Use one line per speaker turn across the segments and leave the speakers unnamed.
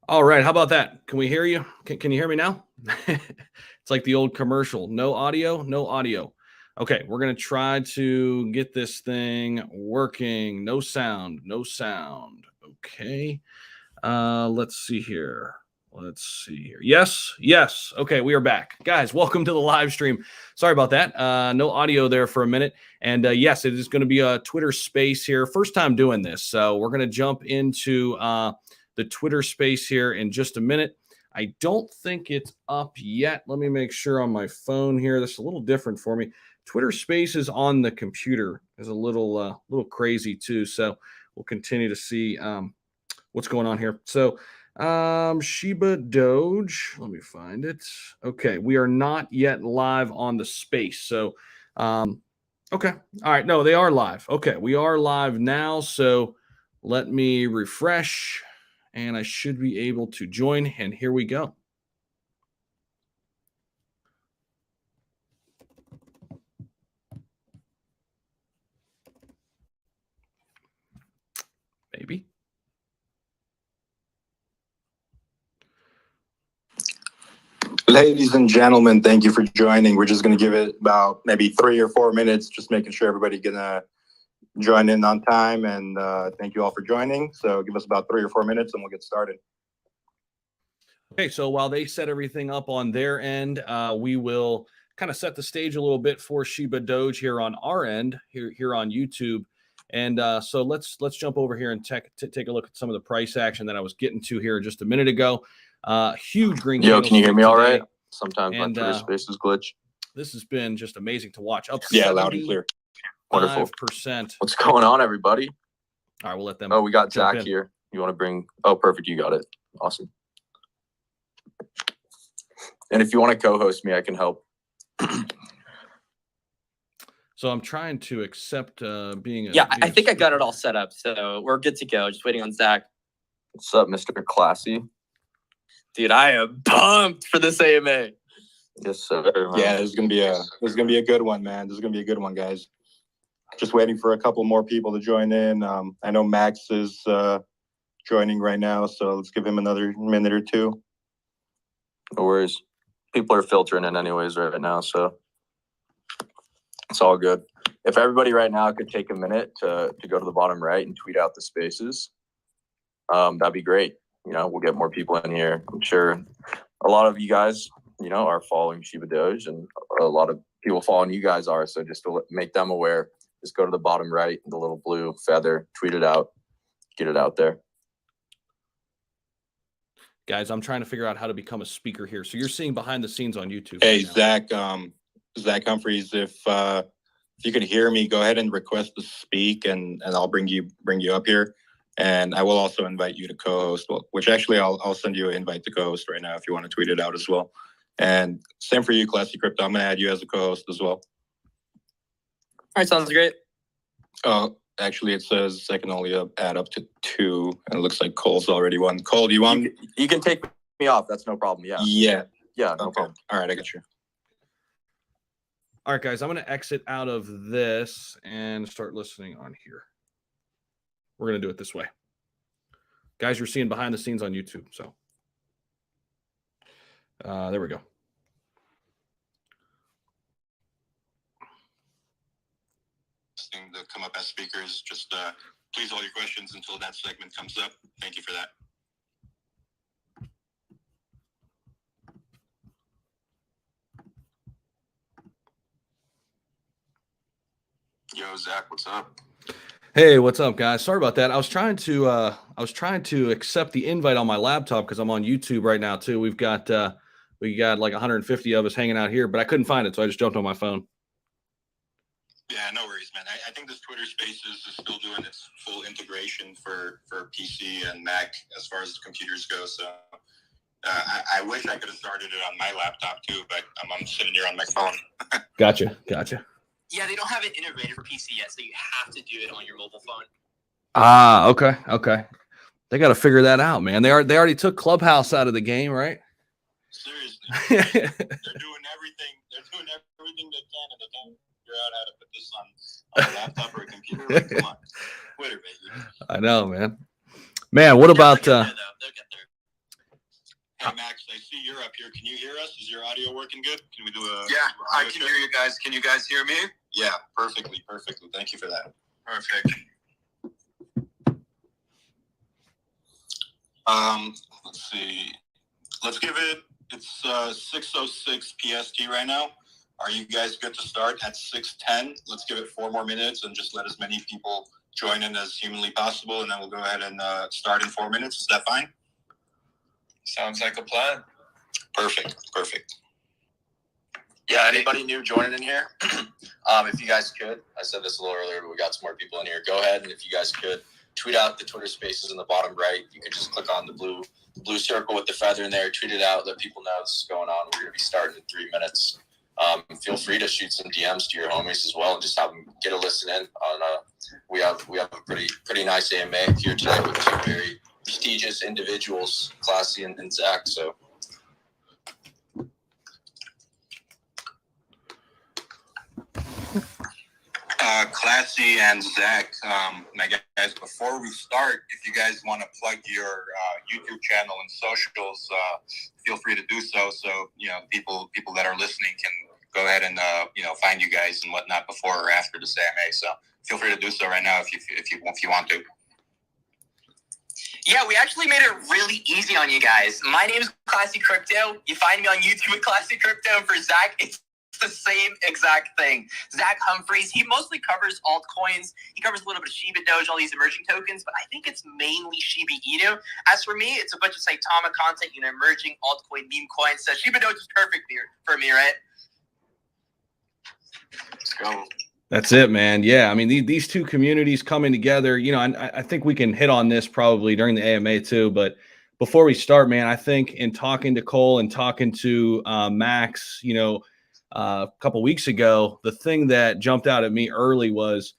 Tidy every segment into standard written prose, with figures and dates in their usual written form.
All right, how about that? Can we hear you? Can you hear me now? It's like the old commercial. No audio, no audio. Okay, we're going to try to get this thing working. No sound, no sound. Okay. Let's see here. Let's see here. Yes, yes. Okay, we are back. Guys, welcome to the live stream. Sorry about that. No audio there for a minute. And yes, it is going to be a Twitter space here. First time doing this. So we're going to jump into the Twitter space here in just a minute. I don't think it's up yet. Let me make sure on my phone here. This is a little different for me. Twitter Spaces on the computer is a little crazy too. So we'll continue to see what's going on here. So Shiba Doge, let me find it. Okay, we are not yet live on the space. So okay, all right, no, they are live. Okay, we are live now. So let me refresh and I should be able to join, and here we go. Maybe.
Ladies and gentlemen, thank you for joining. We're just going to give it about maybe 3 or 4 minutes, just making sure everybody's going to join in on time. And thank you all for joining. So give us about 3 or 4 minutes and we'll get started.
Okay, so while they set everything up on their end, we will kind of set the stage a little bit for Shiba Doge here on our end, here on YouTube. And so let's jump over here and take a look at some of the price action that I was getting to here just a minute ago. Huge green.
Yo, can you hear me all right? Sometimes my Twitter Spaces glitch.
This has been just amazing to watch. Up
loud and clear.
Wonderful.
%.
What's going on, everybody?
All right, we'll let them.
Oh, we got Zach here. You want to bring? Oh, perfect. You got it. Awesome. And if you want to co-host me, I can help.
So I'm trying to accept being a.
Yeah, I think I got it all set up. So we're good to go. Just waiting on Zach.
What's up, Mr. Classy?
Dude, I am pumped for this AMA.
Yes, sir. Man.
Yeah, this is gonna be a good one, man. This is gonna be a good one, guys. Just waiting for a couple more people to join in. I know Max is joining right now, so let's give him another minute or two.
No worries. People are filtering in anyways right now, so it's all good. If everybody right now could take a minute to go to the bottom right and tweet out the spaces, that'd be great. You know, we'll get more people in here. I'm sure a lot of you guys, you know, are following Shiba Doge, and a lot of people following you guys are. So just to make them aware, just go to the bottom right, the little blue feather, tweet it out, get it out there.
Guys, I'm trying to figure out how to become a speaker here. So you're seeing behind the scenes on YouTube.
Hey, right now. Zach Humphreys, if you can hear me, go ahead and request to speak, and I'll bring you up here. And I will also invite you to co-host, which actually I'll send you an invite to co-host right now if you want to tweet it out as well. And same for you, Classy Crypto. I'm going to add you as a co-host as well.
All right, sounds great.
Actually, it says I can only add up to 2, and it looks like Cole's already one. Cole, do you want?
You can take me off. That's no problem. Yeah.
Yeah,
no problem.
All right, I got you.
All right, guys, I'm going to exit out of this and start listening on here. We're going to do it this way. Guys, you're seeing behind the scenes on YouTube. So there we go.
To come up as speakers, just please hold your questions until that segment comes up. Thank you for that. Yo, Zach, what's up?
Hey, what's up, guys? Sorry about that. I was trying to accept the invite on my laptop because I'm on YouTube right now too. We got like 150 of us hanging out here, but I couldn't find it, so I just jumped on my phone.
Yeah, no worries, man. I think this Twitter Spaces is still doing its full integration for PC and Mac as far as computers go. So I wish I could have started it on my laptop too, but I'm sitting here on my phone.
Gotcha.
Yeah, they don't have it integrated for PC yet, so you have to do it on your mobile phone.
Ah, okay. They got to figure that out, man. They already took Clubhouse out of the game, right?
Seriously, they're doing everything. They're doing everything they can, and they can't figure out how to put this on a laptop or a computer. Like, come on, Twitter, baby.
I know, man. Man, what about?
They'll get there.
Hey Max, I see you're up here. Can you hear us? Is your audio working good? Can we do a?
Yeah, I can hear you guys. Can you guys hear me?
Yeah, perfectly. Thank you for that.
Perfect.
Let's see. Let's give it. It's 6:06 PST right now. Are you guys good to start at 6:10? Let's give it 4 more minutes and just let as many people join in as humanly possible, and then we'll go ahead and start in 4 minutes. Is that fine?
Sounds like a plan.
Perfect.
Yeah, anybody new joining in here? If you guys could, I said this a little earlier, but we got some more people in here. Go ahead, and if you guys could tweet out the Twitter Spaces in the bottom right. You could just click on the blue circle with the feather in there, tweet it out, let people know this is going on. We're going to be starting in 3 minutes. Feel free to shoot some DMs to your homies as well, and just have them get a listen in. On we have a pretty nice AMA here today with 2 very prestigious individuals, Classy and Zach. So.
Classy and Zach, my guys, before we start, if you guys want to plug your YouTube channel and socials, feel free to do so. So, people that are listening can go ahead and, find you guys and whatnot before or after this AMA. So feel free to do so right now if you want to.
Yeah, we actually made it really easy on you guys. My name is Classy Crypto. You find me on YouTube with Classy Crypto, and for Zach, it's the same exact thing. Zach Humphreys, he mostly covers altcoins. He covers a little bit of Shiba Doge, all these emerging tokens, but I think it's mainly Shiba Inu. As for me, it's a bunch of Saitama content, emerging altcoin meme coins. So Shiba Doge is perfect for me, right?
Let's go.
That's it, man. Yeah, I mean, these two communities coming together, I think we can hit on this probably during the AMA too. But before we start, man, I think in talking to Cole and talking to Max, a couple weeks ago, the thing that jumped out at me early was,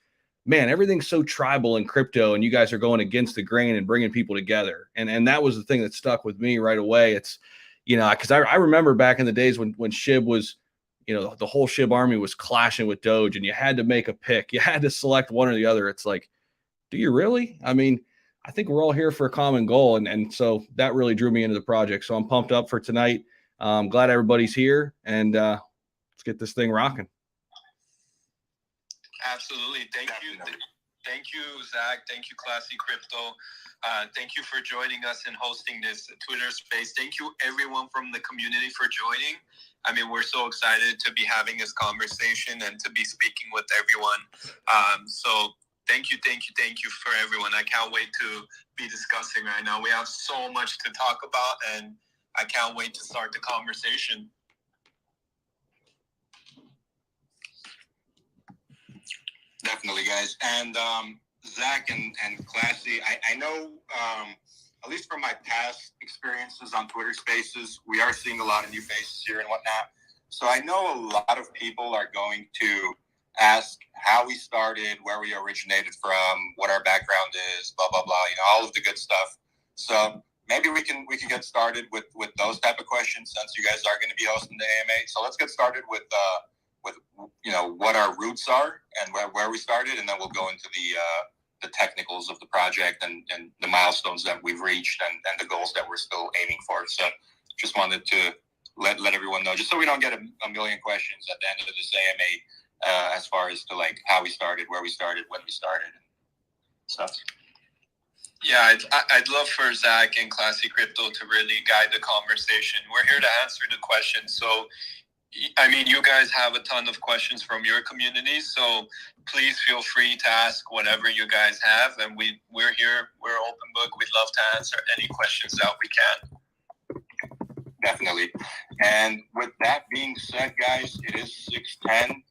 man, everything's so tribal in crypto, and you guys are going against the grain and bringing people together. And that was the thing that stuck with me right away. It's, because I remember back in the days when SHIB was, the whole SHIB army was clashing with Doge, and you had to make a pick. You had to select one or the other. It's like, do you really? I mean, I think we're all here for a common goal. And so that really drew me into the project. So I'm pumped up for tonight. I'm glad everybody's here, and let's get this thing rocking.
Absolutely. Thank you, Zach. Thank you, Classy Crypto. Thank you for joining us and hosting this Twitter space. Thank you, everyone from the community, for joining. I mean, we're so excited to be having this conversation and to be speaking with everyone. So thank you for everyone. I can't wait to be discussing right now. We have so much to talk about, and I can't wait to start the conversation.
Definitely, guys. And Zach and Classy, I know, at least from my past experiences on Twitter Spaces, we are seeing a lot of new faces here and whatnot. So I know a lot of people are going to ask how we started, where we originated from, what our background is, blah, blah, blah, all of the good stuff. So maybe we can get started with those type of questions, since you guys are going to be hosting the AMA. So let's get started with what our roots are and where we started, and then we'll go into the technicals of the project and the milestones that we've reached and the goals that we're still aiming for. So just wanted to let everyone know, just so we don't get a million questions at the end of this AMA, as far as to like how we started, where we started, when we started, and stuff.
Yeah, I'd love for Zach and Classy Crypto to really guide the conversation. We're here to answer the questions. So, I mean, you guys have a ton of questions from your community, so please feel free to ask whatever you guys have. And we're here, we're open book. We'd love to answer any questions that we can.
Definitely. And with that being said, guys, it is 6:10,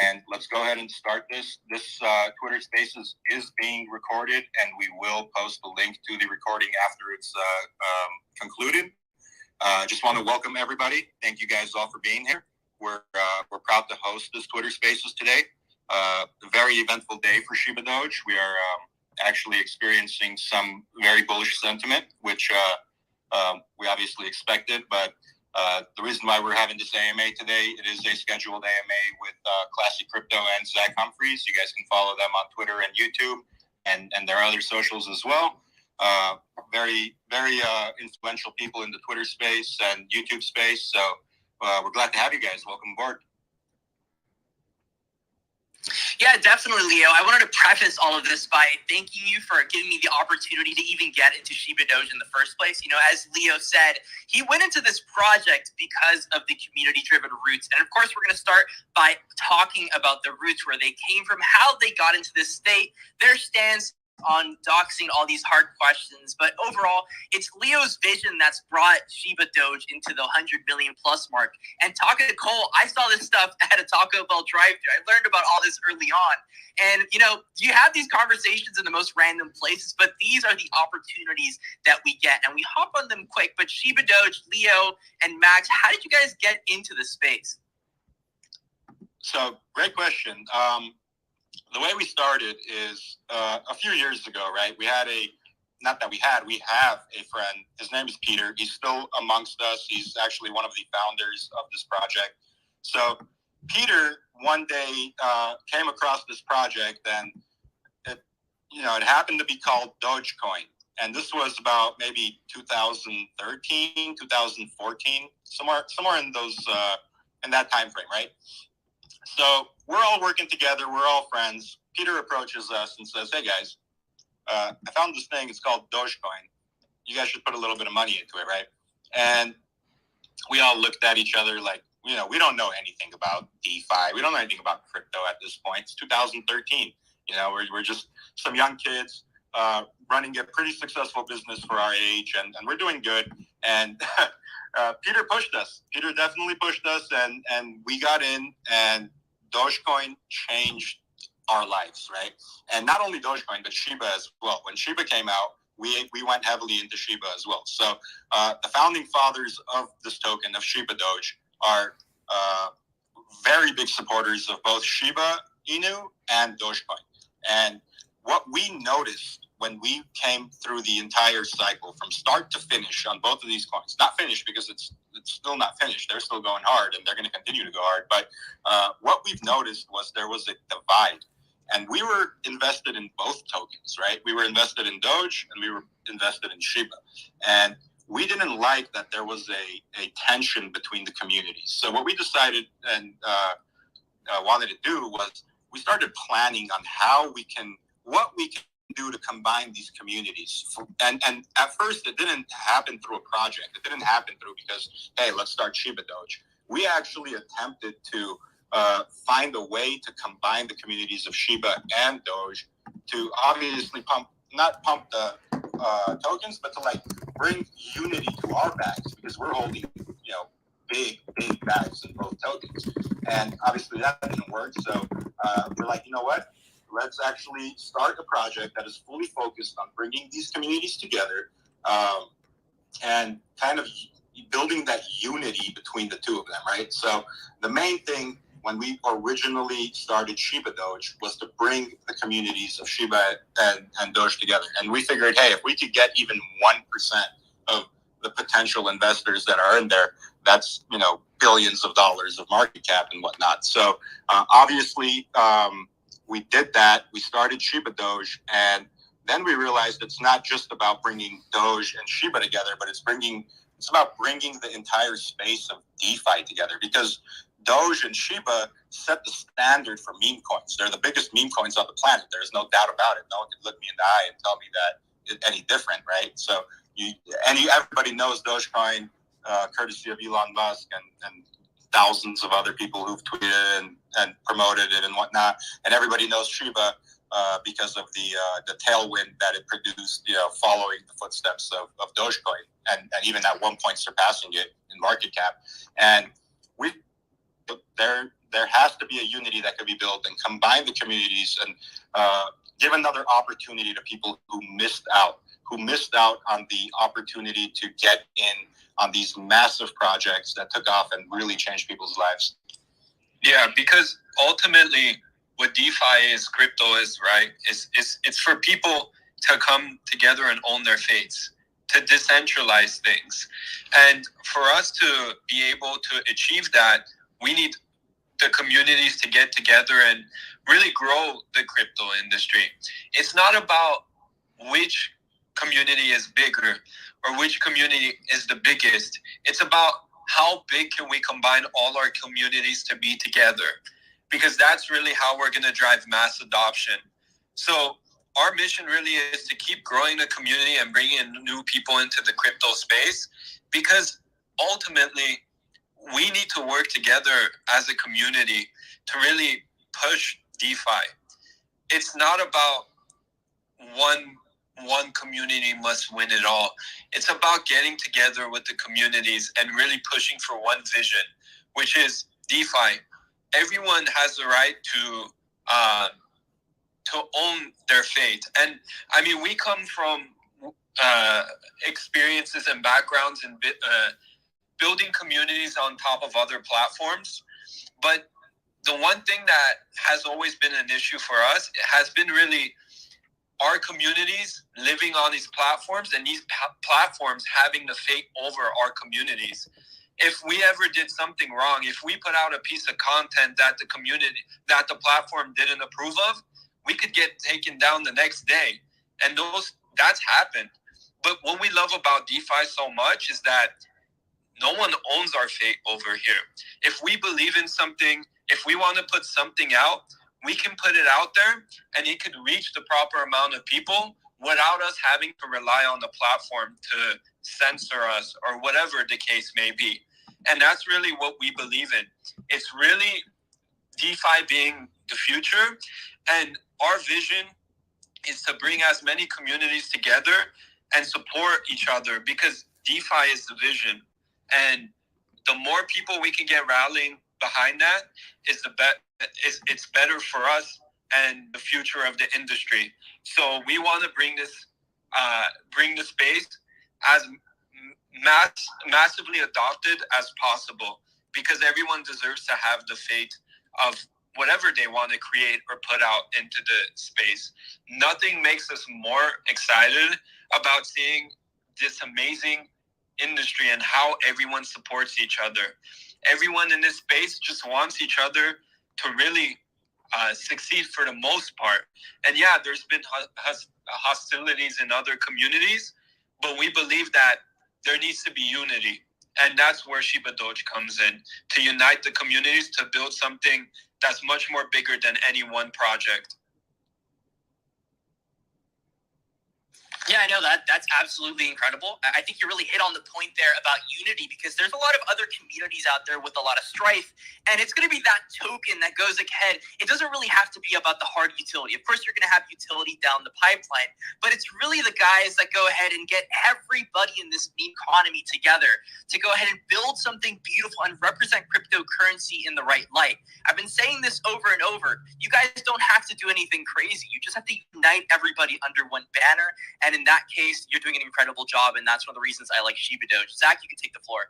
and let's go ahead and start this. This Twitter Spaces is being recorded, and we will post a link to the recording after it's concluded. Just want to welcome everybody. Thank you guys all for being here. We're proud to host this Twitter Spaces today. A very eventful day for Shiba Doge. We are actually experiencing some very bullish sentiment, which we obviously expected. But the reason why we're having this AMA today, it is a scheduled AMA with Classy Crypto and Zach Humphreys. You guys can follow them on Twitter and YouTube and their other socials as well. very influential people in the Twitter space and YouTube space. So we're glad to have you guys. Welcome aboard.
Yeah, definitely, Leo. I wanted to preface all of this by thanking you for giving me the opportunity to even get into Shiba Doge in the first place. You know, as Leo said, he went into this project because of the community-driven roots. And of course, we're going to start by talking about the roots, where they came from, how they got into this state, their stance on doxing, all these hard questions. But overall, it's Leo's vision that's brought Shiba Doge into the 100 million plus mark. And talking to Cole, I saw this stuff at a Taco Bell drive-thru. I learned about all this early on. And, you know, you have these conversations in the most random places, but these are the opportunities that we get. And we hop on them quick. But Shiba Doge, Leo, and Max, how did you guys get into the space?
So, great question. The way we started is a few years ago, right? We have a friend. His name is Peter. He's still amongst us. He's actually one of the founders of this project. So Peter one day came across this project, and it happened to be called Dogecoin. And this was about maybe 2013, 2014, somewhere in those in that time frame, right? So we're all working together. We're all friends. Peter approaches us and says, "Hey guys, I found this thing. It's called Dogecoin. You guys should put a little bit of money into it, right?" And we all looked at each other like, we don't know anything about DeFi. We don't know anything about crypto at this point. It's 2013. We're just some young kids running a pretty successful business for our age, and we're doing good. And Peter pushed us. Peter definitely pushed us, and we got in, and Dogecoin changed our lives, right? And not only Dogecoin, but Shiba as well. When Shiba came out, we went heavily into Shiba as well. So the founding fathers of this token, of Shiba Doge, are very big supporters of both Shiba Inu and Dogecoin. And what we noticed when we came through the entire cycle from start to finish on both of these coins, not finished because it's still not finished. They're still going hard, and they're going to continue to go hard. But what we've noticed was there was a divide. And we were invested in both tokens, right? We were invested in Doge, and we were invested in Shiba. And we didn't like that there was a tension between the communities. So what we decided and wanted to do was we started planning on what we can do to combine these communities. And at first, it didn't happen through a project. It didn't happen through because, hey, let's start Shiba Doge. We actually attempted to find a way to combine the communities of Shiba and Doge to obviously not pump the tokens, but to bring unity to our bags, because we're holding big bags in both tokens. And obviously that didn't work. So we're like, you know what? Let's actually start a project that is fully focused on bringing these communities together and kind of building that unity between the two of them, right? So the main thing when we originally started Shiba Doge was to bring the communities of Shiba and Doge together. And we figured, hey, if we could get even 1% of the potential investors that are in there, that's, billions of dollars of market cap and whatnot. So obviously we did that. We started Shiba Doge, and then we realized it's not just about bringing Doge and Shiba together, but it's about bringing the entire space of DeFi together, because Doge and Shiba set the standard for meme coins. They're the biggest meme coins on the planet. There's no doubt about it. No one can look me in the eye and tell me that it's any different, right? So everybody knows Dogecoin, courtesy of Elon Musk and thousands of other people who've tweeted and promoted it and whatnot. And everybody knows Shiba because of the tailwind that it produced, following the footsteps of Dogecoin, and even at one point surpassing it in market cap. And there has to be a unity that can be built and combine the communities and give another opportunity to people who missed out on the opportunity to get in on these massive projects that took off and really changed people's lives.
Yeah, because ultimately what DeFi is, crypto is, right, it's for people to come together and own their fates, to decentralize things. And for us to be able to achieve that, we need the communities to get together and really grow the crypto industry. It's not about which community is bigger or which community is the biggest. It's about how big can we combine all our communities to be together, because that's really how we're going to drive mass adoption. So our mission really is to keep growing the community and bringing in new people into the crypto space, because ultimately we need to work together as a community to really push DeFi. It's not about one community must win it all. It's about getting together with the communities and really pushing for one vision, which is DeFi. Everyone has the right to own their fate. And I mean, we come from experiences and backgrounds in building communities on top of other platforms. But the one thing that has always been an issue for us has been really our communities living on these platforms and these platforms having the fate over our communities. If we ever did something wrong, if we put out a piece of content that the platform didn't approve of, we could get taken down the next day. And that's happened. But what we love about DeFi so much is that no one owns our fate over here. If we believe in something, if we want to put something out, we can put it out there and it could reach the proper amount of people without us having to rely on the platform to censor us or whatever the case may be. And that's really what we believe in. It's really DeFi being the future. And our vision is to bring as many communities together and support each other, because DeFi is the vision. And the more people we can get rallying behind that, it's better for us and the future of the industry. So we want to bring the space as massively adopted as possible, because everyone deserves to have the fate of whatever they want to create or put out into the space. Nothing makes us more excited about seeing this amazing industry and how everyone supports each other. Everyone in this space just wants each other to really succeed for the most part. And yeah, there's been hostilities in other communities, but we believe that there needs to be unity. And that's where Shiba Doge comes in, to unite the communities to build something that's much more bigger than any one project.
Yeah, I know that's absolutely incredible. I think you really hit on the point there about unity, because there's a lot of other communities out there with a lot of strife, and it's going to be that token that goes ahead. It doesn't really have to be about the hard utility. Of course, you're going to have utility down the pipeline, but it's really the guys that go ahead and get everybody in this meme economy together to go ahead and build something beautiful and represent cryptocurrency in the right light. I've been saying this over and over. You guys don't have to do anything crazy. You just have to unite everybody under one banner, and in that case, you're doing an incredible job, and that's one of the reasons I like Shiba Doge. Zach, you can take the floor.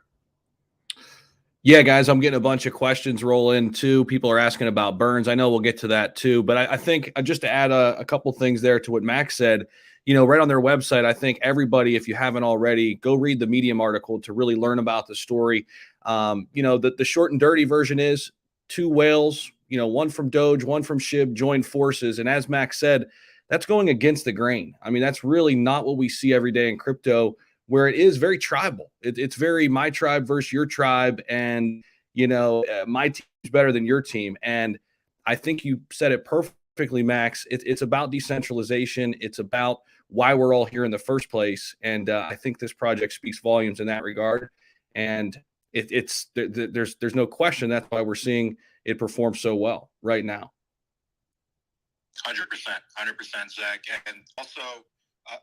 Yeah, guys, I'm getting a bunch of questions roll in too. People are asking about burns. I know we'll get to that too, but I think just to add a couple things there to what Max said, right on their website, I think everybody, if you haven't already, go read the Medium article to really learn about the story. The short and dirty version is two whales, one from Doge, one from SHIB, joined forces. And as Max said, that's going against the grain. I mean, that's really not what we see every day in crypto, where it is very tribal. It's very my tribe versus your tribe. And, my team's better than your team. And I think you said it perfectly, Max. It's about decentralization. It's about why we're all here in the first place. And I think this project speaks volumes in that regard. And there's no question that's why we're seeing it perform so well right now.
100%, Zach. And also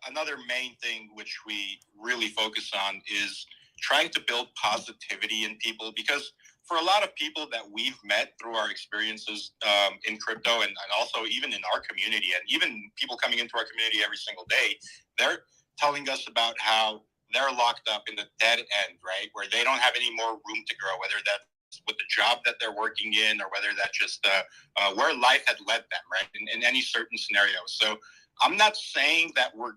another main thing which we really focus on is trying to build positivity in people, because for a lot of people that we've met through our experiences in crypto and also even in our community, and even people coming into our community every single day, they're telling us about how they're locked up in the dead end, right? Where they don't have any more room to grow, whether that's with the job that they're working in, or whether that's just where life had led them, right? In any certain scenario. So I'm not saying that we're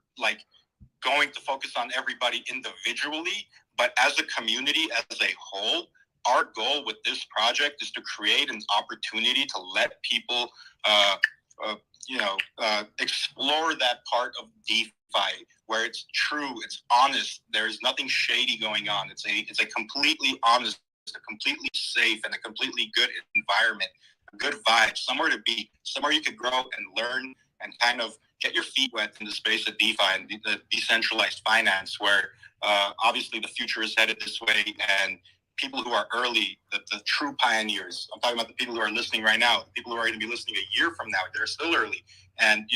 going to focus on everybody individually, but as a community, as a whole, our goal with this project is to create an opportunity to let people, explore that part of DeFi where it's true, it's honest. There's nothing shady going on. It's a completely honest, a completely safe, and a completely good environment, a good vibe, somewhere to be, somewhere you could grow and learn and kind of get your feet wet in the space of DeFi and the decentralized finance, where obviously the future is headed this way. And people who are early, the true pioneers, I'm talking about the people who are listening right now, the people who are going to be listening a year from now, they're still early. And,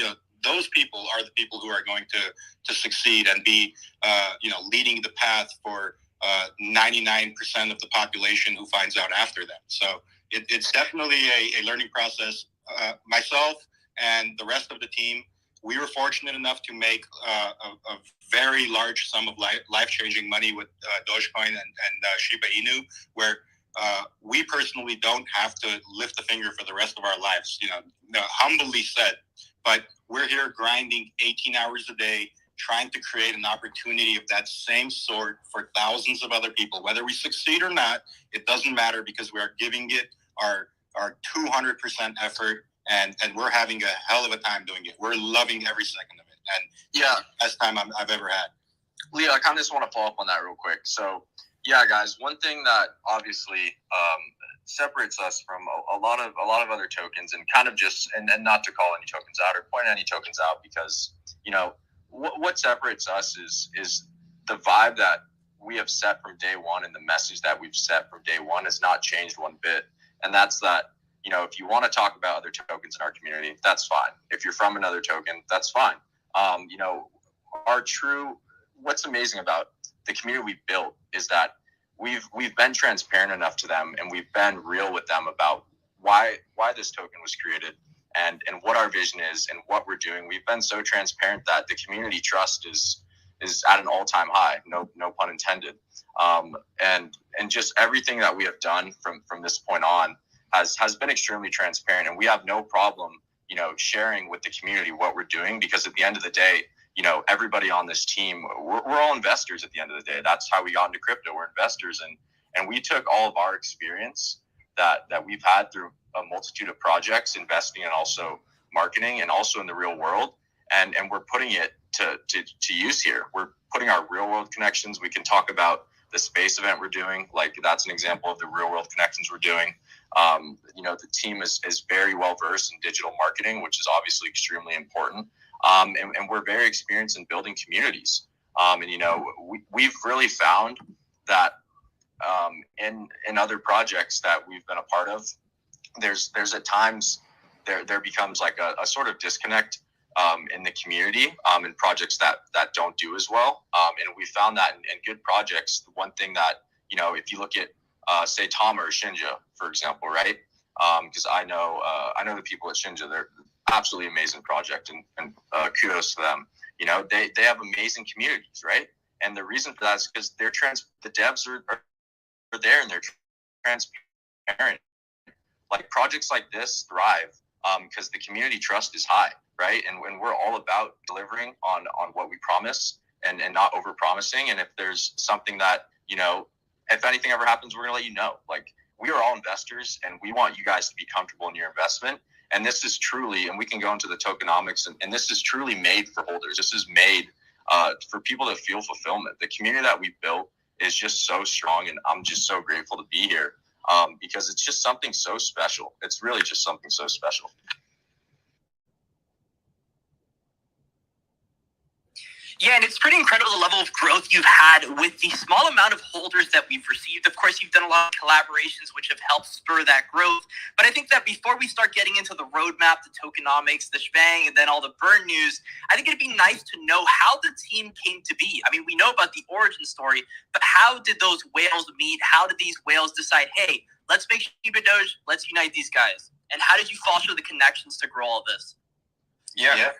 those people are the people who are going to succeed and be, leading the path for 99% of the population who finds out after them. So it's definitely a learning process. Myself and the rest of the team, we were fortunate enough to make a very large sum of life-changing money with Dogecoin and Shiba Inu, where we personally don't have to lift a finger for the rest of our lives, humbly said. But we're here grinding 18 hours a day, trying to create an opportunity of that same sort for thousands of other people. Whether we succeed or not, it doesn't matter, because we are giving it our 200% effort, and we're having a hell of a time doing it. We're loving every second of it. And best time I've ever had.
Leo, I kind of just want to follow up on that real quick. So, yeah, guys, one thing that obviously separates us from a lot of other tokens, and kind of just, and not to call any tokens out or point any tokens out, because, what separates us is the vibe that we have set from day one, and the message that we've set from day one has not changed one bit. And that's that, if you want to talk about other tokens in our community, that's fine. If you're from another token, that's fine. What's amazing about the community we built is that we've been transparent enough to them, and we've been real with them about why this token was created and what our vision is and what we're doing. We've been so transparent that the community trust is at an all-time high, no pun intended. And just everything that we have done from this point on has been extremely transparent, and we have no problem, sharing with the community what we're doing, because at the end of the day, everybody on this team, we're all investors at the end of the day. That's how we got into crypto. We're investors, and we took all of our experience that we've had through a multitude of projects, investing and also marketing and also in the real world, and we're putting it to use here. We're putting our real world connections. We can talk about the space event we're doing. Like, that's an example of the real world connections we're doing. The team is very well versed in digital marketing, which is obviously extremely important. And we're very experienced in building communities. We've really found that in other projects that we've been a part of, there's at times there becomes like a sort of disconnect in the community in projects that don't do as well. And we found that in good projects, the one thing that, if you look at say Tom or Shinja, for example, right? Because I know the people at Shinja, they're absolutely amazing project, and kudos to them. They have amazing communities, right? And the reason for that is because the devs are there, and they're transparent. Like, projects like this thrive because the community trust is high, right? And we're all about delivering on what we promise and not over promising. And if there's something that, if anything ever happens, we're gonna let you know. Like, we are all investors, and we want you guys to be comfortable in your investment. And this is truly, and we can go into the tokenomics, and this is truly made for holders. This is made for people to feel fulfillment. The community that we built is just so strong, and I'm just so grateful to be here because it's just something so special. It's really just something so special.
Yeah, and it's pretty incredible the level of growth you've had with the small amount of holders that we've received. Of course, you've done a lot of collaborations which have helped spur that growth. But I think that before we start getting into the roadmap, the tokenomics, the shebang, and then all the burn news, I think it'd be nice to know how the team came to be. I mean, we know about the origin story, but how did those whales meet? How did these whales decide, hey, let's make Shiba Doge, let's unite these guys? And how did you foster the connections to grow all this?
Yeah.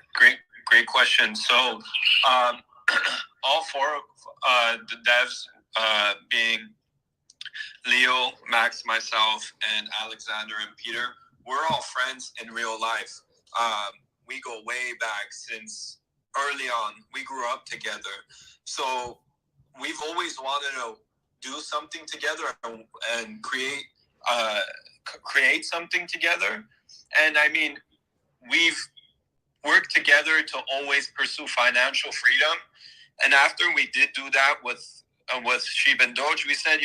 Great question. So all four of the devs, being Leo, Max, myself, and Alexander and Peter, we're all friends in real life. We go way back since early on. We grew up together. So we've always wanted to do something together and create something together. And I mean, we've work together to always pursue financial freedom. And after we did do that with Shiba and Doge, we said,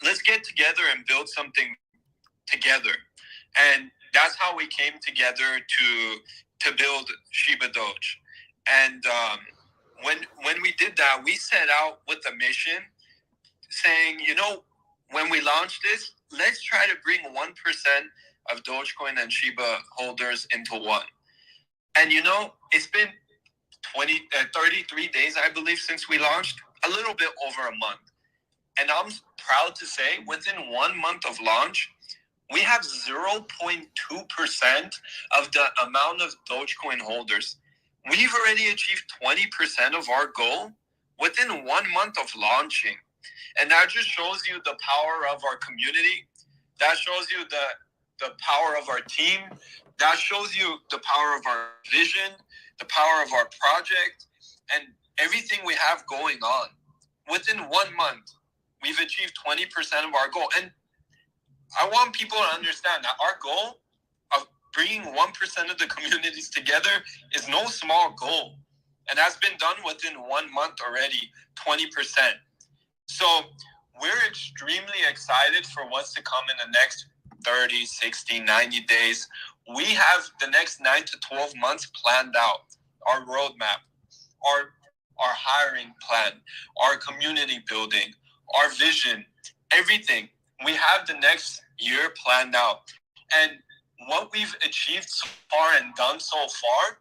let's get together and build something together. And that's how we came together to build Shiba Doge. And when we did that, we set out with a mission saying, when we launch this, let's try to bring 1% of Dogecoin and Shiba holders into one. And it's been 33 days, I believe, since we launched, a little bit over a month. And I'm proud to say within 1 month of launch, we have 0.2% of the amount of Dogecoin holders. We've already achieved 20% of our goal within 1 month of launching. And that just shows you the power of our community. That shows you the power of our team. That shows you the power of our vision, the power of our project, and everything we have going on. Within 1 month, we've achieved 20% of our goal. And I want people to understand that our goal of bringing 1% of the communities together is no small goal. And that's been done within 1 month already, 20%. So we're extremely excited for what's to come in the next 30, 60, 90 days. We have the next 9 to 12 months planned out. Our roadmap, our hiring plan, our community building, our vision, everything. We have the next year planned out. And what we've achieved so far and done so far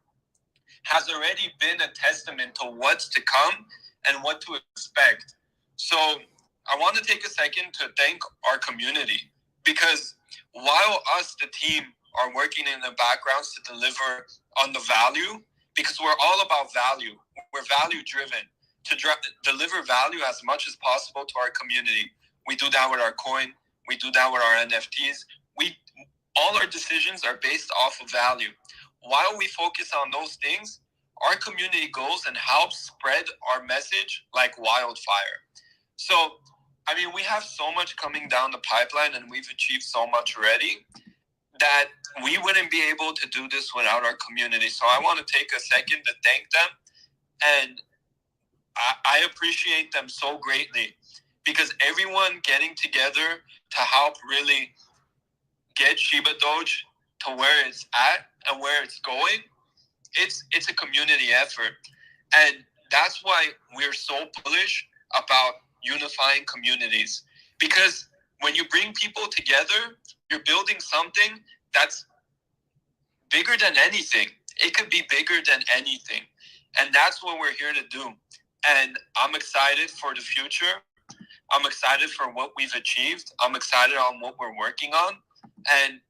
has already been a testament to what's to come and what to expect. So I want to take a second to thank our community, because while us, the team, are working in the backgrounds to deliver on the value, because we're all about value. We're value driven to deliver value as much as possible to our community. We do that with our coin. We do that with our NFTs. All our decisions are based off of value. While we focus on those things, our community goes and helps spread our message like wildfire. So, we have so much coming down the pipeline, and we've achieved so much already that we wouldn't be able to do this without our community. So I want to take a second to thank them. And I appreciate them so greatly, because everyone getting together to help really get Shiba Doge to where it's at and where it's going, it's a community effort. And that's why we're so bullish about unifying communities, because when you bring people together, you're building something that's bigger than anything. It could be bigger than anything. And that's what we're here to do. And I'm excited for the future. I'm excited for what we've achieved. I'm excited on what we're working on. And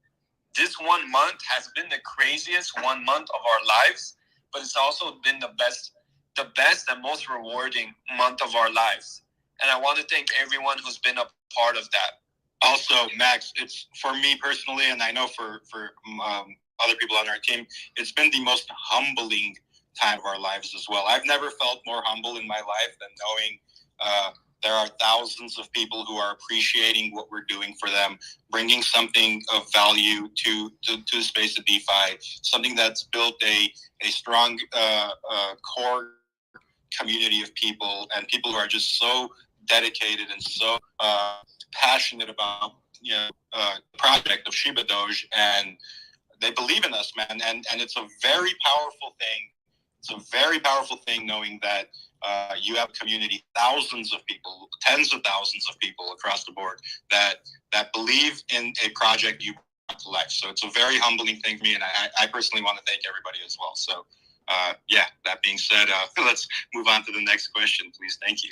this 1 month has been the craziest 1 month of our lives, but it's also been the best and most rewarding month of our lives. And I want to thank everyone who's been a part of that.
Also, Max, it's for me personally, and I know for other people on our team, it's been the most humbling time of our lives as well. I've never felt more humble in my life than knowing there are thousands of people who are appreciating what we're doing for them, bringing something of value to the space of DeFi, something that's built a strong core community of people, and people who are just so dedicated and so passionate about the project of Shiba Doge, and they believe in us, man. And it's a very powerful thing. It's a very powerful thing knowing that you have a community, thousands of people, tens of thousands of people across the board that believe in a project you brought to life. So it's a very humbling thing for me, and I personally want to thank everybody as well. So that being said, let's move on to the next question, please. Thank you.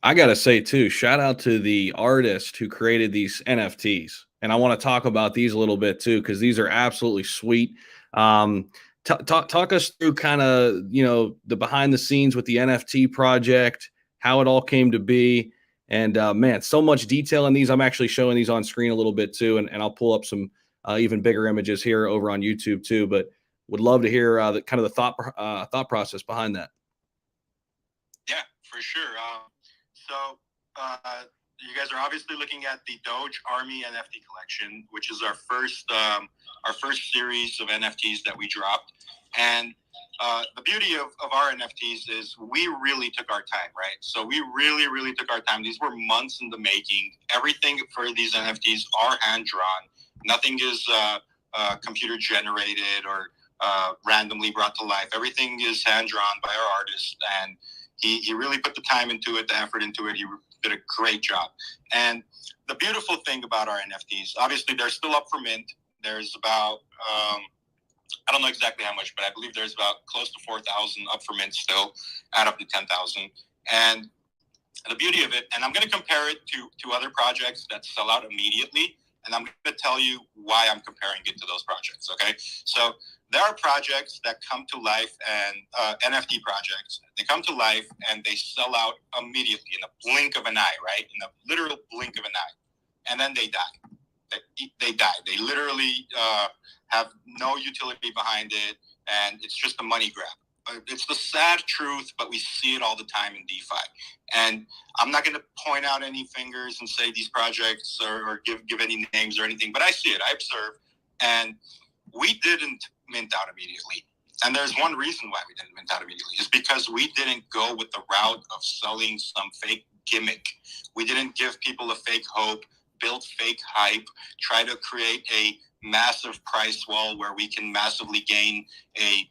I got to say too, shout out to the artist who created these NFTs. And I want to talk about these a little bit too, because these are absolutely sweet. Talk us through kind of, the behind the scenes with the NFT project, how it all came to be. And man, so much detail in these. I'm actually showing these on screen a little bit too. And I'll pull up some even bigger images here over on YouTube too, but would love to hear the kind of the thought process behind that.
Yeah, for sure. So you guys are obviously looking at the Doge Army NFT collection, which is our first series of NFTs that we dropped. And the beauty of our NFTs is we really took our time, right? So we really took our time. These were months in the making. Everything for these NFTs are hand-drawn. Nothing is computer generated or randomly brought to life. Everything is hand-drawn by our artist, and he really put the time into it, the effort into it. He did a great job. And the beautiful thing about our NFTs, obviously they're still up for mint. There's about I don't know exactly how much, but I believe there's about close to 4,000 up for mint still, add up to 10,000. And the beauty of it, and I'm going to compare it to other projects that sell out immediately, and I'm going to tell you why I'm comparing it to those projects, okay? So there are projects that come to life, and NFT projects, they come to life and they sell out immediately in a blink of an eye, right? In a literal blink of an eye. And then they die. They die. They literally have no utility behind it, and it's just a money grab. It's the sad truth, but we see it all the time in DeFi. And I'm not going to point out any fingers and say these projects or give any names or anything, but I see it. I observe. And we didn't mint out immediately. And there's one reason why we didn't mint out immediately, is because we didn't go with the route of selling some fake gimmick. We didn't give people a fake hope, build fake hype, try to create a massive price wall where we can massively gain a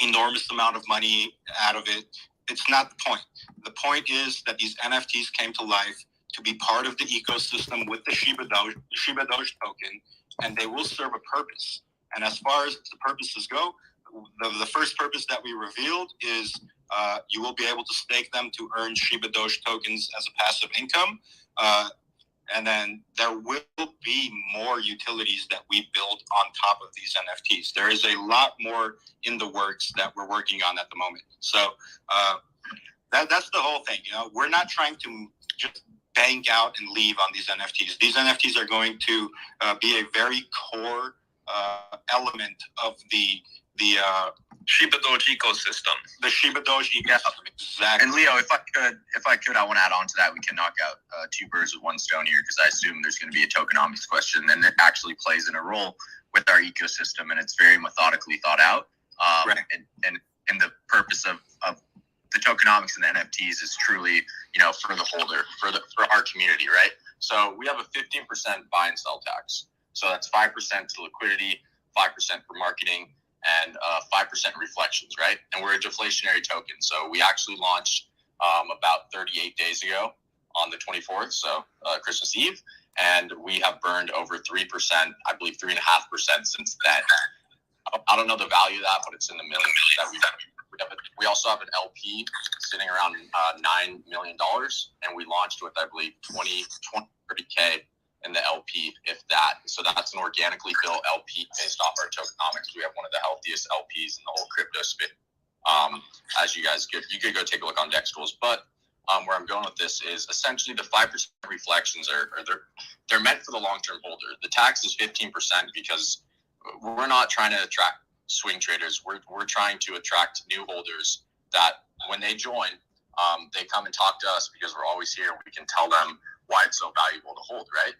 enormous amount of money out of it. It's not the point. The point is that these NFTs came to life to be part of the ecosystem with the Shiba Doge token, and they will serve a purpose. And as far as the purposes go, the first purpose that we revealed is you will be able to stake them to earn Shiba Doge tokens as a passive income. And then there will be more utilities that we build on top of these NFTs. There is a lot more in the works that we're working on at the moment. So that's the whole thing. You know, we're not trying to just bank out and leave on these NFTs. These NFTs are going to be a very core element of the
Shiba Doge ecosystem.
The Shiba Doge ecosystem, exactly.
And Leo, if I could, I want to add on to that. We can knock out two birds with one stone here, because I assume there's going to be a tokenomics question, and it actually plays in a role with our ecosystem, and it's very methodically thought out.
Right.
And the purpose of the tokenomics and the NFTs is truly, for the holder, for our community, right? So we have a 15% buy and sell tax. So that's 5% to liquidity, 5% for marketing, and 5% reflections, right? And we're a deflationary token. So we actually launched about 38 days ago on the 24th, so Christmas Eve, and we have burned over 3%, I believe 3.5% since then. I don't know the value of that, but it's in the millions. We also have an LP sitting around $9 million, and we launched with, I believe, 30K in the LP, if that. So that's an organically built LP based off our tokenomics. We have one of the healthiest LPs in the whole crypto space. As you guys you could go take a look on Dex Tools. But where I'm going with this is essentially the 5% reflections they're meant for the long-term holder. The tax is 15% because we're not trying to attract swing traders. We're trying to attract new holders that when they join, they come and talk to us because we're always here. We can tell them why it's so valuable to hold, right?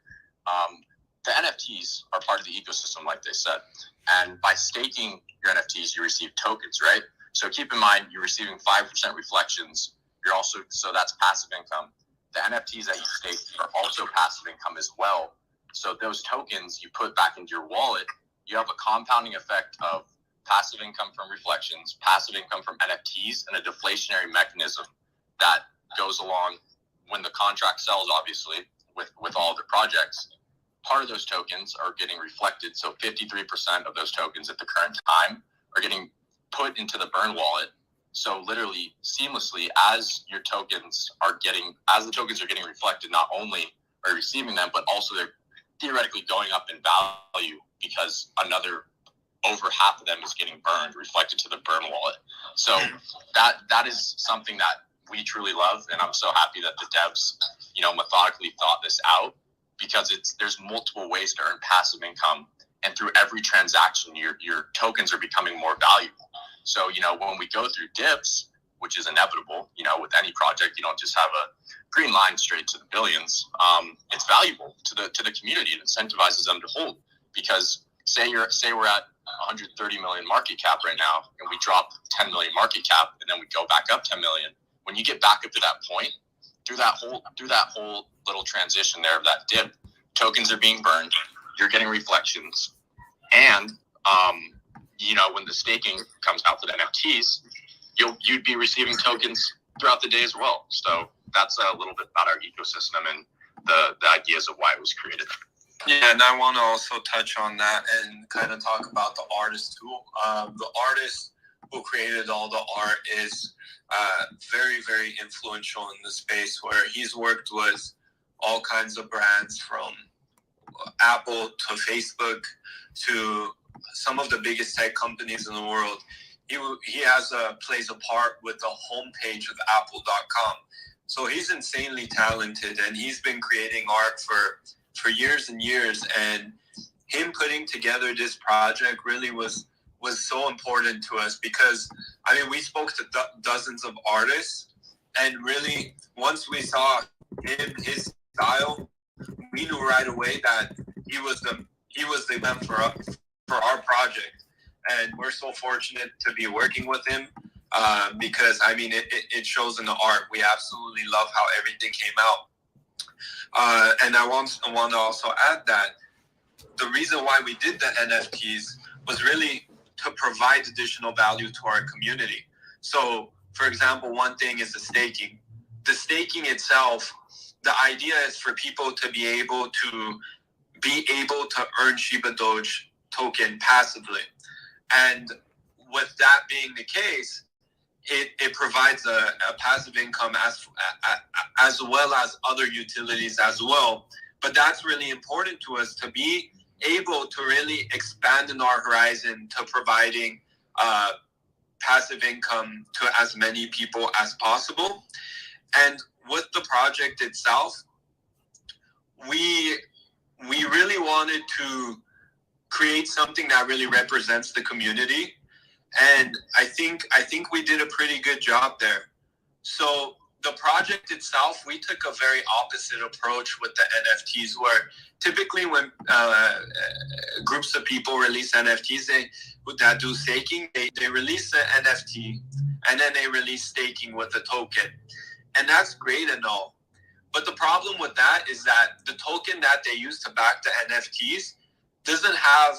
The NFTs are part of the ecosystem, like they said. And by staking your NFTs, you receive tokens, right? So keep in mind, you're receiving 5% reflections. You're also, so that's passive income. The NFTs that you stake are also passive income as well. So those tokens you put back into your wallet, you have a compounding effect of passive income from reflections, passive income from NFTs, and a deflationary mechanism that goes along when the contract sells, obviously, with all the projects. Part of those tokens are getting reflected. So 53% of those tokens at the current time are getting put into the burn wallet. So literally seamlessly, as the tokens are getting reflected, not only are you receiving them, but also they're theoretically going up in value because another over half of them is getting burned, reflected to the burn wallet. So that is something that we truly love, and I'm so happy that the devs, methodically thought this out, because there's multiple ways to earn passive income, and through every transaction, your tokens are becoming more valuable. So when we go through dips,
which is inevitable. You know, with any project, you don't just have a green line straight to the billions. It's valuable to the community. It incentivizes them to hold, because say we're at 130 million market cap right now, and we drop 10 million market cap, and then we go back up 10 million. When you get back up to that point, through that whole little transition there of that dip, tokens are being burned. You're getting reflections, and you know, when the staking comes out for the NFTs, you'd be receiving tokens throughout the day as well. So that's a little bit about our ecosystem and the ideas of why it was created.
Yeah, and I want to also touch on that and kind of talk about the artist too. The artist who created all the art is very, very influential in the space, where he's worked with all kinds of brands, from Apple to Facebook to some of the biggest tech companies in the world. He plays a part with the homepage of Apple.com. So he's insanely talented, and he's been creating art for years and years. And him putting together this project really was so important to us, because I mean, we spoke to dozens of artists, and really once we saw his style, we knew right away that he was the man for our project. And we're so fortunate to be working with him, because I mean, it shows in the art. We absolutely love how everything came out. And I want to also add that the reason why we did the NFTs was really to provide additional value to our community. So, for example, one thing is the staking. The staking itself, the idea is for people to be able to earn Shiba Doge token passively. And with that being the case, it provides a passive income as well as other utilities as well. But that's really important to us, to be able to really expand in our horizon to providing passive income to as many people as possible. And with the project itself, we really wanted to create something that really represents the community. And I think we did a pretty good job there. So the project itself, we took a very opposite approach with the NFTs, where typically when groups of people release NFTs that do staking, they release the NFT and then they release staking with the token. And that's great and all. But the problem with that is that the token that they use to back the NFTs doesn't have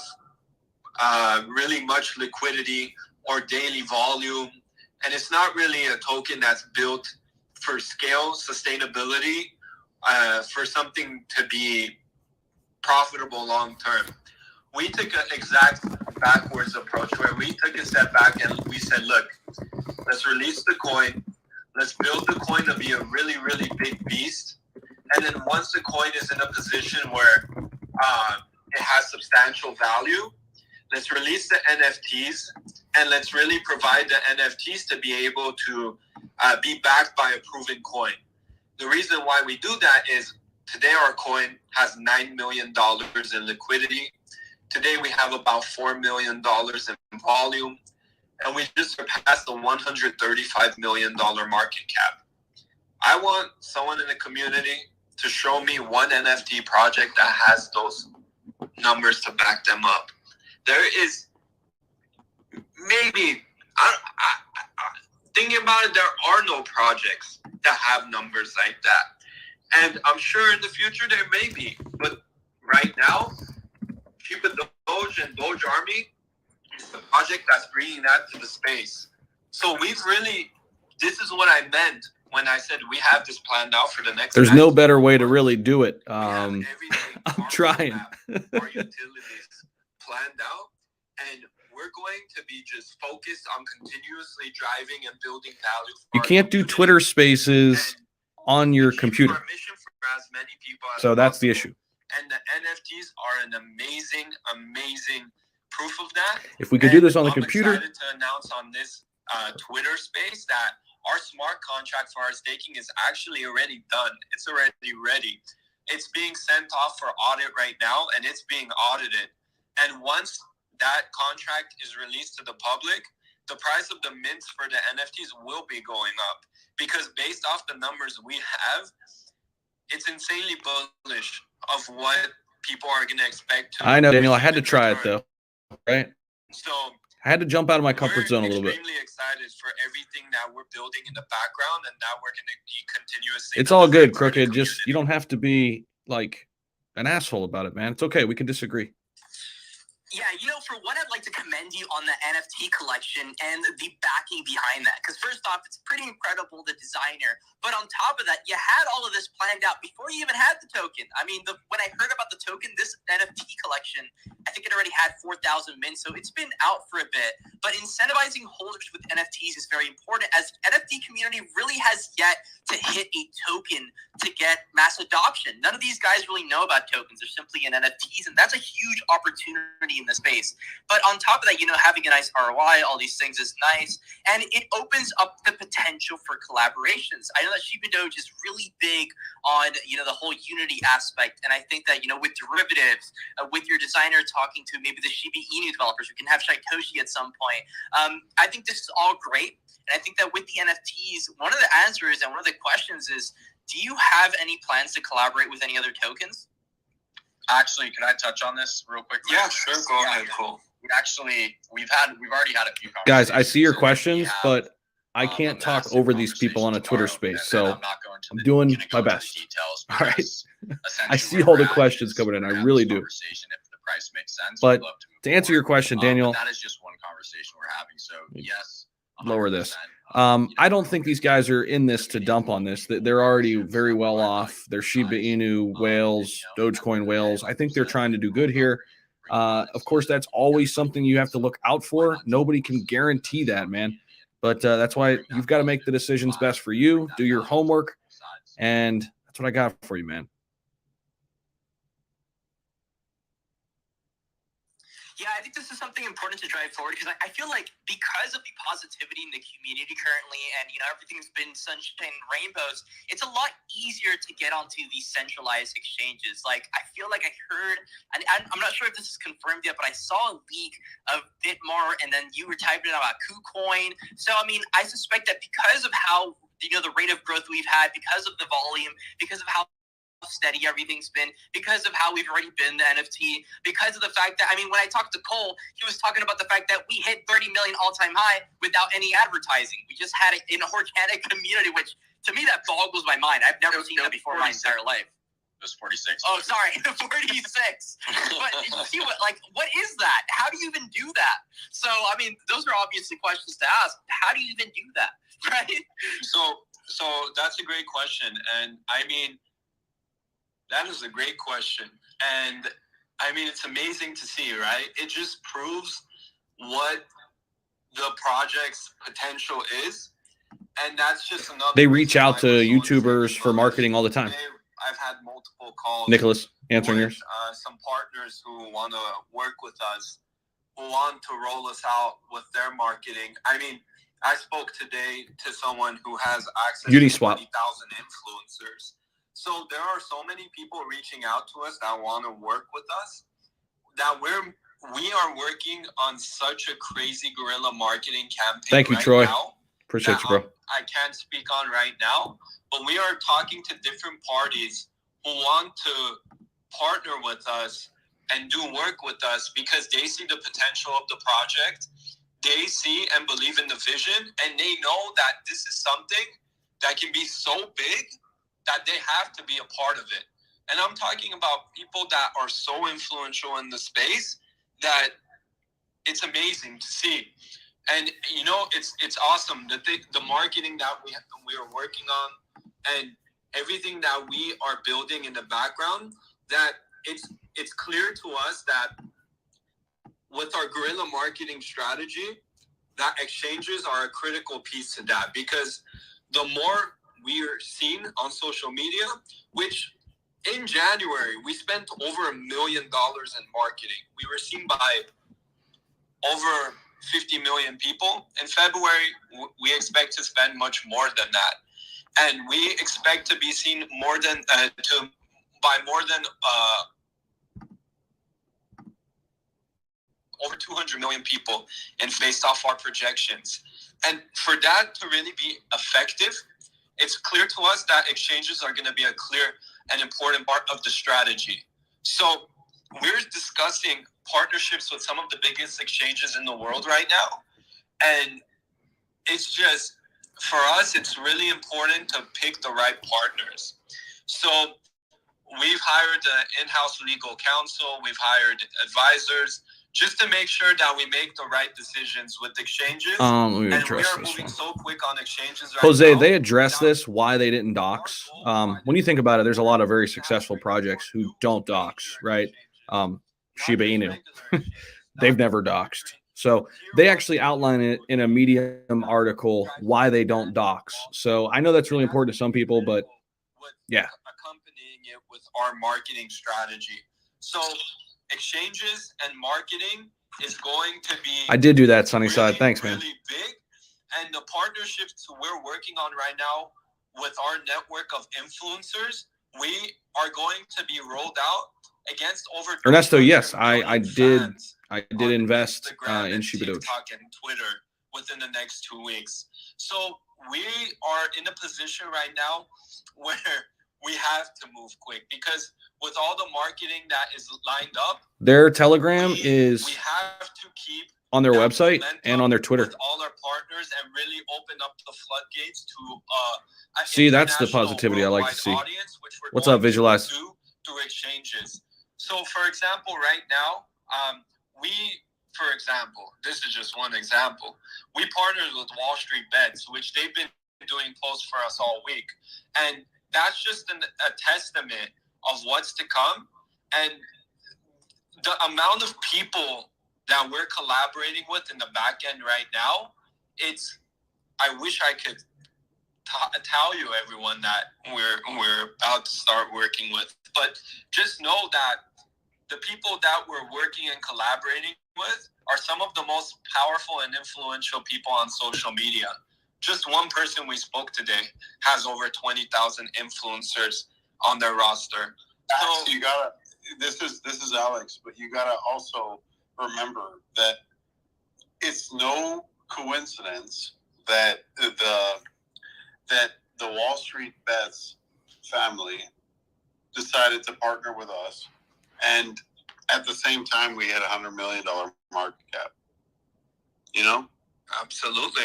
really much liquidity or daily volume. And it's not really a token that's built for scale, sustainability, for something to be profitable long term. We took an exact backwards approach, where we took a step back and we said, look, let's release the coin. Let's build the coin to be a really, really big beast. And then once the coin is in a position where it has substantial value, let's release the NFTs, and let's really provide the NFTs to be able to be backed by a proven coin. The reason why we do that is today our coin has $9 million in liquidity. Today we have about $4 million in volume, and we just surpassed the $135 million market cap. I want someone in the community to show me one NFT project that has those numbers to back them up. There is maybe, thinking about it, there are no projects that have numbers like that. And I'm sure in the future there may be. But right now, Shiba Doge and Doge Army is the project that's bringing that to the space. So this is what I meant when I said we have this planned out for the next.
There's no better way to really do it. I'm trying.
Our utilities planned out, and we're going to be just focused on continuously driving and building value.
You can't do Twitter Spaces on your computer.
Our mission for as many people as
So that's the
possible.
issue.
And the NFTs are an amazing proof of that.
If we could do this on the
I'm
computer.
excited to announce on this Twitter space that our smart contract for our staking is actually already done. It's already ready. It's being sent off for audit right now, and it's being audited. And once that contract is released to the public, the price of the mints for the NFTs will be going up, because based off the numbers we have, it's insanely bullish of what people are going to expect.
I know, Daniel. I had to try it though, right?
So
I had to jump out of my comfort zone a little bit.
We're extremely excited for everything that we're building in the background, and that we're going to be continuously.
It's all good, Crooked. Just you don't have to be like an asshole about it, man. It's okay. We can disagree.
Yeah, you know, for one, I'd like to commend you on the NFT collection and the backing behind that. Because first off, it's pretty incredible, the designer. But on top of that, you had all of this planned out before you even had the token. I mean, when I heard about the token, this NFT collection, I think it already had 4,000 mints, so it's been out for a bit. But incentivizing holders with NFTs is very important, as NFT community really has yet to hit a token to get mass adoption. None of these guys really know about tokens. They're simply in NFTs, and that's a huge opportunity in the space. But on top of that, you know, having a nice ROI, all these things is nice, and it opens up the potential for collaborations. I know that Shiba Doge is really big on, you know, the whole unity aspect, and I think that, you know, with derivatives, with your designer talking to maybe the Shiba Inu developers, we can have Shitoshi at some point. I think this is all great, and I think that with the NFTs, one of the answers and one of the questions is, do you have any plans to collaborate with any other tokens?
Actually, can I touch on this real quick?
Yeah, sure. Go ahead. Cool.
We've already had a few conversations.
Guys, I see your questions, but I can't talk over these people on a Twitter space, so I'm doing my best. All right. I see all the questions coming in. I really do.
If the price makes sense,
but to answer your question, Daniel,
that is just one conversation we're having. So yes, 100%.
Lower this. I don't think these guys are in this to dump on this. They're already very well off. They're Shiba Inu whales, Dogecoin whales. I think they're trying to do good here. Of course, that's always something you have to look out for. Nobody can guarantee that, man. But that's why you've got to make the decisions best for you. Do your homework. And that's what I got for you, man.
Yeah, I think this is something important to drive forward, because I feel like because of the positivity in the community currently, and, you know, everything's been sunshine and rainbows, it's a lot easier to get onto these centralized exchanges. Like, I feel like I heard, and I'm not sure if this is confirmed yet, but I saw a leak of Bitmart, and then you were typing about KuCoin. So, I mean, I suspect that because of how, you know, the rate of growth we've had, because of the volume, because of how steady everything's been, because of how we've already been the NFT, because of the fact that, I mean, when I talked to Cole, he was talking about the fact that we hit 30 million all-time high without any advertising. We just had it in an organic community, which to me, that boggles my mind. I've never seen that before in my entire life.
It was 46.
Oh, sorry, 46. But you see what is that? How do you even do that? So, I mean, those are obviously questions to ask. How do you even do that, right?
So that's a great question, and I mean, that is a great question. And I mean, it's amazing to see, right? It just proves what the project's potential is. And that's just another.
They reach out to YouTubers for marketing all the time.
I've had multiple calls.
Nicholas, answering yours.
Some partners who want to work with us, who want to roll us out with their marketing. I mean, I spoke today to someone who has access to 20,000 influencers. So there are so many people reaching out to us that want to work with us, that we are working on such a crazy guerrilla marketing campaign.
Thank you,
right
Troy.
Now
appreciate you, bro.
I can't speak on right now, but we are talking to different parties who want to partner with us and do work with us because they see the potential of the project. They see and believe in the vision, and they know that this is something that can be so big that they have to be a part of it. And I'm talking about people that are so influential in the space that it's amazing to see. And, you know, it's awesome. The marketing that we are working on and everything that we are building in the background, that it's clear to us that with our guerrilla marketing strategy, that exchanges are a critical piece to that, because the more we are seen on social media, which in January, we spent over $1 million in marketing. We were seen by over 50 million people. In February, we expect to spend much more than that. And we expect to be seen more than, over 200 million people, and based off our projections. And for that to really be effective, it's clear to us that exchanges are going to be a clear and important part of the strategy. So we're discussing partnerships with some of the biggest exchanges in the world right now. And it's just, for us, it's really important to pick the right partners. So we've hired an in-house legal counsel. We've hired advisors just to make sure that we make the right decisions with exchanges.
Let me
And we
address
are
this
moving
one.
so quick on exchanges right
Jose,
now.
they addressed this, why they didn't dox. When you think about it, there's a lot of very successful projects who don't dox, right? Shiba Inu, they've never doxed. So they actually outline it in a Medium article why they don't dox. So I know that's really important to some people, but yeah.
Accompanying it with our marketing strategy. So exchanges and marketing is going to be.
I did do that, Sunnyside. Thanks, man.
Really big. And the partnerships we're working on right now with our network of influencers, we are going to be rolled out against over.
Ernesto, yes, I did
on
invest
Instagram
in
and
Shiba Doge.
TikTok and Twitter within the next 2 weeks. So we are in a position right now where we have to move quick, because with all the marketing that is lined up,
Their Telegram
we
is
have to keep
on their
that
website
momentum
and on their Twitter.
with all our partners and really open up the floodgates to an
See, that's the
international,
positivity I like to
worldwide
see.
audience, which we're
What's
going
up, Visualize?
to do through exchanges. So, for example, right now, for example, this is just one example. We partnered with Wall Street Bets, which they've been doing posts for us all week, and that's just a testament of what's to come. And the amount of people that we're collaborating with in the back end right now, I wish I could tell you everyone that we're about to start working with. But just know that the people that we're working and collaborating with are some of the most powerful and influential people on social media. Just one person we spoke today has over 20,000 influencers on their roster.
So you gotta. This is Alex, but you gotta also remember that it's no coincidence that the Wall Street Bets family decided to partner with us, and at the same time we had $100 million market cap. You know,
Absolutely.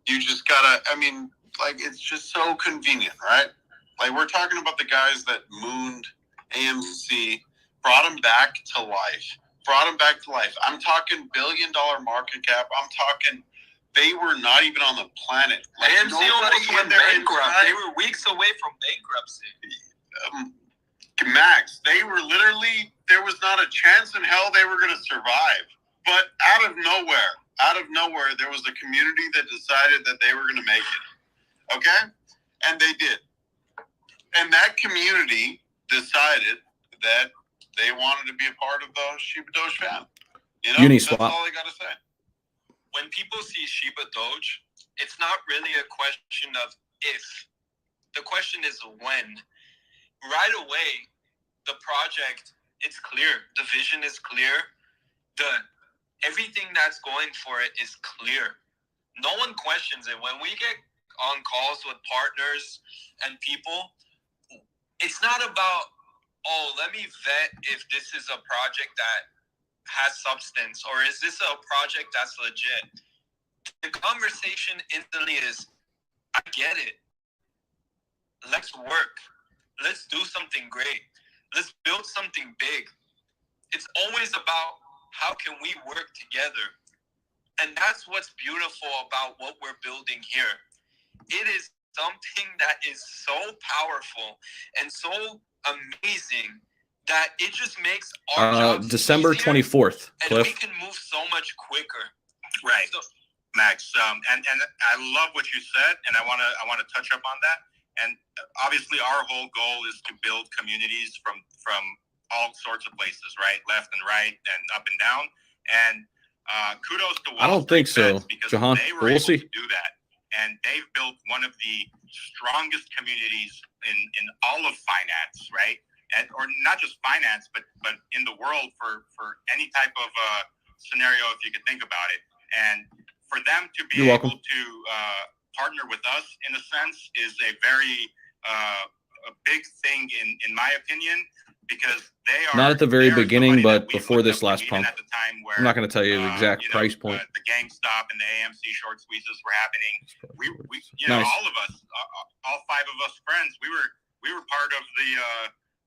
you just gotta. I mean, like, it's just so convenient, right? Like, we're talking about the guys that mooned AMC, brought them back to life. I'm talking $1 billion market cap. I'm talking they were not even on the planet. Like,
AMC almost went bankrupt.
inside.
They were weeks away from bankruptcy.
Max, they were literally, there was not a chance in hell they were going to survive. But out of nowhere, there was a community that decided that they were going to make it. Okay? And they did. And that community decided that they wanted to be a part of the Shiba Doge fam. You know,
Uniswap.
that's all I got to say.
When people see Shiba Doge, it's not really a question of if. The question is when. Right away, the project, it's clear. The vision is clear. Everything that's going for it is clear. No one questions it. When we get on calls with partners and people, it's not about, let me vet if this is a project that has substance, or is this a project that's legit? The conversation instantly is, I get it. Let's work. Let's do something great. Let's build something big. It's always about how can we work together. And that's what's beautiful about what we're building here. It is something that is so powerful and so amazing that it just makes our jobs
December
easier,
24th,
and
Cliff.
we can move so much quicker.
Right,
So,
Max. And I love what you said, and I wanna touch up on that. And obviously, our whole goal is to build communities from all sorts of places, right, left and right, and up and down. And kudos to Wall
I don't think
Street
so,
Bets, because
Jahan.
they were
We'll
able
see.
to do that. And they've built one of the strongest communities in all of finance, right? Or not just finance, but in the world for any type of scenario if you could think about it. And for them to be
You're
able
welcome.
to partner with us in a sense is a very a big thing in my opinion, because they are
Not at the very
they are
beginning,
somebody that
but
we
before
looked
this
up to,
last
even
pump.
at the time where
I'm not going to tell you the exact price point.
the GameStop and the AMC short squeezes were happening. We you know,
Nice.
all of us, all five of us friends, we were part of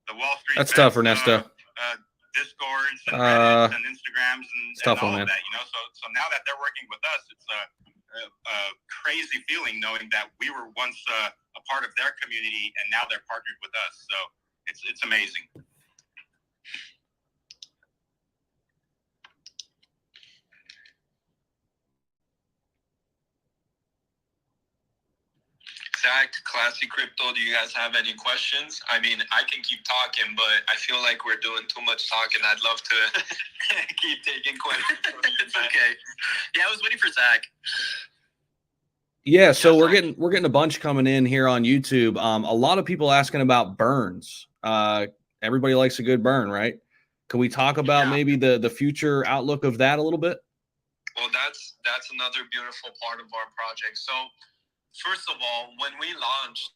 the Wall Street.
That's
Bets,
tough, Ernesto.
Discords and Reddits and Instagrams and all
man.
of that, you know. So now that they're working with us, it's a crazy feeling knowing that we were once a part of their community and now they're partnered with us. So it's amazing.
Zach, Classy Crypto, do you guys have any questions? I mean, I can keep talking, but I feel like we're doing too much talking. I'd love to keep taking questions from you.
It's okay. Yeah, I was waiting for Zach.
Yeah, so
Yeah,
we're getting a bunch coming in here on YouTube. A lot of people asking about burns. Everybody likes a good burn, right? Can we talk about maybe the future outlook of that a little bit?
Well, that's another beautiful part of our project. So, first of all, when we launched,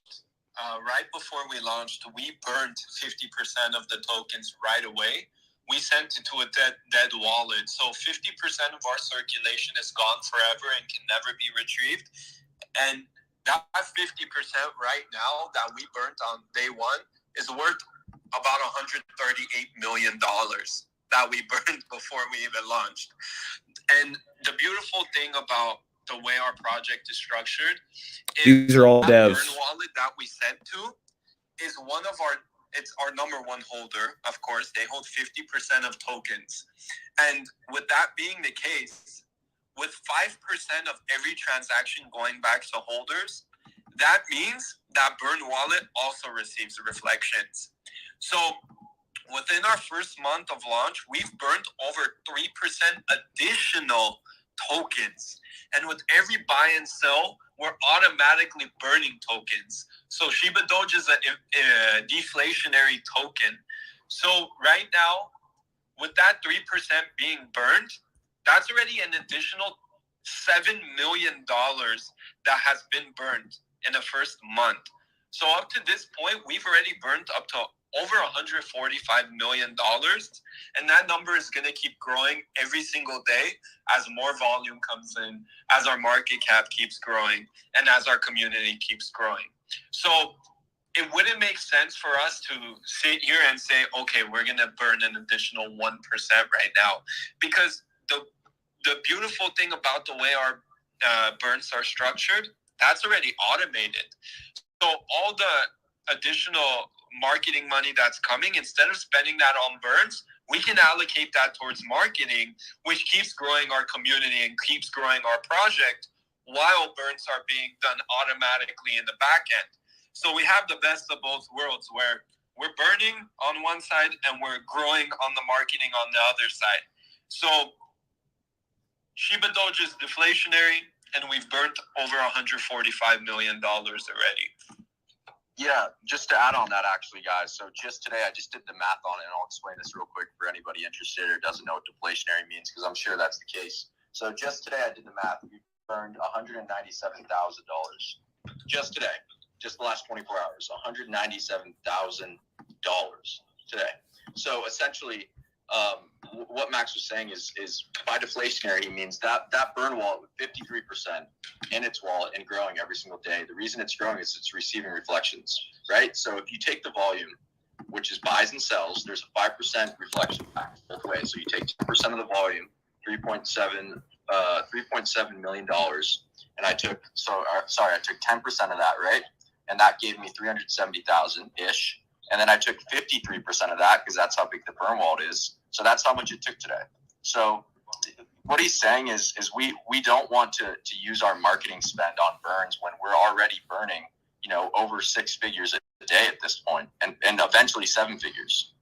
right before we launched, we burned 50% of the tokens right away. We sent it to a dead wallet. So 50% of our circulation is gone forever and can never be retrieved. And that 50% right now that we burnt on day one is worth about $138 million that we burned before we even launched. And the beautiful thing about the way our project is structured is
These are all
that
devs.
burn wallet that we sent to is it's our number one holder. Of course, they hold 50% of tokens. And with that being the case, with 5% of every transaction going back to holders, that means that burn wallet also receives reflections. So within our first month of launch, we've burned over 3% additional tokens. And with every buy and sell, we're automatically burning tokens. So Shiba Doge is a deflationary token. So right now, with that 3% being burned, that's already an additional $7 million that has been burned in the first month. So up to this point, we've already burned up to over $145 million. And that number is going to keep growing every single day as more volume comes in, as our market cap keeps growing, and as our community keeps growing. So it wouldn't make sense for us to sit here and say, okay, we're going to burn an additional 1% right now. Because the beautiful thing about the way our burns are structured, that's already automated. So all the additional marketing money that's coming, instead of spending that on burns, we can allocate that towards marketing, which keeps growing our community and keeps growing our project while burns are being done automatically in the back end. So we have the best of both worlds, where we're burning on one side and we're growing on the marketing on the other side. So Shiba Doge is deflationary, and we've burnt over $145 million already.
Yeah, just to add on that, actually, guys. So just today, I just did the math on it, and I'll explain this real quick for anybody interested or doesn't know what deflationary means, because I'm sure that's the case. So just today, I did the math. We burned $197,000 just today, just the last 24 hours. $197,000 today. So essentially, what Max was saying is by deflationary, he means that burn wallet with 53% in its wallet and growing every single day. The reason it's growing is it's receiving reflections, right? So if you take the volume, which is buys and sells, there's a 5% reflection back both ways. So you take 10% of the volume, $3.7 million, and I took 10% of that, right? And that gave me 370,000 ish. And then I took 53% of that because that's how big the burn wallet is. So that's how much it took today. So what he's saying is we don't want to use our marketing spend on burns when we're already burning, over 6 figures a day at this point, and eventually 7 figures.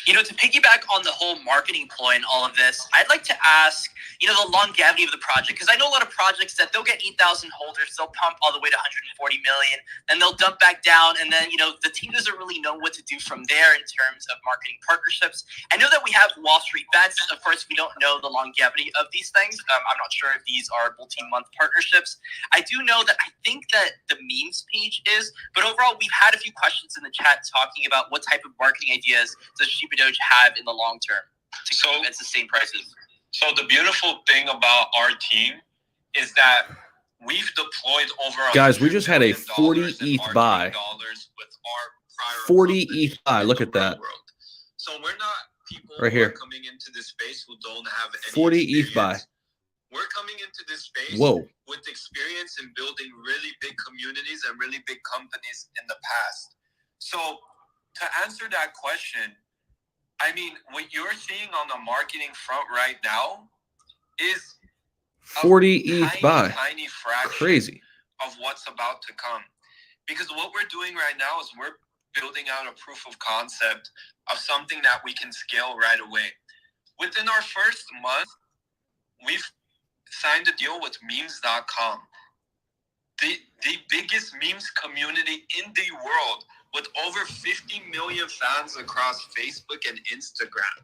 To piggyback on the whole marketing ploy and all of this, I'd like to ask, the longevity of the project, because I know a lot of projects that they'll get 8,000 holders, they'll pump all the way to 140 million, and they'll dump back down, and then, the team doesn't really know what to do from there in terms of marketing partnerships. I know that we have Wall Street bets. Of course, we don't know the longevity of these things. I'm not sure if these are multi-month partnerships. I do know that I think that the memes page is, but overall, we've had a few questions in the chat talking about what type of marketing ideas does Shiba Doge have in the long term to keep at sustain prices.
So the beautiful thing about our team is that we've deployed over
Guys, we just had a 40 ETH buy. 40 ETH buy. Look at that.
So we're not people
right here
who are coming into this space who don't have any
40
experience.
ETH buy.
We're coming into this space with experience in building really big communities and really big companies in the past. So to answer that question, I mean, what you're seeing on the marketing front right now is
40 ETH buy.
Tiny fraction
Crazy.
of what's about to come. Because what we're doing right now is we're building out a proof of concept of something that we can scale right away. Within our first month, we've signed a deal with memes.com, the biggest memes community in the world, with over 50 million fans across Facebook and Instagram.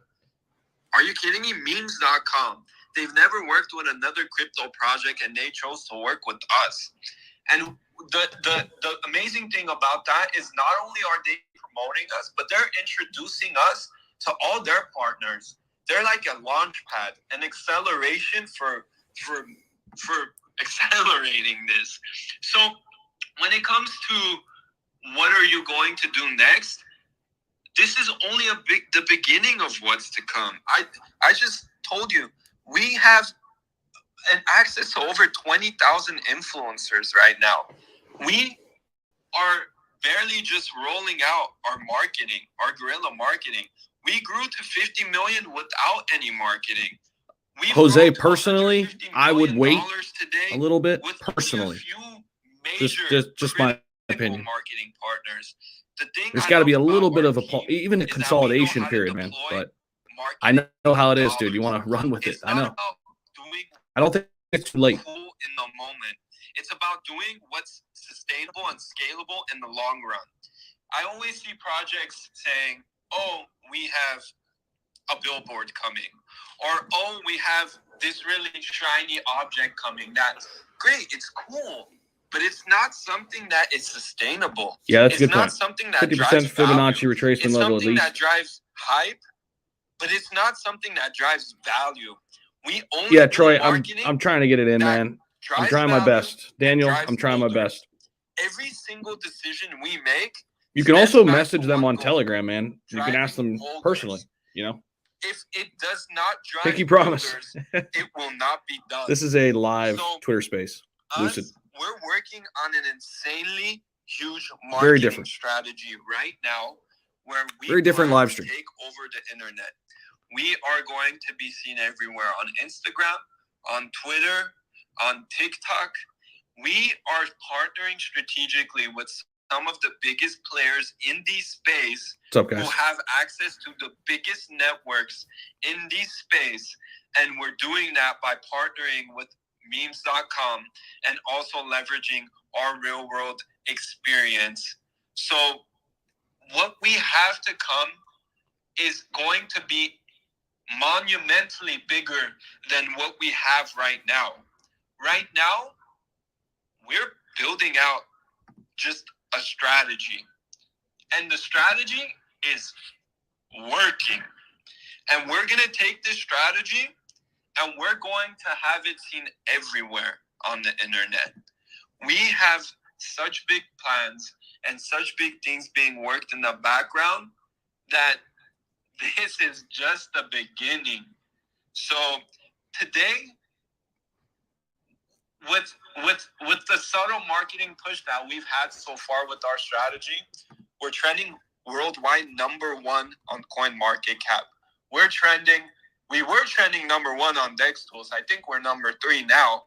Are you kidding me? Memes.com. They've never worked with another crypto project, and they chose to work with us. And the amazing thing about that is not only are they promoting us, but they're introducing us to all their partners. They're like a launch pad, an acceleration for accelerating this. So when it comes to what are you going to do next, this is only the beginning of what's to come. I just told you, we have an access to over 20,000 influencers right now. We are barely just rolling out our marketing, our guerrilla marketing. We grew to 50 million without any marketing.
Jose, personally, I would wait a little bit. Personally, just my opinion.
Marketing partners.
There's got to be a little bit of even a consolidation period, man. But I know how it is, dude. You want to run with it. I know. I don't think it's too late.
Cool in the moment. It's about doing what's sustainable and scalable in the long run. I always see projects saying, "Oh, we have a billboard coming," or "Oh, we have this really shiny object coming." That's great. It's cool. But it's not something that is sustainable.
Yeah, that's a good
point.
It's
not something that
50%
drives
Fibonacci
value.
retracement
It's
level at
something
least.
that drives hype, but it's not something that drives value. We only
Troy, I'm trying to get it in, man. I'm trying my best. Daniel, I'm trying my best.
Every single decision we make.
You can also message them on Telegram, man. You can ask them personally,
If it does not drive
Pinky promise.
holders, it will not be done.
This is a live Twitter space. Lucid.
We're working on an insanely huge
Very
marketing
different
strategy right now, where we
Very different
plan
live
to
stream.
take over the internet. We are going to be seen everywhere on Instagram, on Twitter, on TikTok. We are partnering strategically with some of the biggest players in the space
What's up, guys?
who have access to the biggest networks in the space. And we're doing that by partnering with memes.com and also leveraging our real world experience. So what we have to come is going to be monumentally bigger than what we have right now. Right now, we're building out just a strategy. And the strategy is working. And we're going to take this strategy and we're going to have it seen everywhere on the internet. We have such big plans and such big things being worked in the background that this is just the beginning. So today, with the subtle marketing push that we've had so far with our strategy, we're trending worldwide #1 on CoinMarketCap. We were trending #1 on DEX tools. I think we're #3 now.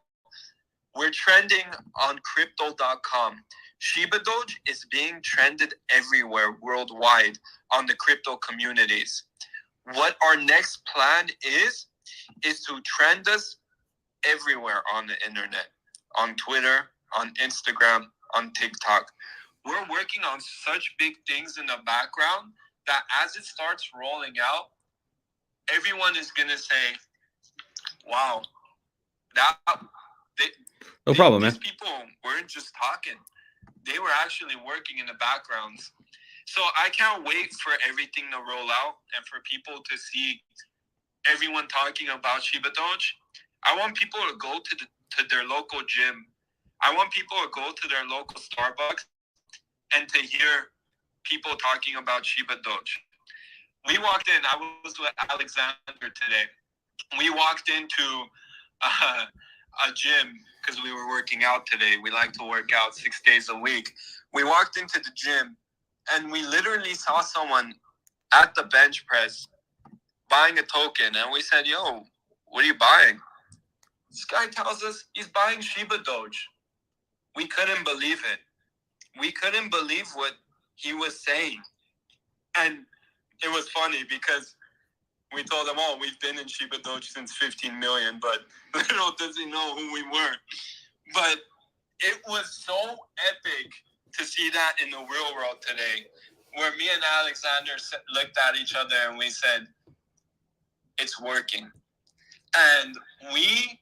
We're trending on crypto.com. Shiba Doge is being trended everywhere worldwide on the crypto communities. What our next plan is to trend us everywhere on the internet, on Twitter, on Instagram, on TikTok. We're working on such big things in the background that as it starts rolling out, everyone is going to say, wow,
No problem, man.
these people weren't just talking. They were actually working in the backgrounds. So I can't wait for everything to roll out and for people to see everyone talking about Shiba Doge. I want people to go to their local gym. I want people to go to their local Starbucks and to hear people talking about Shiba Doge. We walked in. I was with Alexander today. We walked into a gym because we were working out today. We like to work out 6 days a week. We walked into the gym and we literally saw someone at the bench press buying a token. And we said, yo, what are you buying? This guy tells us he's buying Shiba Doge. We couldn't believe it. We couldn't believe what he was saying. And it was funny because we told him, oh, we've been in Shiba Doge since 15 million, but little does he know who we were. But it was so epic to see that in the real world today, where me and Alexander looked at each other and we said, it's working. And we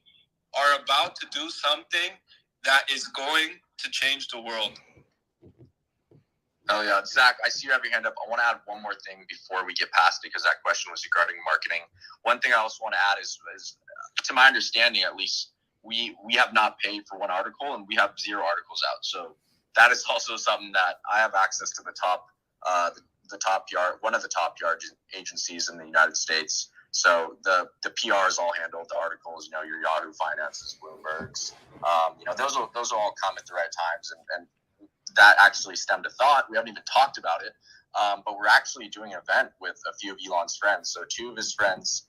are about to do something that is going to change the world.
Oh yeah, Zach, I see you have your hand up. I want to add one more thing before we get past it, because that question was regarding marketing. One thing I also want to add is to my understanding, at least, we have not paid for one article and we have 0 articles out. So that is also something that I have access to the top PR, one of the top PR agencies in the United States. So the PR is all handled, the articles, your Yahoo Finances, Bloomberg's, those will all come at the right times. And that actually stemmed a thought. We haven't even talked about it, but we're actually doing an event with a few of Elon's friends. So 2 of his friends,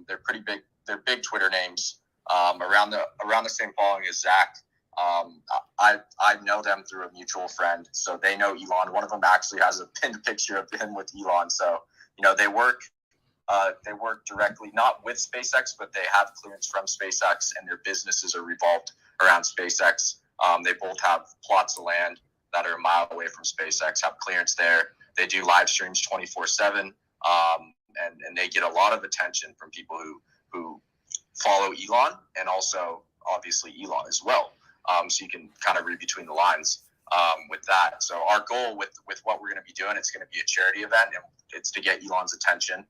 they're pretty big. They're big Twitter names, around the same following as Zach. I know them through a mutual friend, so they know Elon. One of them actually has a pinned picture of him with Elon. So they work directly, not with SpaceX, but they have clearance from SpaceX, and their businesses are revolved around SpaceX. They both have plots of land that are a mile away from SpaceX, have clearance there. They do live streams 24/7, and they get a lot of attention from people who follow Elon, and also obviously Elon as well. So you can kind of read between the lines with that. So our goal with what we're going to be doing, it's going to be a charity event, and it's to get Elon's attention.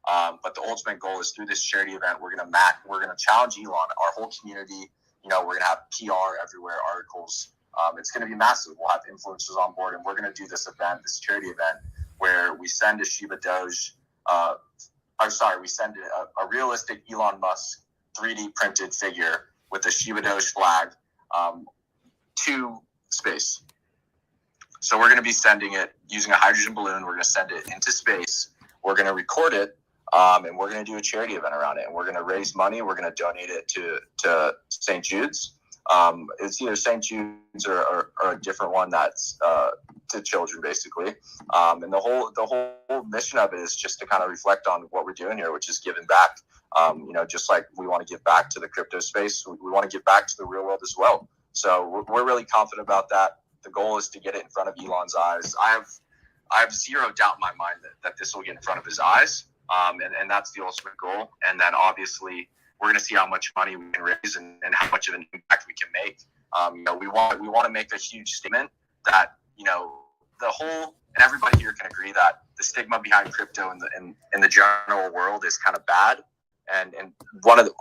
But the ultimate goal is through this charity event, we're going to challenge Elon, our whole community. We're going to have PR everywhere, articles. It's going to be massive. We'll have influencers on board, and we're going to do this charity event, where we send a Shiba Doge, we send a realistic Elon Musk 3D printed figure with a Shiba Doge flag to space. So we're going to be sending it using a hydrogen balloon. We're going to send it into space. We're going to record it, and we're going to do a charity event around it. And we're going to raise money. We're going to donate it to St. Jude's. It's either St. Jude's or a different one that's to children, basically. And the whole mission of it is just to kind of reflect on what we're doing here, which is giving back. Just like we want to give back to the crypto space, we want to give back to the real world as well. So we're really confident about that. The goal is to get it in front of Elon's eyes. I have 0 doubt in my mind that this will get in front of his eyes. And that's the ultimate goal. And then obviously we're going to see how much money we can raise and how much of an impact we can make. We want to make a huge statement that, the whole, and everybody here can agree that the stigma behind crypto in the general world is kind of bad. And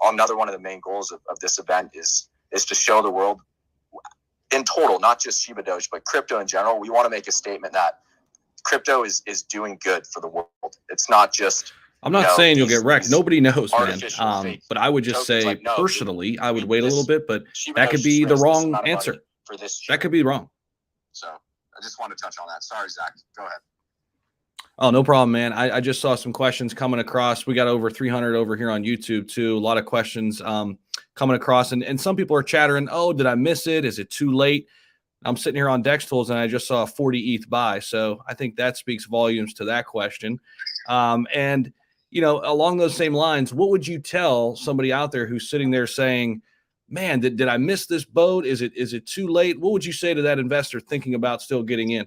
another one of the main goals of this event is to show the world in total, not just Shiba Doge, but crypto in general. We want to make a statement that crypto is doing good for the world. It's not just.
I'm not saying you'll get wrecked. Nobody knows, man. But I would just say,
like, no,
personally, I would wait a little bit, but
Shiba
that could
Doge
be the
raised this
wrong
amount of
answer.
money for this
That could be wrong.
So I just want to touch on that. Sorry, Zach. Go ahead.
Oh, no problem, man. I just saw some questions coming across. We got over 300 over here on YouTube too. A lot of questions coming across, and some people are chattering, oh, did I miss it? Is it too late? I'm sitting here on Dex Tools and I just saw a 40 ETH buy. So I think that speaks volumes to that question. And, you know, along those same lines, what would you tell somebody out there who's sitting there saying, man, did I miss this boat? Is it too late? What would you say to that investor thinking about still getting in?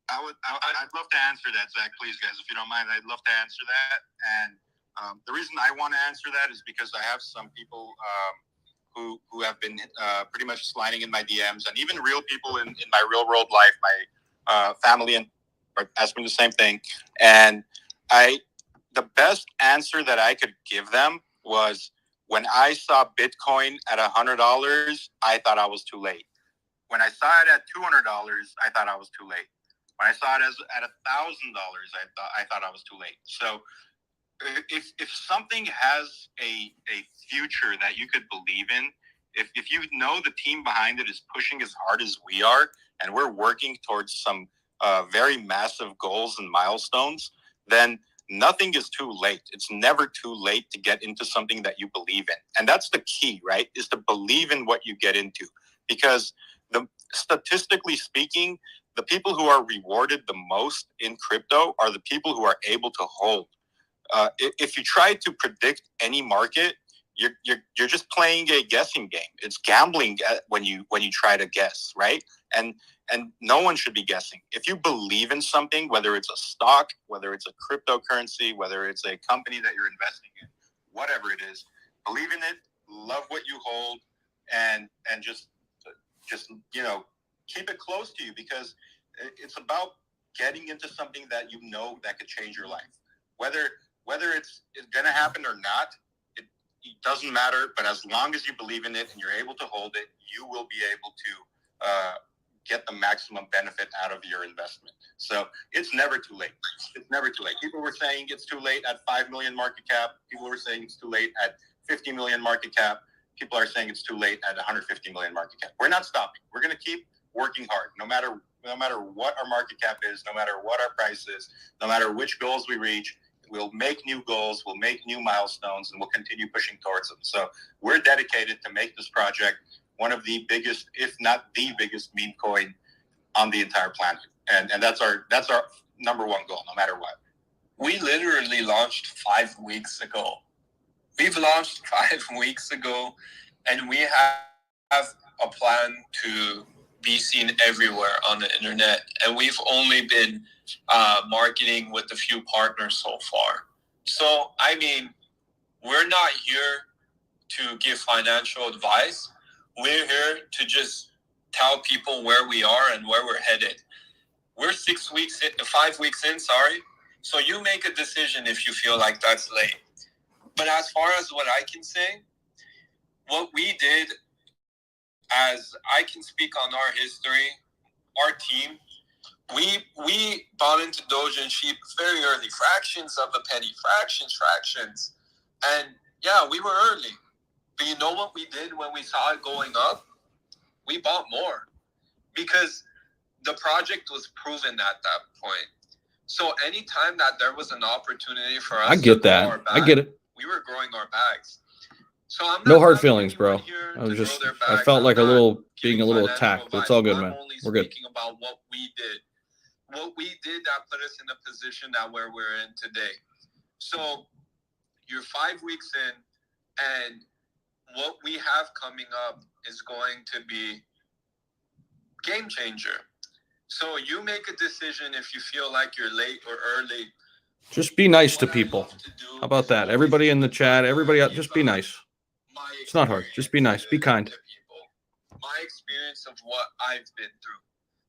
I'd love to answer that, Zach, please, guys, if you don't mind. I'd love to answer that. And the reason I want to answer that is because I have some people who have been pretty much sliding in my DMs, and even real people in my real world life, my family, and asked me the same thing. And the best answer that I could give them was, when I saw Bitcoin at $100, I thought I was too late. When I saw it at $200, I thought I was too late. When I saw it at $1,000, I thought I was too late. So if something has a future that you could believe in, if you know the team behind it is pushing as hard as we are, and we're working towards some very massive goals and milestones, then nothing is too late. It's never too late to get into something that you believe in. And that's the key, right? Is to believe in what you get into. Because statistically speaking, the people who are rewarded the most in crypto are the people who are able to hold. If you try to predict any market, you're just playing a guessing game. It's gambling when you try to guess, right? And no one should be guessing. If you believe in something, whether it's a stock, whether it's a cryptocurrency, whether it's a company that you're investing in, whatever it is, believe in it, love what you hold, and just keep it close to you, because it's about getting into something that you know that could change your life. Whether it's going to happen or not, it doesn't matter. But as long as you believe in it and you're able to hold it, you will be able to get the maximum benefit out of your investment. So it's never too late. It's never too late. People were saying it's too late at 5 million market cap. People were saying it's too late at 50 million market cap. People are saying it's too late at 150 million market cap. We're not stopping. We're going to keep working hard, no matter what our market cap is, no matter what our price is, no matter which goals we reach. We'll make new goals, we'll make new milestones, and we'll continue pushing towards them. So we're dedicated to make this project one of the biggest, if not the biggest, meme coin on the entire planet. And that's our number one goal, no matter what.
We literally launched 5 weeks ago. We've launched 5 weeks ago, and we have a plan to be seen everywhere on the internet. And we've only been marketing with a few partners so far. So, I mean, we're not here to give financial advice. We're here to just tell people where we are and where we're headed. We're 5 weeks in, sorry. So you make a decision if you feel like that's late. But as far as what I can say, what we did, as I can speak on our history, our team, we bought into Doge and Shiba very early, fractions of a penny, fractions. And yeah, we were early. But you know what we did when we saw it going up? We bought more, because the project was proven at that point. So anytime that there was an opportunity for us,
I get that. I get it.
We were growing our bags. So I'm
no hard feelings, bro. I felt like being a little attacked, but it's all good, man. We're good.
Speaking about what we did that put us in the position that where we're in today. So you're 5 weeks in, and what we have coming up is going to be game changer. So you make a decision if you feel like you're late or early.
Just be nice to people. How about that? Everybody in the chat, everybody else, just be nice. It's not hard. Just be nice. Be kind.
My experience of what I've been through.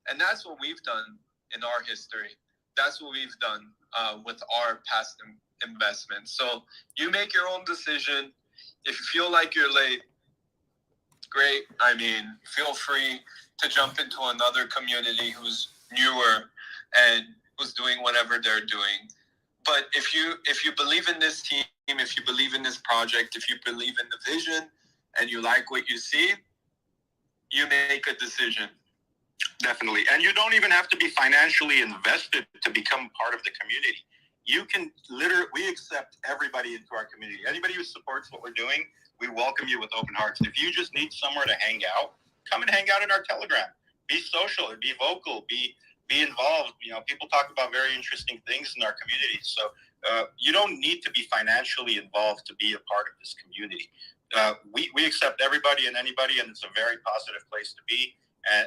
And that's what we've done in our history. That's what we've done with our past investments. So you make your own decision. If you feel like you're late, great. I mean, feel free to jump into another community who's newer and who's doing whatever they're doing. But if you believe in this team, if you believe in this project, if you believe in the vision and you like what you see, you make a decision.
Definitely. And you don't even have to be financially invested to become part of the community. You can we accept everybody into our community. Anybody who supports what we're doing, we welcome you with open hearts. If you just need somewhere to hang out, come and hang out in our Telegram. Be social, be vocal, be involved. You know, people talk about very interesting things in our community. So you don't need to be financially involved to be a part of this community. We accept everybody and anybody, and it's a very positive place to be.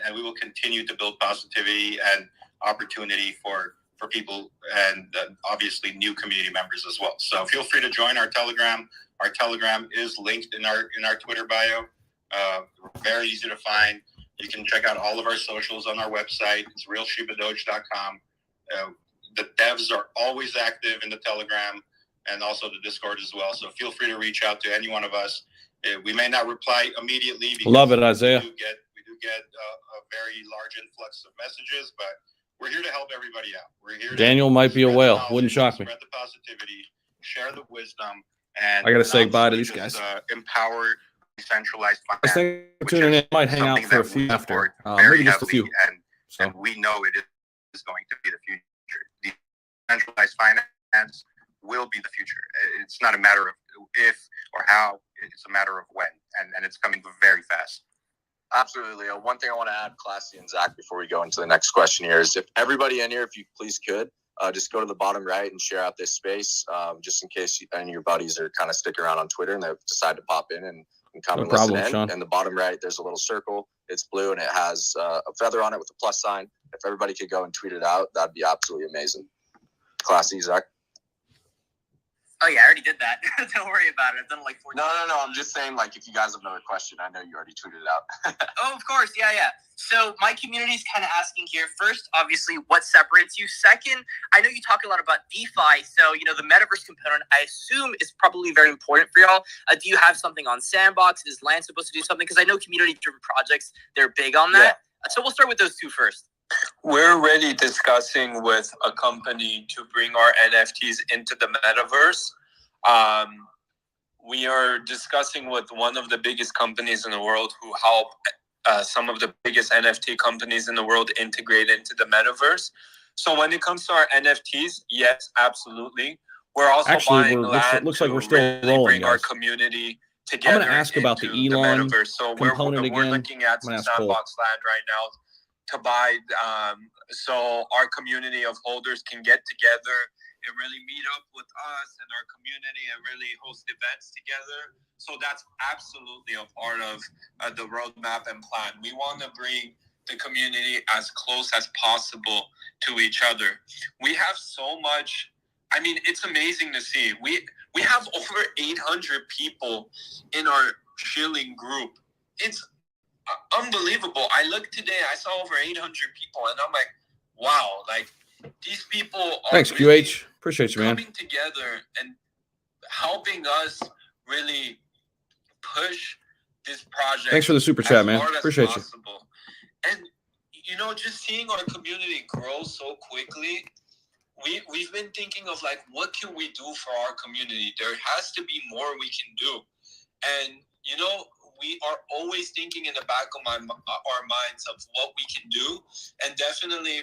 And we will continue to build positivity and opportunity for people, and obviously new community members as well. So feel free to join our Telegram. Our Telegram is linked in our Twitter bio. Very easy to find. You can check out all of our socials on our website. It's realshibadoge.com. The devs are always active in the Telegram and also the Discord as well. So feel free to reach out to any one of us. We may not reply immediately. Because
love it, Isaiah.
We do get a very large influx of messages, but we're here to help everybody out. We're here.
Daniel might be a whale. Wouldn't shock me.
Spread the positivity, share the wisdom, and
I got to say bye to these guys.
Empower decentralized finance.
Thanks for tuning in. Might hang out for a few after, maybe just a few.
And we know it is going to be the future. Decentralized finance will be the future. It's not a matter of if or how. It's a matter of when, and it's coming very fast.
Absolutely. One thing I want to add, Classy and Zach, before we go into the next question here is if everybody in here, if you please could, just go to the bottom right and share out this space, just in case any of your buddies are kind of sticking around on Twitter and they decide to pop in and come and listen in.
Sean.
In the bottom right, there's a little circle. It's blue and it has a feather on it with a plus sign. If everybody could go and tweet it out, that'd be absolutely amazing. Classy, Zach.
Oh yeah, I already did that. Don't worry about it. I've done it like 4 times.
No. I'm just saying, like, if you guys have another question, I know you already tweeted it out.
Oh, of course. Yeah. So my community is kind of asking here. First, obviously, what separates you? Second, I know you talk a lot about DeFi. So, the metaverse component, I assume, is probably very important for y'all. Do you have something on Sandbox? Is Land supposed to do something? Because I know community-driven projects, they're big on that. Yeah. So we'll start with those two first.
We're already discussing with a company to bring our NFTs into the metaverse. We are discussing with one of the biggest companies in the world who help some of the biggest NFT companies in the world integrate into the metaverse. So when it comes to our NFTs, yes, absolutely. We're also buying land.
Looks like we're still
really
rolling,
bring
guys.
our community together.
I'm going to ask about the Elon
metaverse. So
component
we're
again.
looking at some Sandbox land right now to buy, so our community of holders can get together and really meet up with us and our community and really host events together. So that's absolutely a part of the roadmap and plan. We want to bring the community as close as possible to each other. We have so much. I mean, it's amazing to see. We have over 800 people in our shilling group. It's unbelievable. I looked today, I saw over 800 people, and I'm like, wow, like these people are
Thanks,
really
QH. Appreciate you, man.
coming together and helping us really push this project.
Thanks for the super chat, man. Appreciate you.
And just seeing our community grow so quickly, we've been thinking of like, what can we do for our community? There has to be more we can do. And we are always thinking in the back of our minds of what we can do, and definitely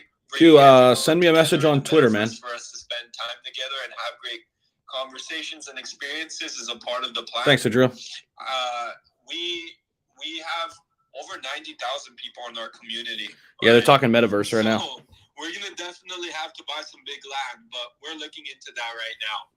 send me a message on Twitter, man.
For us to spend time together and have great conversations and experiences is a part of the plan.
Thanks, Adriel.
We have over 90,000 people in our community.
Yeah, they're talking metaverse right now.
We're gonna definitely have to buy some big land, but we're looking into that right now.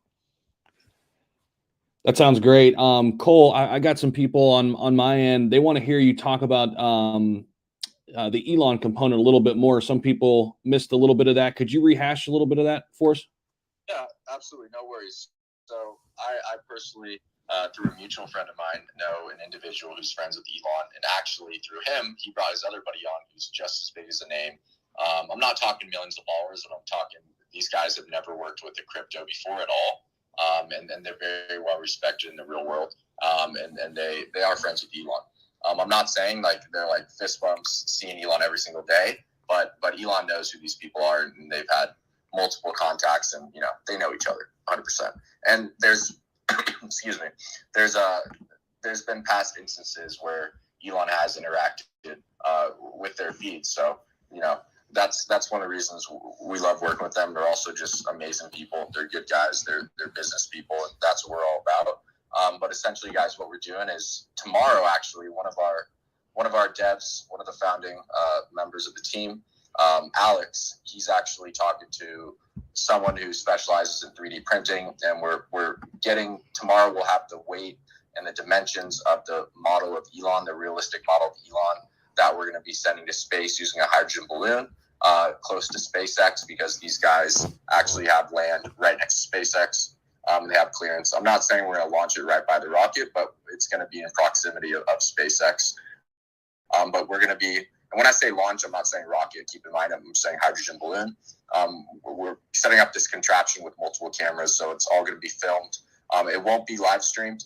That sounds great. Cole, I got some people on my end. They want to hear you talk about the Elon component a little bit more. Some people missed a little bit of that. Could you rehash a little bit of that for us?
Yeah, absolutely. No worries. So I personally, through a mutual friend of mine, know an individual who's friends with Elon. And actually through him, he brought his other buddy on who's just as big as a name. I'm not talking millions of followers, but I'm talking these guys have never worked with the crypto before at all. And they're very well respected in the real world. And they are friends with Elon. I'm not saying like they're like fist bumps seeing Elon every single day, but Elon knows who these people are, and they've had multiple contacts, and they know each other 100%. And there's excuse me, there's been past instances where Elon has interacted with their feeds. So you know, that's one of the reasons we love working with them. They're also just amazing people. They're good guys. They're business people, and that's what we're all about. But essentially, guys, what we're doing is tomorrow, actually, one of our devs, one of the founding members of the team, Alex, he's actually talking to someone who specializes in 3D printing, and we're getting tomorrow. We'll have the weight and the dimensions of the model of Elon, the realistic model of Elon that we're going to be sending to space using a hydrogen balloon close to SpaceX, because these guys actually have land right next to SpaceX. They have clearance. I'm not saying we're going to launch it right by the rocket, but it's going to be in proximity of SpaceX. But we're going to be, and when I say launch, I'm not saying rocket. Keep in mind, I'm saying hydrogen balloon. We're setting up this contraption with multiple cameras, so it's all going to be filmed. It won't be live streamed.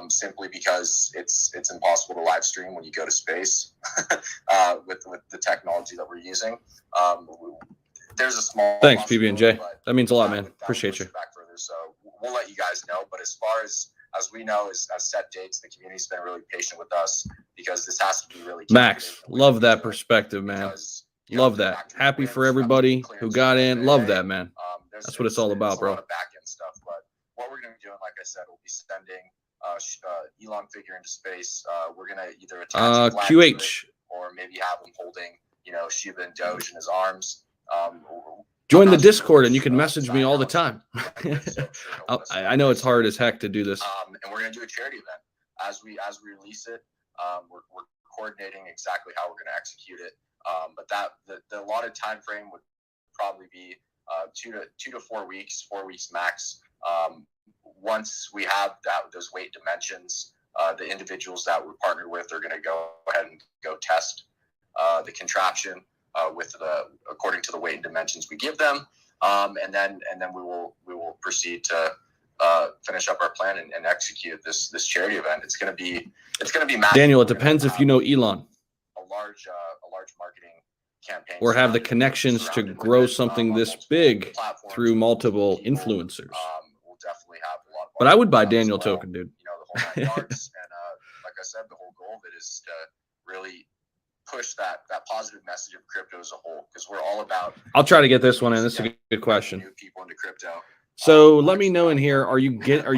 Simply because it's impossible to live stream when you go to space with the technology that we're using. There's a small
Thanks, PB&J. That means a lot, man. Appreciate you.
Back further, so we'll let you guys know. But as far as we know, as set dates, the community's been really patient with us because this has to be really.
Max, love that perspective, man. Love that. Happy for everybody who got in. Love that, man. That's what it's all about, bro.
Back end stuff, but what we're going to be doing, like I said, we'll be sending Elon figure into space. We're gonna either attach
QH
or maybe have him holding, you know, Shiba and Doge in his arms.
Join the Discord and you can message me all the time. I know it's hard as heck to do this.
And we're gonna do a charity event as we release it. We're coordinating exactly how we're gonna execute it. But the allotted time frame would probably be 2 to 4 weeks, 4 weeks max. Once we have those weight dimensions, the individuals that we're partnered with are going to go ahead and go test the contraption according to the weight and dimensions we give them, and then we will proceed to finish up our plan and execute this charity event. It's going to be massive.
Daniel, it depends if you know Elon.
A large marketing campaign,
or have the connections to grow something this big through multiple influencers.
We'll definitely have a lot of.
But I would buy Daniel token, dude.
You know, the whole 9 yards, and like I said, the whole goal of it is to really push that positive message of crypto as a whole, because we're all about.
I'll try to get this one in. This is a good question.
New people into crypto.
So let me know in here. Are you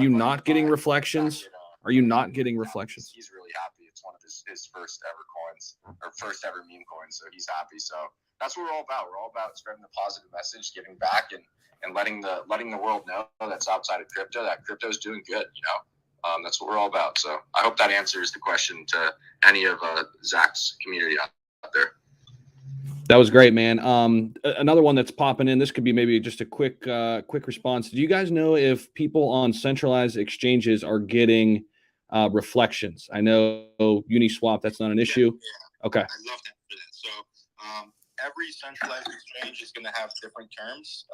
not getting reflections? Are you not getting reflections?
He's really happy. It's one of his first ever coins, or first ever meme coins. So he's happy. So that's what we're all about. We're all about spreading the positive message, giving back, and letting the world know that's outside of crypto, that crypto is doing good. You know, that's what we're all about. So I hope that answers the question to any of Zach's community out there.
That was great, man. Another one that's popping in. This could be maybe just a quick response. Do you guys know if people on centralized exchanges are getting reflections? I know Uniswap, that's not an issue.
Yeah.
Okay.
I'd love to answer that. So every centralized exchange is going to have different terms.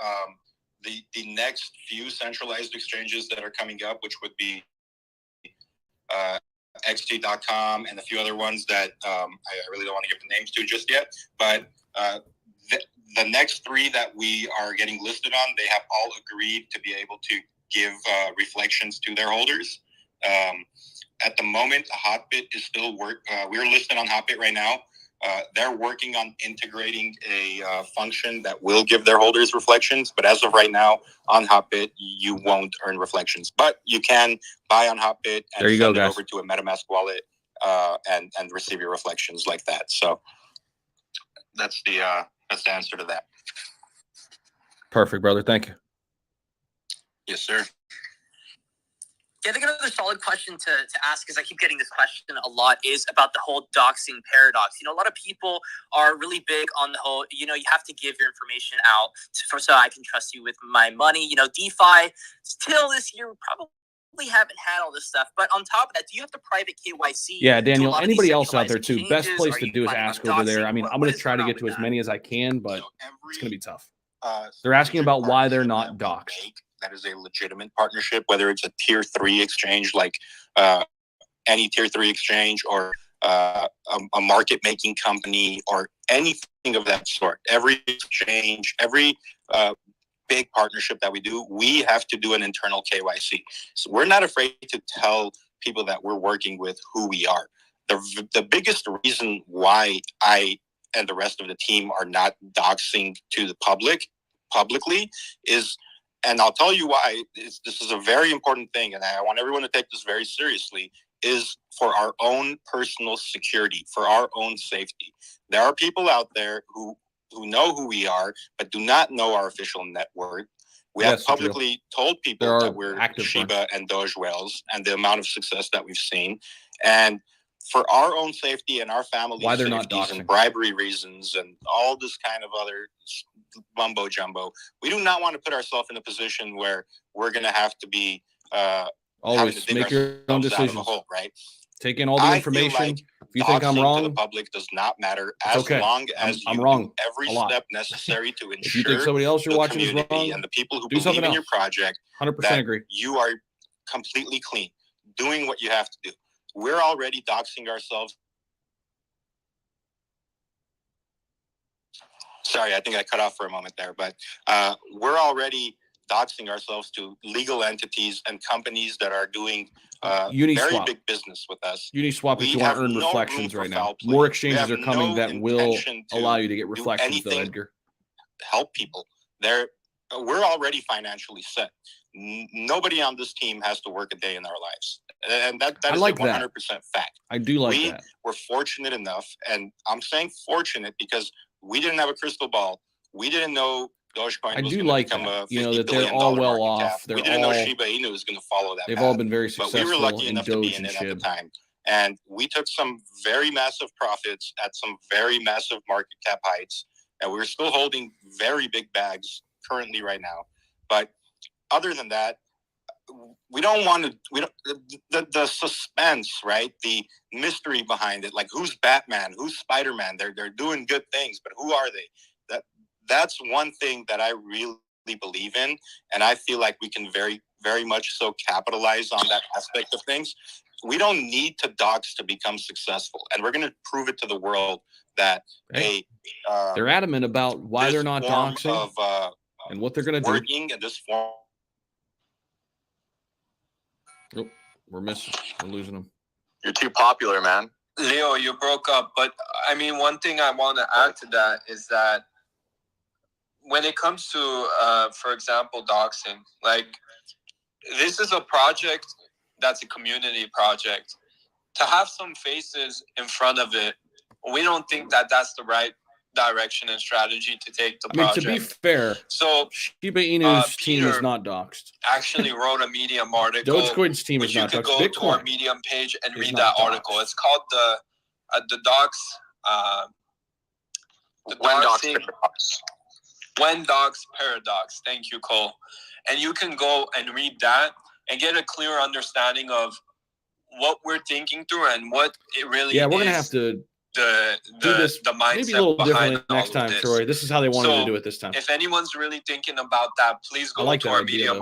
The next few centralized exchanges that are coming up, which would be xt.com and a few other ones that I really don't want to give the names to just yet, but the next 3 that we are getting listed on, they have all agreed to be able to give reflections to their holders. At the moment, Hotbit is still we're listed on Hotbit right now. They're working on integrating a function that will give their holders reflections, but as of right now, on Hotbit, you won't earn reflections. But you can buy on Hotbit and send it over to a MetaMask wallet and receive your reflections like that. So that's the answer to that.
Perfect, brother. Thank you.
Yes, sir.
Yeah, I think another solid question to ask, because I keep getting this question a lot, is about the whole doxing paradox. You know, a lot of people are really big on the whole, you know, you have to give your information out so I can trust you with my money. You know, DeFi, still this year, probably haven't had all this stuff. But on top of that, do you have to private KYC?
Yeah, Daniel, anybody else out there too, best place to do is ask over there. I mean, I'm going to try to get to as many as I can, but it's going to be tough. They're asking about why they're not doxed.
That is a legitimate partnership, whether it's a tier 3 exchange like any tier 3 exchange, or a market making company, or anything of that sort. Every exchange, every big partnership that we do, we have to do an internal KYC. So we're not afraid to tell people that we're working with who we are. The biggest reason why I and the rest of the team are not doxing to the publicly is, and I'll tell you why, this is a very important thing, and I want everyone to take this very seriously, is for our own personal security, for our own safety. There are people out there who know who we are, but do not know our official net worth. We have publicly told people that we're Shiba and Doge whales and the amount of success that we've seen. And for our own safety and our family's safety and bribery reasons and all this kind of other mumbo jumbo, we do not want to put ourselves in a position where we're going to have to be
always make your own decisions.
Hole, right?
Take in all the information. Like if you think I'm wrong,
to the public does not matter as long as
I'm wrong.
Do every step necessary to ensure
if you think somebody else you're watching is wrong,
and the people who
do
believe in your project,
100% agree.
You are completely clean, doing what you have to do. We're already doxing ourselves. Sorry, I think I cut off for a moment there, but we're already doxing ourselves to legal entities and companies that are doing very big business with us.
Uniswap, if you want to earn reflections right now. More exchanges are coming that will allow you to get reflections, though, Edgar.
Help people. We're already financially set. Nobody on this team has to work a day in their lives. And that is like 100% fact.
I do like that.
We're fortunate enough, and I'm saying fortunate because we didn't have a crystal ball. We didn't know Dogecoin was going to become a $50 billion
they're all well off.
We didn't know Shiba Inu was going to follow that
They've
path.
all been very successful.
But we were lucky enough to be in
and
it at the time. And we took some very massive profits at some very massive market cap heights. And we're still holding very big bags currently right now. But other than that, we don't want to, the suspense, right? The mystery behind it, like who's Batman, who's Spider-Man? They're doing good things, but who are they? That's one thing that I really believe in, and I feel like we can very, very much so capitalize on that aspect of things. We don't need to dox to become successful, and we're going to prove it to the world that
they're adamant about why they're not doxing and what they're going to do.
Working in this form.
Oh, we're missing. We're losing them.
You're too popular, man.
Leo, you broke up, but I mean, one thing I want to add to that is that when it comes to, for example, doxing, like this is a project that's a community project. To have some faces in front of it, we don't think that that's the right direction and strategy to take the project.
To be fair,
so
Shiba Inu's team is not doxed.
Actually wrote a Medium article.
Dogecoin's team is not doxed.
You could go to our Medium page and read that article. It's called the dox. When Dogs Paradox. Thank you, Cole. And you can go and read that and get a clear understanding of what we're thinking through and what it really is.
Yeah, we're going to have to do this
the mindset
maybe a little differently next time,
this.
Troy. This is how they wanted to do it this time.
If anyone's really thinking about that, please go to our Medium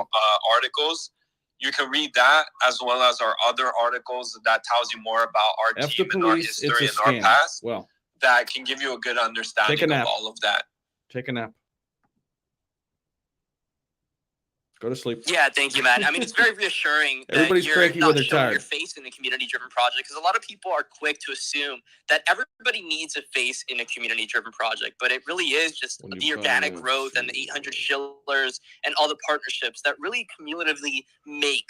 articles. You can read that as well as our other articles that tells you more about our team and our history and our past.
Well,
that can give you a good understanding of all of that.
Take a nap. Go to sleep.
Yeah, thank you, man. I mean, it's very reassuring that
Everybody's
you're
cranky
not
when they're
showing
tired.
your face in a community-driven project, because a lot of people are quick to assume that everybody needs a face in a community-driven project, but it really is just the organic growth and the 800 shillers and all the partnerships that really cumulatively make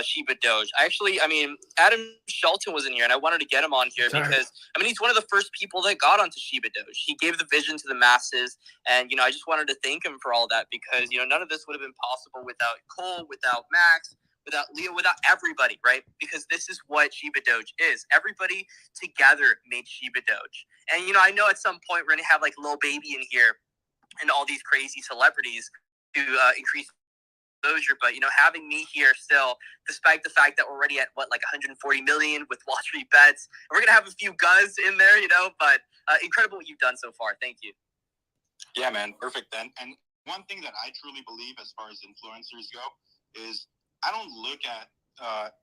Shiba Doge. I mean, Adam Shelton was in here, and I wanted to get him on here because, I mean, he's one of the first people that got onto Shiba Doge. He gave the vision to the masses, and, I just wanted to thank him for all that because, none of this would have been possible without Cole, without Max, without Leo, without everybody, right? Because this is what Shiba Doge is. Everybody together made Shiba Doge. And, I know at some point we're going to have like Lil Baby in here and all these crazy celebrities to increase exposure. But, having me here still, despite the fact that we're already at like 140 million with Wall Street bets, we're going to have a few guns in there, but incredible what you've done so far. Thank you.
Yeah, man. Perfect. And one thing that I truly believe as far as influencers go is I don't look at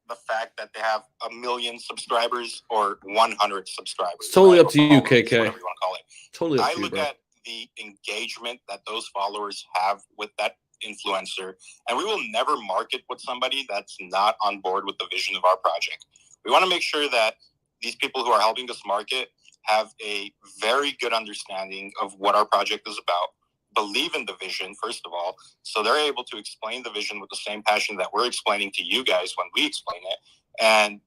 the fact that they have 1 million subscribers or 100 subscribers.
It's totally up to you, KK.
Whatever you want to call it.
Totally up to you,
I look at the engagement that those followers have with that influencer, and we will never market with somebody that's not on board with the vision of our project. We want to make sure that these people who are helping us market have a very good understanding of what our project is about, believe in the vision, first of all, so they're able to explain the vision with the same passion that we're explaining to you guys when we explain it. And,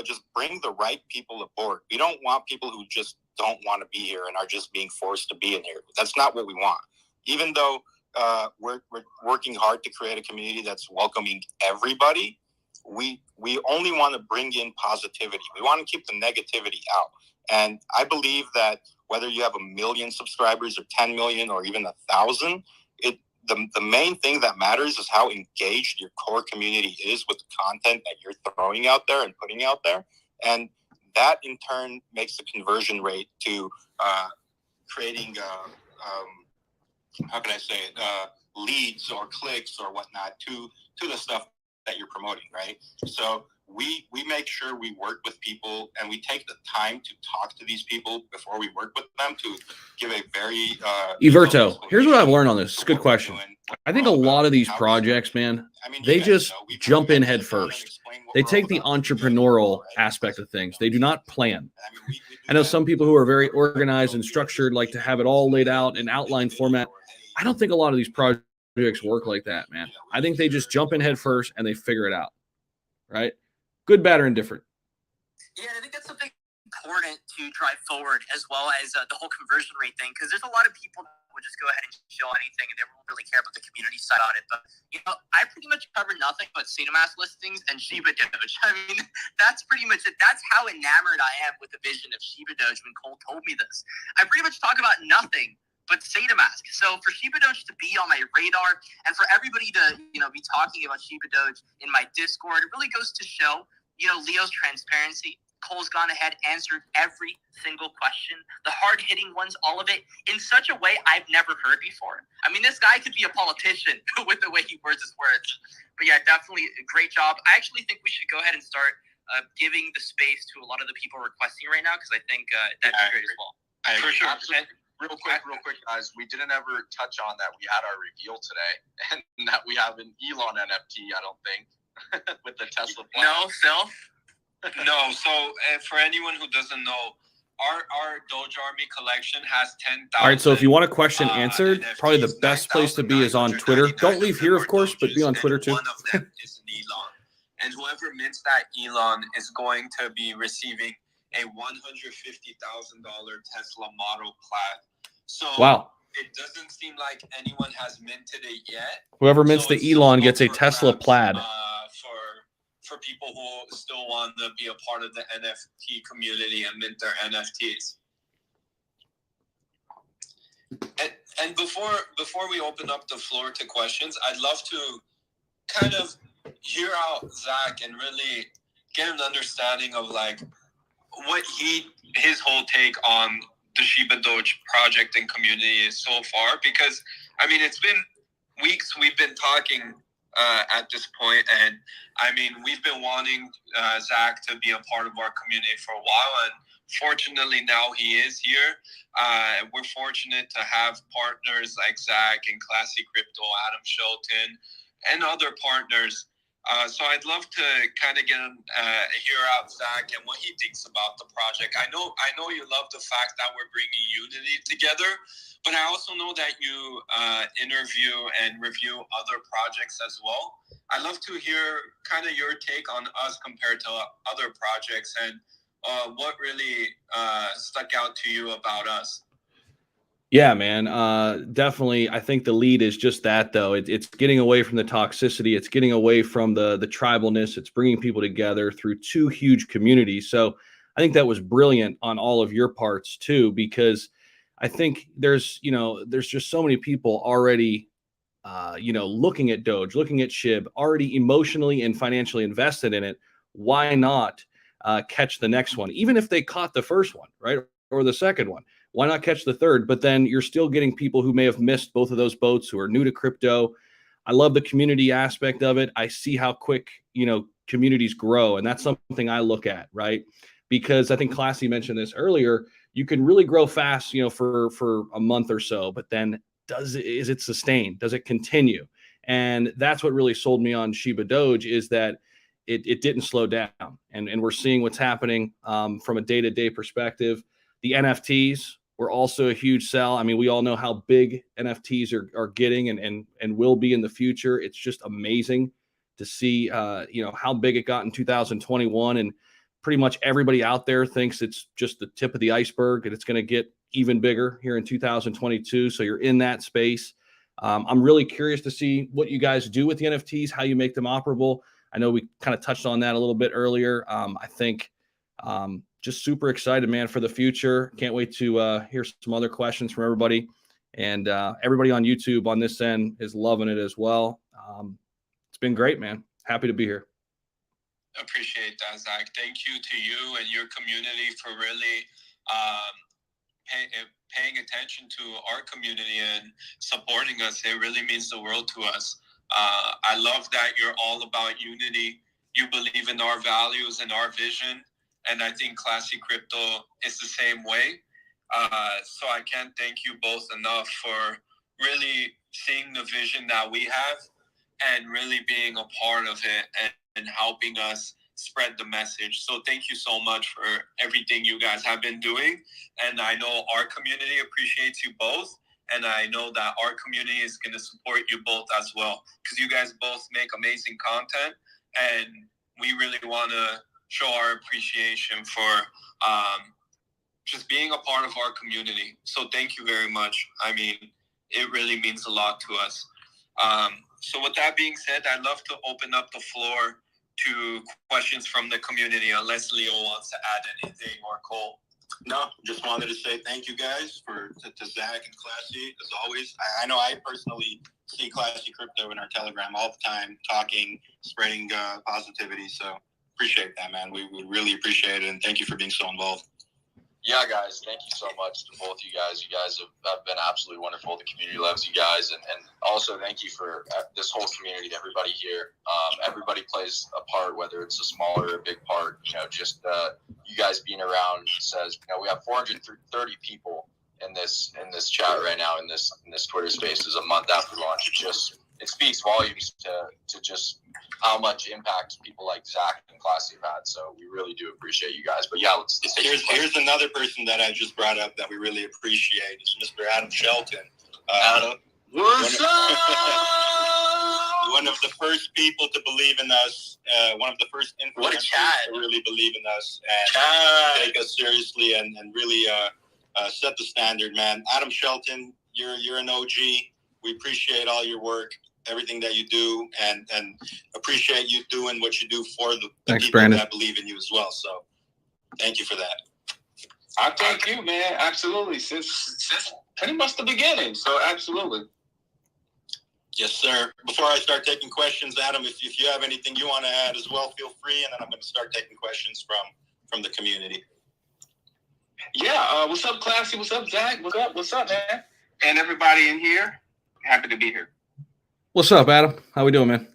just bring the right people aboard. We don't want people who just don't want to be here and are just being forced to be in here. That's not what we want. Even though we're working hard to create a community that's welcoming everybody, we only want to bring in positivity. We want to keep the negativity out. And I believe that whether you have 1 million subscribers or 10 million or even 1,000, the main thing that matters is how engaged your core community is with the content that you're throwing out there and putting out there. And that in turn makes the conversion rate to creating, leads or clicks or whatnot to the stuff that you're promoting, right? So we make sure we work with people and we take the time to talk to these people before we work with them to give a very
Everto, here's what I've learned on this. Good question. I think a lot of these projects, man, they just jump in head first. They take the entrepreneurial aspect of things. They do not plan. I know some people who are very organized and structured like to have it all laid out in outline format. I don't think a lot of these projects work like that, man. I think they just jump in head first and they figure it out, right? Good, bad, or indifferent.
Yeah, I think that's something important to drive forward, as well as the whole conversion rate thing, because there's a lot of people that would just go ahead and show anything and they don't really care about the community side on it. But, I pretty much cover nothing but SataMask listings and Shiba Doge. I mean, that's pretty much it. That's how enamored I am with the vision of Shiba Doge when Cole told me this. I pretty much talk about nothing but SataMask. So for Shiba Doge to be on my radar and for everybody to, be talking about Shiba Doge in my Discord, it really goes to show, Leo's transparency. Cole's gone ahead, answered every single question, the hard-hitting ones, all of it, in such a way I've never heard before. I mean, this guy could be a politician with the way he words his words. But yeah, definitely a great job. I actually think we should go ahead and start giving the space to a lot of the people requesting right now, because I think that'd be great as well.
For sure. Real quick, guys. We didn't ever touch on that we had our reveal today, and that we have an Elon NFT, I don't think, with the Tesla plan.
No, Phil?
No, so for anyone who doesn't know, our Doge Army collection has 10,000.
All right, so if you want a question answered, probably the best place to be is on Twitter. Don't leave here, of course, but be on Twitter too.
One of them is an Elon. And whoever mints that Elon is going to be receiving a $150,000 Tesla Model Plaid. So
wow.
It doesn't seem like anyone has minted it yet.
Whoever mints the Elon gets a Tesla Plaid.
For people who still want to be a part of the NFT community and mint their NFTs. And before we open up the floor to questions, I'd love to kind of hear out Zach and really get an understanding of like what his whole take on the Shiba Doge project and community is so far, because I mean it's been weeks we've been talking at this point, and I mean we've been wanting Zach to be a part of our community for a while, and fortunately now he is here. We're fortunate to have partners like Zach and Classy Crypto, Adam Shelton, and other partners. So I'd love to kind of hear out Zach and what he thinks about the project. I know you love the fact that we're bringing unity together, but I also know that you interview and review other projects as well. I'd love to hear kind of your take on us compared to other projects and what really stuck out to you about us.
Yeah, man. Definitely. I think the lead is just that, though. It's getting away from the toxicity. It's getting away from the tribalness. It's bringing people together through two huge communities. So I think that was brilliant on all of your parts, too, because I think there's just so many people already, looking at Doge, looking at SHIB, already emotionally and financially invested in it. Why not catch the next one, even if they caught the first one, right? Or the second one? Why not catch the third? But then you're still getting people who may have missed both of those boats, who are new to crypto. I love the community aspect of it. I see how quick, communities grow. And that's something I look at, right? Because I think Classy mentioned this earlier. You can really grow fast, for a month or so, but then is it sustained? Does it continue? And that's what really sold me on Shiba Doge, is that it didn't slow down. And we're seeing what's happening from a day-to-day perspective. The NFTs were also a huge sell. I mean, we all know how big NFTs are getting and will be in the future. It's just amazing to see, how big it got in 2021. And pretty much everybody out there thinks it's just the tip of the iceberg and it's going to get even bigger here in 2022. So you're in that space. I'm really curious to see what you guys do with the NFTs, how you make them operable. I know we kind of touched on that a little bit earlier. I think just super excited, man, for the future. Can't wait to hear some other questions from everybody. And everybody on YouTube on this end is loving it as well. It's been great, man. Happy to be here.
Appreciate that, Zach. Thank you to you and your community for really paying attention to our community and supporting us. It really means the world to us. I love that you're all about unity. You believe in our values and our vision. And I think Classy Crypto is the same way. So I can't thank you both enough for really seeing the vision that we have and really being a part of it and helping us spread the message. So thank you so much for everything you guys have been doing. And I know our community appreciates you both. And I know that our community is going to support you both as well, because you guys both make amazing content. And we really want to show our appreciation for just being a part of our community. So thank you very much. I mean, it really means a lot to us. So with that being said, I'd love to open up the floor to questions from the community, unless Leo wants to add anything or Cole.
No, just wanted to say thank you guys to Zach and Classy as always. I know I personally see Classy Crypto in our Telegram all the time, talking, spreading positivity. So appreciate that, man. We really appreciate it, and thank you for being so involved.
Yeah, guys, thank you so much to both you guys. You guys have been absolutely wonderful. The community loves you guys. And also thank you for this whole community, everybody here. Everybody plays a part, whether it's a small or a big part. Just you guys being around says, we have 430 people in this chat right now, in this Twitter Spaces a month after launch. It speaks volumes to just how much impact people like Zach and Classy have had. So we really do appreciate you guys. But yeah, let's
here's another person that I just brought up that we really appreciate. It's Mr. Adam Shelton.
Adam,
what's up? One of the first people to believe in us. One of the first influencers to really believe in us and take us seriously and really set the standard, man. Adam Shelton, you're an OG. We appreciate all your work, everything that you do, and appreciate you doing what you do for the
Thanks,
people
Brandon.
that believe in you as well. So thank you for that.
I thank you, man. Absolutely. Since pretty much the beginning. So absolutely.
Yes, sir. Before I start taking questions, Adam, if you have anything you want to add as well, feel free, and then I'm going to start taking questions from the community.
Yeah. What's up, Classy? What's up, Zach? What's up, man? And everybody in here. Happy to be here.
What's up, Adam? How we doing, man?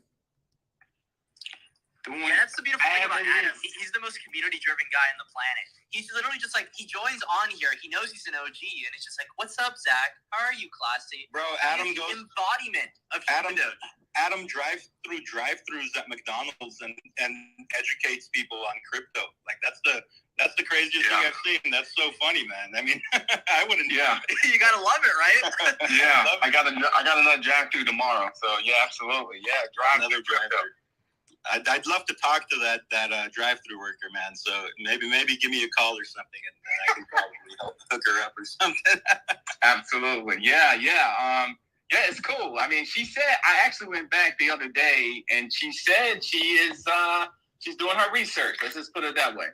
Yeah, that's the beautiful thing about Adam. He's the most community-driven guy on the planet. He's literally just like, he joins on here. He knows he's an OG, and it's just like, what's up, Zach? How are you, Classy?
Bro, Adam
He's
goes...
the embodiment of Shibadoge.
Adam drives through drive-thrus at McDonald's and educates people on crypto. Like, that's the craziest thing I've seen. That's so funny, man. I mean, I wouldn't.
Yeah,
you gotta love it, right?
Yeah, I got another drive-through tomorrow. So yeah, absolutely. Yeah,
Another drive-through. I'd love to talk to that drive-through worker, man. So maybe give me a call or something, and I can probably help hook her up or something.
Absolutely. Yeah. Yeah, it's cool. I mean, she said, I actually went back the other day, and she said she's doing her research. Let's just put it that way.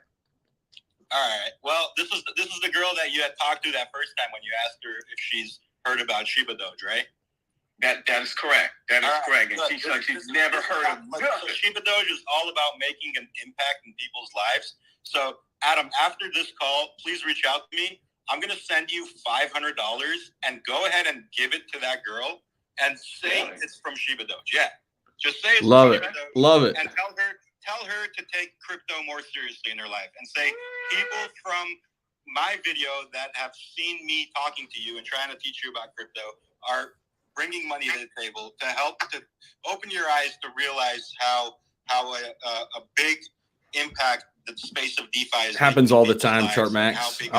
All right. Well, this is the girl that you had talked to that first time when you asked her if she's heard about Shiba Doge, right?
That is correct. That is correct. And she's never heard of
So Shiba Doge is all about making an impact in people's lives. So, Adam, after this call, please reach out to me. I'm going to send you $500 and go ahead and give it to that girl and say it's from Shiba Doge. Yeah. Just say it's
Love
from
it.
Shiba Doge.
Love it.
And tell her to take crypto more seriously in her life and say people from my video that have seen me talking to you and trying to teach you about crypto are bringing money to the table to help to open your eyes to realize how a big impact the space of DeFi is.
Happens all the time, ChartMax.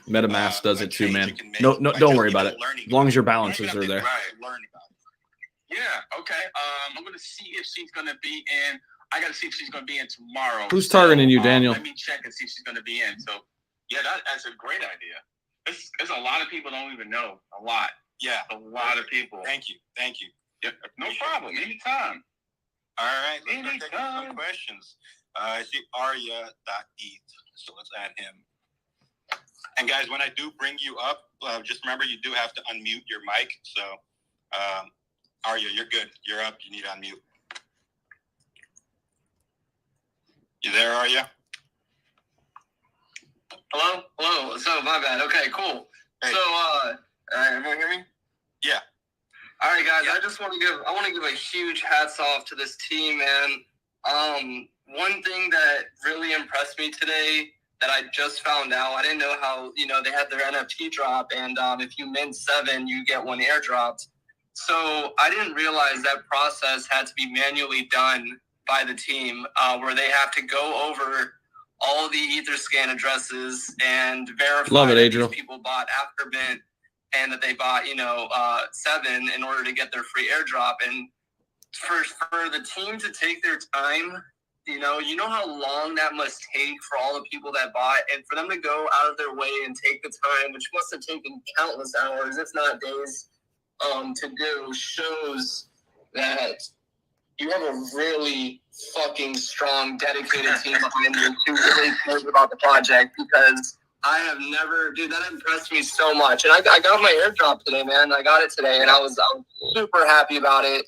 MetaMask does it too, man. No, don't worry about it. As long as your balances are there.
Yeah. Okay. I'm gonna see if she's gonna be in. I gotta see if she's gonna be in tomorrow.
Who's targeting you, Daniel?
Let me check and see if she's gonna be in. So, yeah, that's a great idea. There's a lot of people don't even know. A lot.
Yeah,
a lot of people.
Thank you.
Yeah, no problem. Anytime.
All right, let's take some questions. I see Arya.eth, so let's add him. And guys, when I do bring you up, just remember you do have to unmute your mic. So, Arya, you're good. You're up. You need to unmute. You there, Arya?
Hello. So my bad. Okay, cool.
Hey.
So, everyone hear me?
Yeah.
All right, guys. I just want to give a huge hats off to this team, man. One thing that really impressed me today that I just found out, I didn't know how, they had their NFT drop, and if you mint 7, you get 1 airdropped. So I didn't realize that process had to be manually done by the team, where they have to go over all the Etherscan addresses and verify that these people bought after mint and that they bought, 7 in order to get their free airdrop. And for the team to take their time, you know how long that must take for all the people that bought, and for them to go out of their way and take the time, which must have taken countless hours, if not days, to do, shows that you have a really fucking strong, dedicated team behind you who really cares about the project, because I have never, that impressed me so much. And I got my airdrop today, man. I got it today, and I was super happy about it.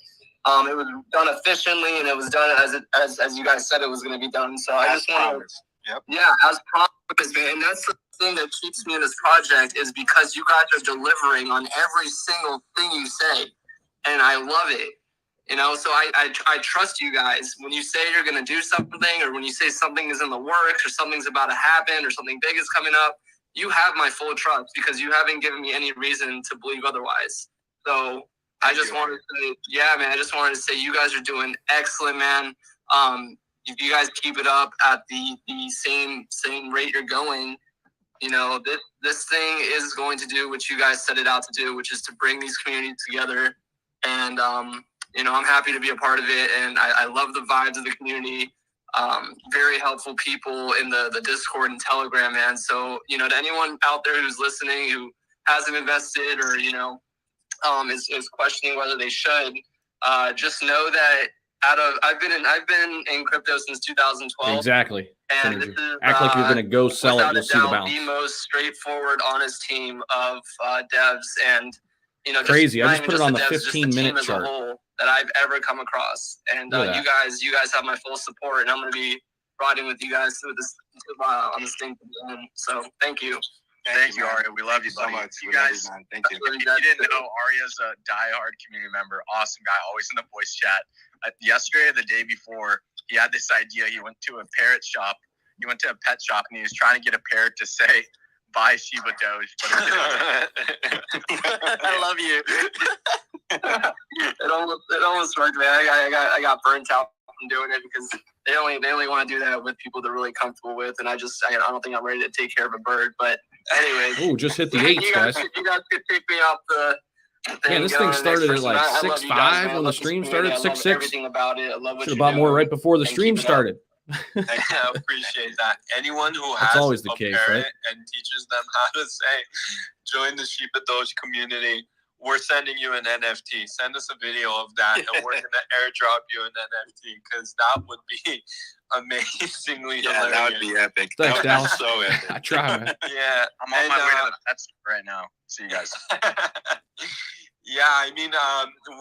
It was done efficiently, and it was done as you guys said it was going to be done. So I just want to, as promised, man. And that's the thing that keeps me in this project, is because you guys are delivering on every single thing you say, and I love it. So I trust you guys. When you say you're going to do something, or when you say something is in the works, or something's about to happen, or something big is coming up, you have my full trust, because you haven't given me any reason to believe otherwise. So I just wanted to say you guys are doing excellent, man. If you guys keep it up at the same rate you're going, this thing is going to do what you guys set it out to do, which is to bring these communities together. And I'm happy to be a part of it, and I love the vibes of the community. Very helpful people in the Discord and Telegram, man. So, to anyone out there who's listening who hasn't invested, or, is questioning whether they should, just know that I've been in crypto since 2012.
Exactly.
And this is,
act like you're going to go sell it. You'll see the balance.
The most straightforward, honest team of devs, and
crazy. I just put it on the 15-minute chart
that I've ever come across. And you guys have my full support, and I'm going to be riding with you guys through this on this thing to the end. So thank you.
Thank you, Arya. We love you so much. You guys,
thank you.
If you didn't know, Arya's a diehard community member. Awesome guy, always in the voice chat. Yesterday or the day before, he had this idea. He went to a parrot shop. He went to a pet shop, and he was trying to get a parrot to say, "Buy Shiba Doge." But
I love you. It almost worked, man. I got burnt out from doing it, because they only want to do that with people they're really comfortable with, and I don't think I'm ready to take care of a bird. But anyways,
just hit the 8s, guys.
You guys could take me off the thing.
Man, this thing started at like 6:05 when the stream started. 6:06.
Everything about it. I love what
should have bought more right before the stream started.
I appreciate that. Anyone who
That's
has
always the case,
parent
right?
and teaches them how to say, join the Shiba Doge community, we're sending you an NFT. Send us a video of that, and we're going to airdrop you an NFT, because that would be amazingly hilarious.
That would be epic.
Thanks, Dallas.
So epic.
I try, man.
Yeah.
I'm on my way to the pet store right now. See you guys.
Yeah, I mean,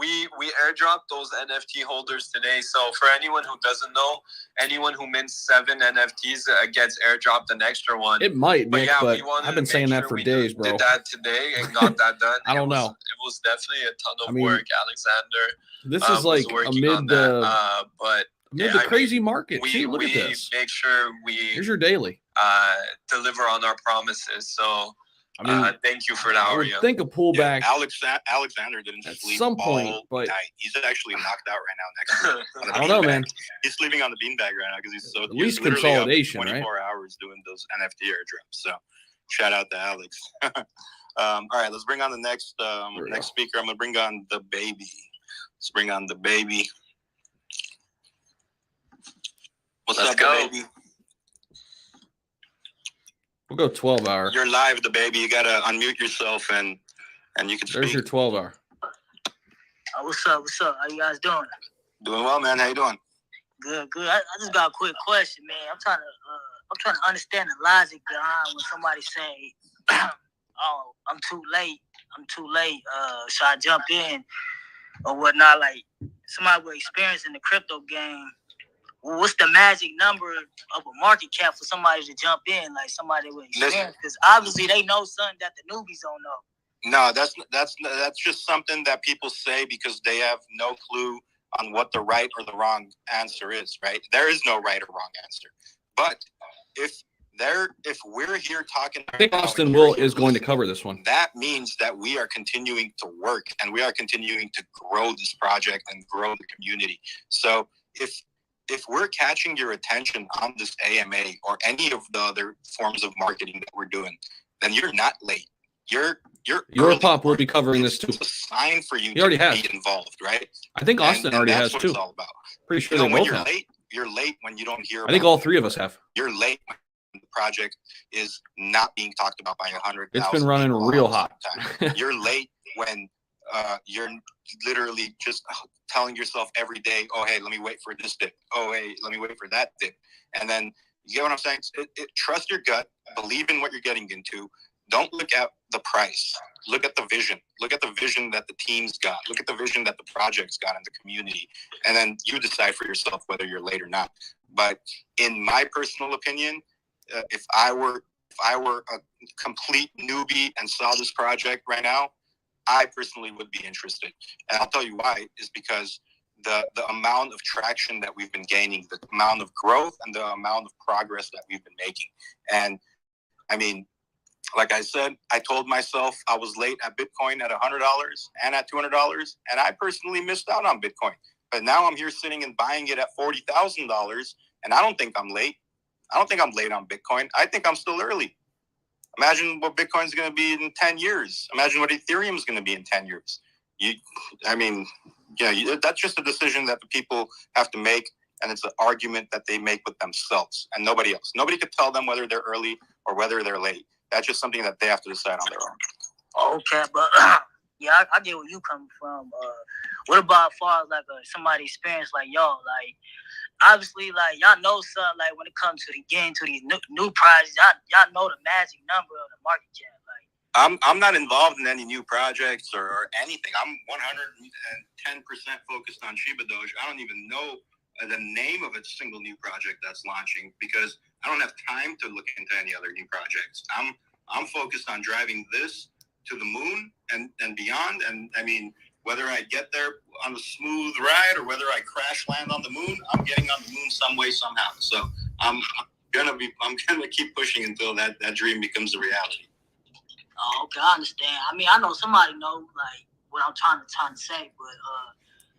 we airdropped those NFT holders today. So for anyone who doesn't know, anyone who mints 7 NFTs gets airdropped an extra one.
It might, Nick, but
we wanted
I've been
to
saying
make
that
sure
for
we
days, bro.
Did that today and got that done.
I don't know.
It was definitely a ton of work, Alexander.
This is like amid the crazy market. See, look at this.
Make sure we
here's your daily.
Deliver on our promises. So
I mean,
thank you for that,
I would
Aria.
think a pullback
Alexander didn't
at
sleep
some point,
all
but
night. He's actually knocked out right now next to me on the
I don't know,
beanbag.
man.
He's sleeping on the beanbag right now because he's so
At least
literally
consolidation,
up 24 hours doing those NFT airdrops. So shout out to Alex. All right, let's bring on the next next speaker. I'm gonna bring on the baby. Let's bring on the baby. What's
Let's
up,
go.
baby?
we'll go 12 hour.
You're live, the baby. You gotta unmute yourself and you can
There's
speak.
your 12 hour.
What's up? What's up? How you guys doing?
Doing well, man. How you doing?
Good, good. I just got a quick question, man. I'm trying to understand the logic behind when somebody say, "Oh, I'm too late. Should I jump in or whatnot?" Like somebody with experience in the crypto game. What's the magic number of a market cap for somebody to jump in? Like somebody with experience, because obviously they know something that the newbies don't know.
No, that's just something that people say because they have no clue on what the right or the wrong answer is, right? There is no right or wrong answer. But if we're here talking,
I think Austin is going to cover this one.
That means that we are continuing to work and we are continuing to grow this project and grow the community. So if we're catching your attention on this AMA or any of the other forms of marketing that we're doing, then you're not late. Your
Pop will be covering this too.
It's a sign for you
He already
to
has.
be involved, right?
I think Austin
And
already
that's
has
what
too.
It's all about.
Pretty sure
You know,
they
when
both
you're
have.
late, you're late when you don't hear.
I think all three of us have.
You're late when the project is not being talked about by 100,000.
It's been running real hot.
You're late when you're literally just telling yourself every day, "Oh, hey, let me wait for this dip. Oh, hey, let me wait for that dip." And then you get what I'm saying? Trust your gut. Believe in what you're getting into. Don't look at the price. Look at the vision. Look at the vision that the team's got. Look at the vision that the project's got in the community. And then you decide for yourself whether you're late or not. But in my personal opinion, if I were a complete newbie and saw this project right now, I personally would be interested. And I'll tell you why, is because the amount of traction that we've been gaining, the amount of growth and the amount of progress that we've been making. And I mean, like I said, I told myself I was late at Bitcoin at $100 and at $200, and I personally missed out on Bitcoin. But now I'm here sitting and buying it at $40,000, and I don't think I'm late. I don't think I'm late on Bitcoin. I think I'm still early. Imagine what Bitcoin's going to be in 10 years. Imagine what Ethereum is going to be in 10 years. That's just a decision that the people have to make, and it's an argument that they make with themselves and nobody else. Nobody could tell them whether they're early or whether they're late. That's just something that they have to decide on their own.
Okay, but yeah, I get where you come from. What about as far as like somebody experience like y'all? Like obviously, like y'all know something. Like when it comes to getting to these new projects, y'all know the magic number of the market cap. Like
I'm not involved in any new projects or anything. I'm 110% focused on Shiba Doge. I don't even know the name of a single new project that's launching because I don't have time to look into any other new projects. I'm focused on driving this to the moon and beyond. And I mean, whether I get there on a smooth ride or whether I crash land on the moon, I'm getting on the moon some way, somehow. So I'm gonna keep pushing until that dream becomes a reality.
Oh, okay, I understand. I mean, I know somebody know like what I'm trying to say, but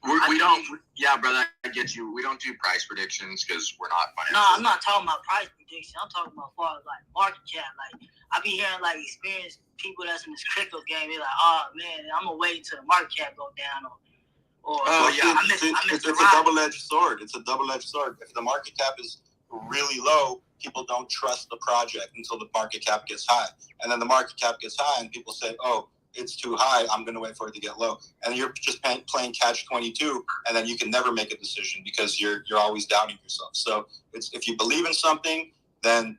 we don't. Yeah, brother, I get you. We don't do price predictions because we're not financial.
No, I'm not talking about price prediction. I'm talking about far as like market cap. Like I be hearing like experienced people that's in this crypto game. They're like, "Oh man, I'm gonna wait till the market cap go down."
It's a double-edged sword. It's a double-edged sword. If the market cap is really low, people don't trust the project until the market cap gets high, and then the market cap gets high, and people say, "Oh, it's too high. I'm going to wait for it to get low." And you're just playing catch-22, and then you can never make a decision because you're always doubting yourself. So if you believe in something, then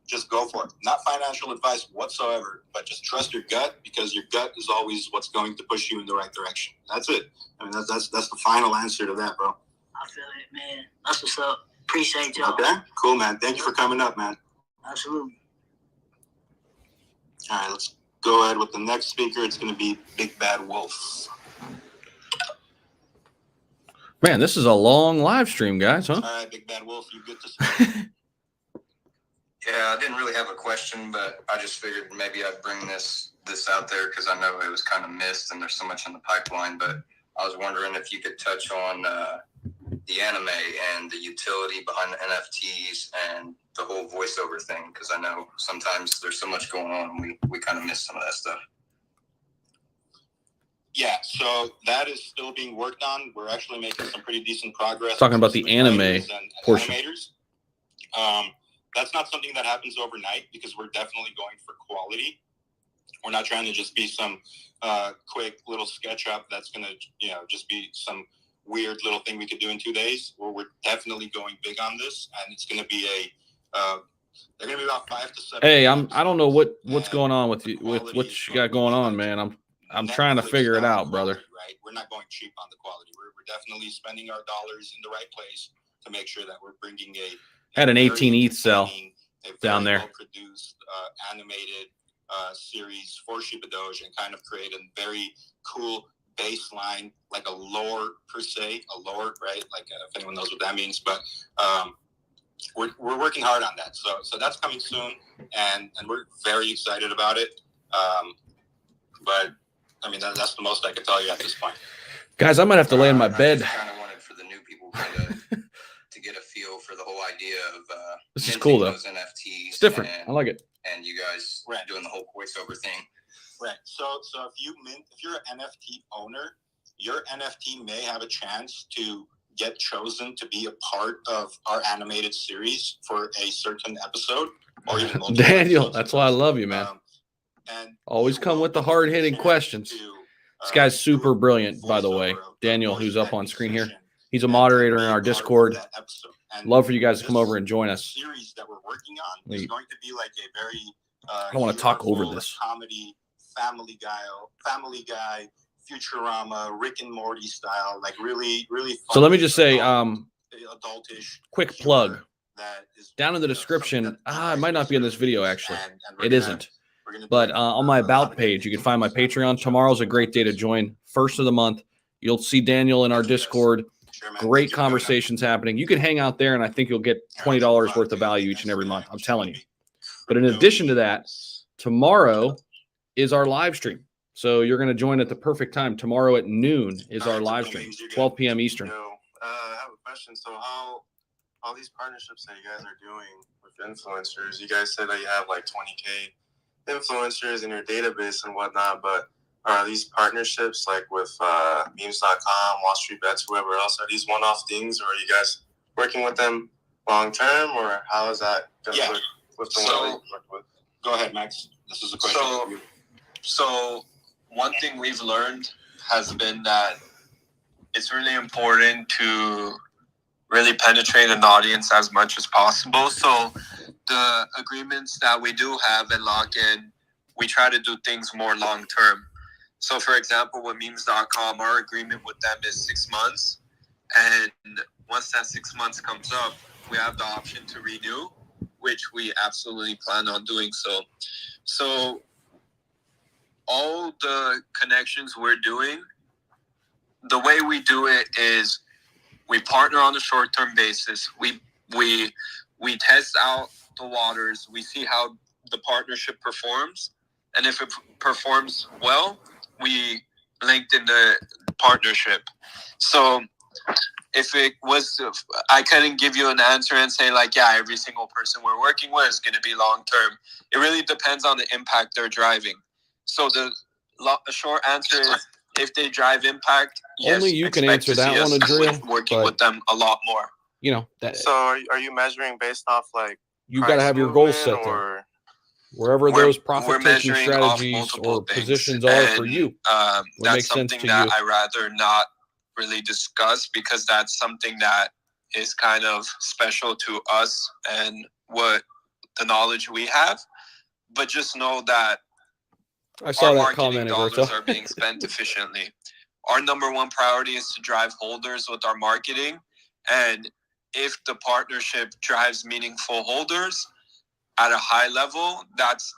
just go for it. Not financial advice whatsoever, but just trust your gut because your gut is always what's going to push you in the right direction. That's it. I mean, that's the final answer to that, bro.
I feel it, man. That's what's up. Appreciate y'all.
Okay, cool, man. Thank you for coming up, man.
Absolutely.
All right, let's go ahead with the next speaker. It's going to be Big Bad Wolf.
Man, this is a long live stream, guys, huh?
All right, Big Bad Wolf, you good to speak?
Yeah, I didn't really have a question, but I just figured maybe I'd bring this out there because I know it was kind of missed and there's so much in the pipeline. But I was wondering if you could touch on the anime and the utility behind the NFTs and the whole voiceover thing, because I know sometimes there's so much going on and we kind of miss some of that stuff.
Yeah, so that is still being worked on. We're actually making some pretty decent progress.
Talking about the anime
and
portion.
Animators. That's not something that happens overnight because we're definitely going for quality. We're not trying to just be some quick little sketch up that's going to, just be some weird little thing we could do in 2 days. We're definitely going big on this, and it's going to be they're going to be about 5 to 7.
Hey, I don't know what's going on with you, with what you got going on, man. I'm trying to figure it out, brother.
Right, we're not going cheap on the quality. We're definitely spending our dollars in the right place to make sure that we're bringing
had an 18 ETH cell down there.
Produced animated series for Shiba Doge and kind of create a very cool baseline, like a lore per se, right? Like if anyone knows what that means, but we're working hard on that. So that's coming soon, and we're very excited about it. But I mean, that's the most I can tell you at this point.
Guys, I might have to lay in my bed.
I kind of wanted for the new people to get a feel for the whole idea of
this is cool though.
Those NFTs.
It's different. I like it.
And you guys doing the whole voiceover thing.
Right. So if you're an NFT owner, your NFT may have a chance to get chosen to be a part of our animated series for a certain episode or even multiple
Daniel,
episodes.
that's why I love you, man.
And
always come with the hard-hitting questions. This guy's super brilliant, by the way. Daniel, who's up on screen here. He's a moderator in our Discord. Love for you guys to come over and join us.
Series that we're working on is going to be like a very
I don't want to talk over this.
Comedy, Family Guy, Futurama, Rick and Morty style, like really fun.
So let me just say,
adultish.
Quick plug. Down in the description, it might not be in this video actually. It isn't. But on my About page, you can find my Patreon. Tomorrow's a great day to join. First of the month. You'll see Daniel in our Discord. Great conversations happening. You can hang out there, and I think you'll get $20 worth of value each and every month. I'm telling you. But in addition to that, tomorrow is our live stream. So you're going to join at the perfect time. Tomorrow at noon is our live stream, 12 p.m. Eastern.
I have a question. So how all these partnerships that you guys are doing with influencers, you guys said that you have like 20K influencers in your database and whatnot, but are these partnerships like with memes.com, Wall Street Bets, whoever else, are these one-off things, or are you guys working with them long-term, or how is that going to work with the one that you work with?
Go ahead, Max. This is a question for you.
So one thing we've learned has been that it's really important to really penetrate an audience as much as possible. So the agreements that we do have and lock in, we try to do things more long term. So for example, with memes.com, our agreement with them is 6 months. And once that 6 months comes up, we have the option to renew, which we absolutely plan on doing so. So all the connections we're doing, the way we do it is we partner on a short-term basis. We test out the waters. We see how the partnership performs. And if it performs well, we linked in the partnership. So if it was, I couldn't give you an answer and say like, yeah, every single person we're working with is going to be long-term. It really depends on the impact they're driving. So the short answer is, if they drive impact, yes,
only you can answer that one, Adriel.
Working with them a lot more.
You know that.
So are you measuring based off like
you got to have your goals set there. Wherever those profit-taking strategies or positions are for you.
That's something that I rather not really discuss, because that's something that is kind of special to us and what the knowledge we have. But just know that
I saw
our
that
marketing
comment,
dollars are being spent efficiently. Our number one priority is to drive holders with our marketing. And if the partnership drives meaningful holders at a high level, that's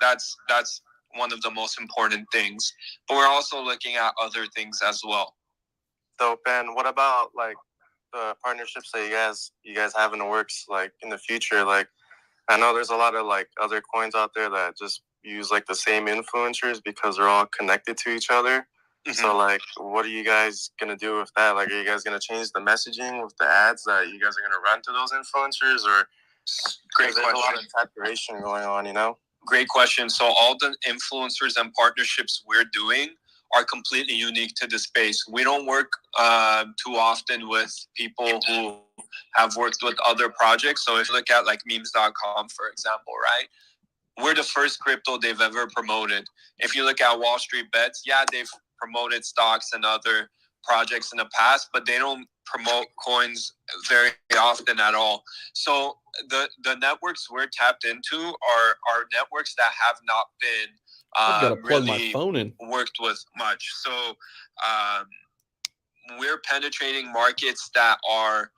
one of the most important things. But we're also looking at other things as well.
So Ben, what about like the partnerships that you guys have in the works, like in the future? Like I know there's a lot of like other coins out there that just use like the same influencers because they're all connected to each other. So like, what are you guys gonna do with that? Like, are you guys gonna change the messaging with the ads that you guys are gonna run to those influencers, or
Great
there's a lot
question.
of saturation going on, you know?
Great question. So all the influencers and partnerships we're doing are completely unique to the space. We don't work too often with people who have worked with other projects. So if you look at like memes.com, for example, right? We're the first crypto they've ever promoted. If you look at Wall Street Bets, yeah, they've promoted stocks and other projects in the past, but they don't promote coins very often at all. So the networks we're tapped into are networks that have not been
I've got to plug my
really
phone in.
worked with much. So we're penetrating markets that are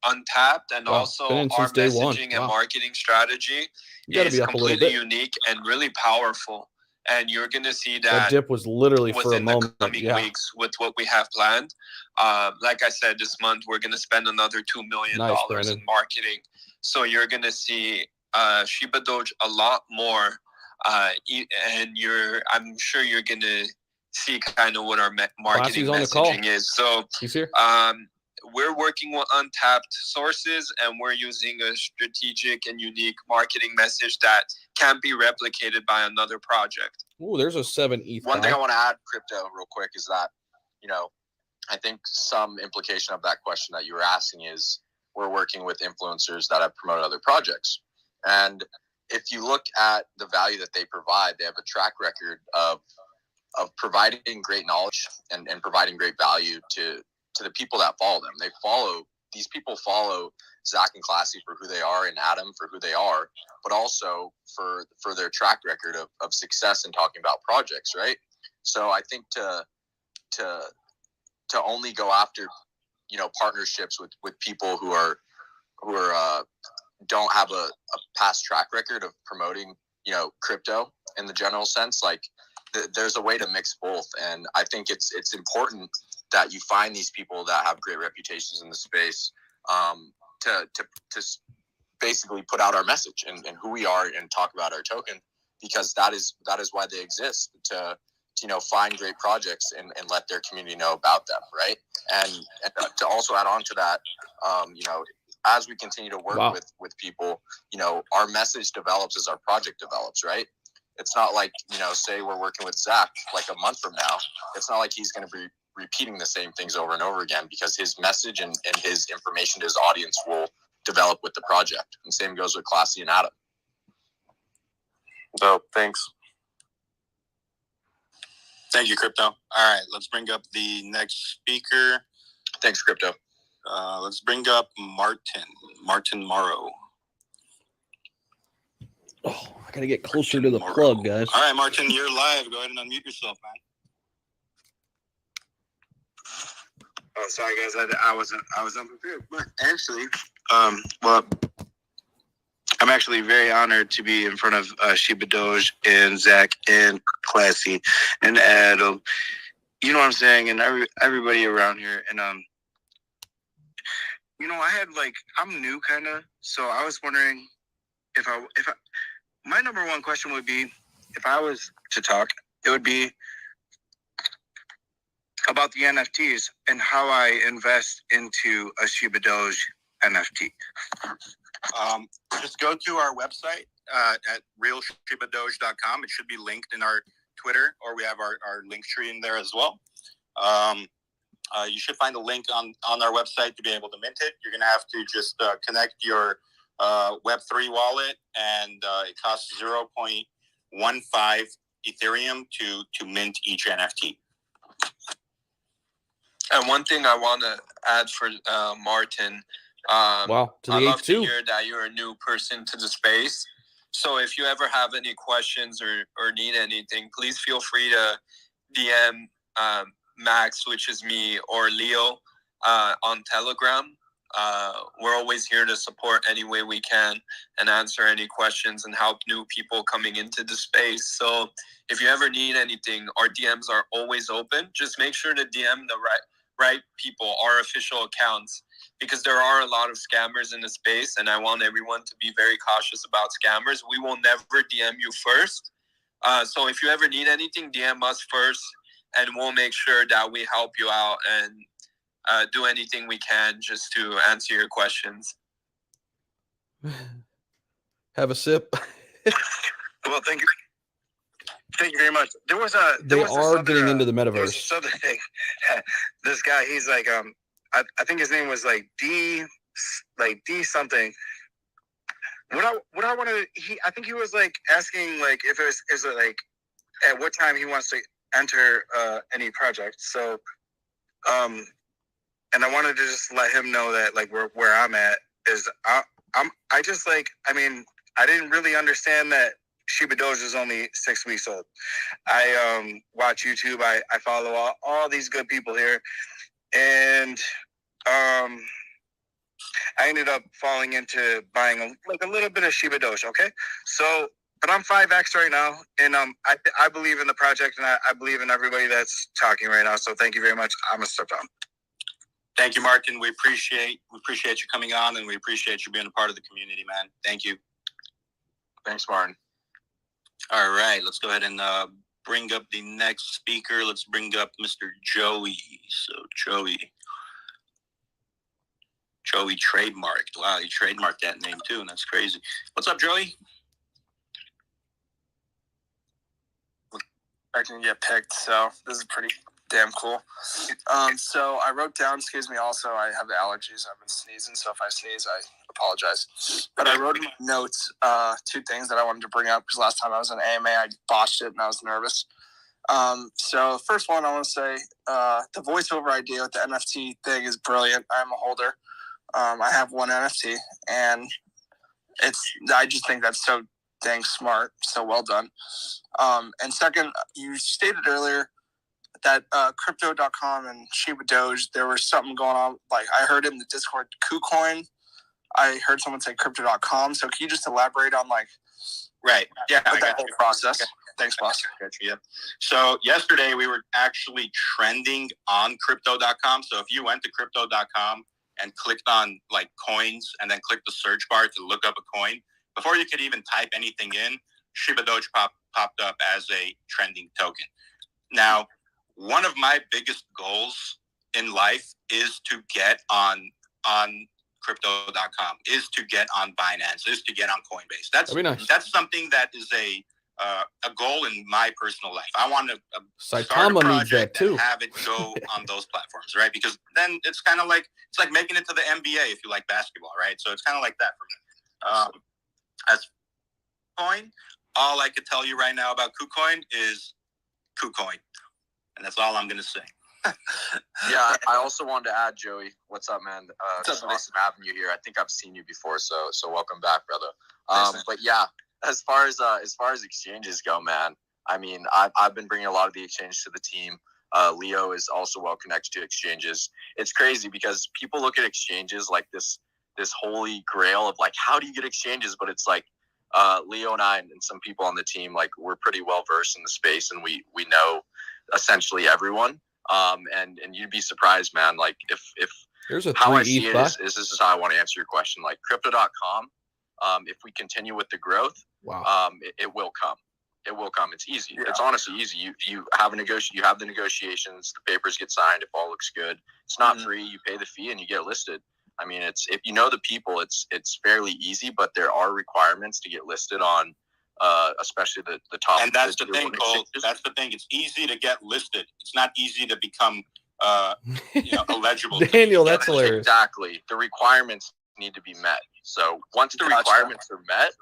untapped, and
Wow,
also
been in
our
since day one.
messaging and
Wow.
marketing strategy
You got to
is
be up a little
completely
bit.
unique and really powerful. And you're going to see
That
that
dip was literally for a
within the
moment.
coming
Yeah,
weeks with what we have planned. Like I said, this month we're going to spend another $2 million
Nice,
in
Brandon.
marketing. So you're going to see Shiba Doge a lot more, and I'm sure you're going to see kind of what our marketing
Classy's on the call.
messaging is. So
He's here.
we're working with untapped sources, and we're using a strategic and unique marketing message that can't be replicated by another project.
Ooh, there's a 7 ETH.
One thing
buy.
I want to add, crypto, real quick, is that, you know, I think some implication of that question that you were asking is we're working with influencers that have promoted other projects. And if you look at the value that they provide, they have a track record of providing great knowledge and providing great value to the people that follow them. These people follow Zach and Classy for who they are and Adam for who they are, but also for their track record of success in talking about projects, right? So I think to only go after, you know, partnerships with people who are don't have a past track record of promoting, you know, crypto in the general sense, like there's a way to mix both. And I think it's important that you find these people that have great reputations in the space, to basically put out our message and who we are and talk about our token, because that is why they exist, to you know, find great projects and let their community know about them, right? And to also add on to that, you know, as we continue to work with people, you know, our message develops as our project develops, right? It's not like, you know, say we're working with Zach like a month from now, it's not like he's going to be repeating the same things over and over again, because his message and his information to his audience will develop with the project. And same goes with Classy and Adam.
So thanks.
Thank you, Crypto. All right, let's bring up the next speaker.
Thanks, Crypto.
Let's bring up Martin Morrow.
Oh, I got to get closer to the plug, guys.
All right, Martin, you're live. Go ahead and unmute yourself, man.
Oh, sorry guys, I was unprepared. But actually, well, I'm actually very honored to be in front of Shiba Doge and Zach and Classy and Adam. You know what I'm saying, and everybody around here. And you know, I'm new kind of, so I was wondering if I my number one question would be, if I was to talk, it would be about the NFTs and how I invest into a Shiba Doge NFT.
Just go to our website at realshibadoge.com. It should be linked in our Twitter, or we have our link tree in there as well. You should find a link on our website to be able to mint it. You're going to have to just connect your Web3 wallet, and it costs 0.15 Ethereum to mint each NFT.
And one thing I want to add for Martin,
wow, to the
I love
H2.
to hear that you're a new person to the space. So if you ever have any questions or need anything, please feel free to DM Max, which is me, or Leo on Telegram. We're always here to support any way we can and answer any questions and help new people coming into the space. So if you ever need anything, our DMs are always open. Just make sure to DM the right people, our official accounts. because there are a lot of scammers in the space, and I want everyone to be very cautious about scammers. We will never DM you first. So if you ever need anything, DM us first, and we'll make sure that we help you out and do anything we can just to answer your questions.
Have a sip.
Well, thank you. Thank you very much. There was a.
They are getting into the metaverse.
This other thing. This guy, he's like, I think his name was like D something. What I wanted, I think he was like asking like if is it like at what time he wants to enter any project. So, and I wanted to just let him know that like where I'm at is I just like, I mean, I didn't really understand that Shiba Doge is only 6 weeks old. I watch YouTube. I follow all these good people here, and I ended up falling into buying a little bit of Shiba Doge. Okay, so but I'm 5X right now, and I believe in the project, and I believe in everybody that's talking right now. So thank you very much. I'm gonna step down.
Thank you, Martin. We appreciate you coming on, and we appreciate you being a part of the community, man. Thank you.
Thanks, Martin.
All right, let's go ahead and bring up the next speaker. Let's bring up Mr. Joey. So Joey trademarked. Wow, he trademarked that name too, and that's crazy. What's up, Joey?
I can get picked, so this is pretty damn cool. So I wrote down, excuse me, also I have allergies. I've been sneezing, so if I sneeze, I apologize. But I wrote in my notes 2 things that I wanted to bring up, because last time I was in AMA, I botched it and I was nervous. So first one, I want to say the voiceover idea with the NFT thing is brilliant. I'm a holder. I have 1 NFT, and I just think that's so dang smart. So well done. And second, you stated earlier that crypto.com and Shiba Doge, there was something going on. Like I heard in the Discord, KuCoin. I heard someone say crypto.com. So can you just elaborate on like,
right? Yeah,
that whole process.
Okay.
Thanks, boss.
Yeah. So yesterday we were actually trending on crypto.com. So if you went to crypto.com and clicked on like coins and then clicked the search bar to look up a coin, before you could even type anything in, Shiba Doge popped up as a trending token. Now, one of my biggest goals in life is to get on crypto.com, is to get on Binance, is to get on Coinbase. That's
nice.
That's something that is a goal in my personal life. I want to start a
Saitama needs that
project
too.
and have it go on those platforms, right? Because then it's kind of like making it to the NBA if you like basketball, right? So it's kind of like that for me. As coin, all I could tell you right now about KuCoin is KuCoin, and that's all I'm going to say.
Yeah, I also wanted to add, Joey. What's up, man? It's awesome having you here. I think I've seen you before, so welcome back, brother. But yeah, as far as exchanges go, man, I mean, I've been bringing a lot of the exchange to the team. Leo is also well connected to exchanges. It's crazy because people look at exchanges like this holy grail of like, how do you get exchanges? But it's like Leo and I and some people on the team, like we're pretty well versed in the space, and we know essentially everyone. And you'd be surprised, man. Like if
there's a
how
3
I see
ETH
it is this is how I want to answer your question. Like crypto.com, if we continue with the growth,
wow,
it will come. It will come. It's easy. Yeah. It's honestly easy. You have you have the negotiations, the papers get signed if all looks good. It's not free. You pay the fee and you get listed. I mean, it's if you know the people, it's fairly easy, but there are requirements to get listed on especially the top.
And that's the thing, Cole. That's the thing. It's easy to get listed. It's not easy to become eligible.
Daniel, that's hilarious.
Exactly. The requirements need to be met. So once the requirements are met,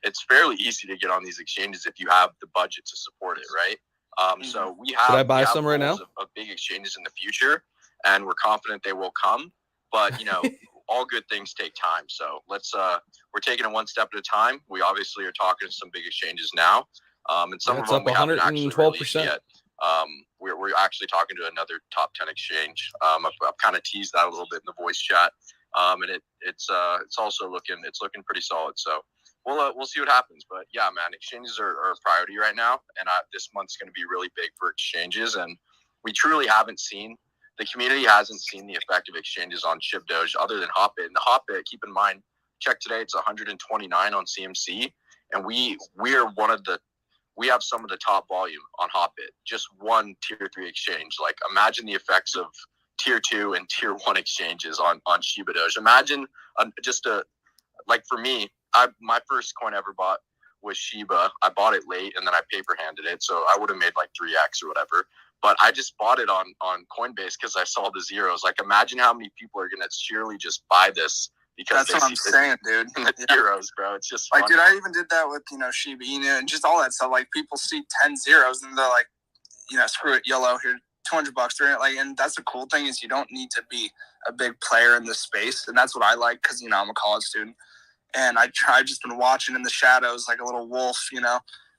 it's fairly easy to get on these exchanges if you have the budget to support it, right? So we have.
Should I buy some right now?
Of big exchanges in the future, and we're confident they will come. But all good things take time. So we're taking it one step at a time. We obviously are talking to some big exchanges now, and some of them we haven't actually released yet. We're actually talking to another top 10 exchange. I've kind of teased that a little bit in the voice chat, and it's also looking pretty solid. So we'll see what happens. But yeah, man, exchanges are a priority right now, and this month's going to be really big for exchanges, and we truly haven't seen the community hasn't seen the effect of exchanges on SHIBADOGE other than Hotbit. And the Hotbit, keep in mind, check today, it's 129 on CMC, and we have some of the top volume on Hotbit. Just one tier 3 exchange. Like, imagine the effects of tier 2 and tier 1 exchanges on SHIBADOGE. Imagine like for me, my first coin I ever bought was Shiba. I bought it late and then I paper handed it, so I would have made like 3x or whatever. But I just bought it on Coinbase because I saw the zeros. Like, imagine how many people are gonna surely just buy this because
that's what I'm saying, dude.
The zeros, bro. It's just
like,
funny.
dude, I even did that with Shiba Inu and just all that stuff. Like, people see 10 zeros and they're like, screw it, YOLO, here, $200, $300. Like, and that's the cool thing is you don't need to be a big player in this space, and that's what I like because I'm a college student. And I've just been watching in the shadows like a little wolf,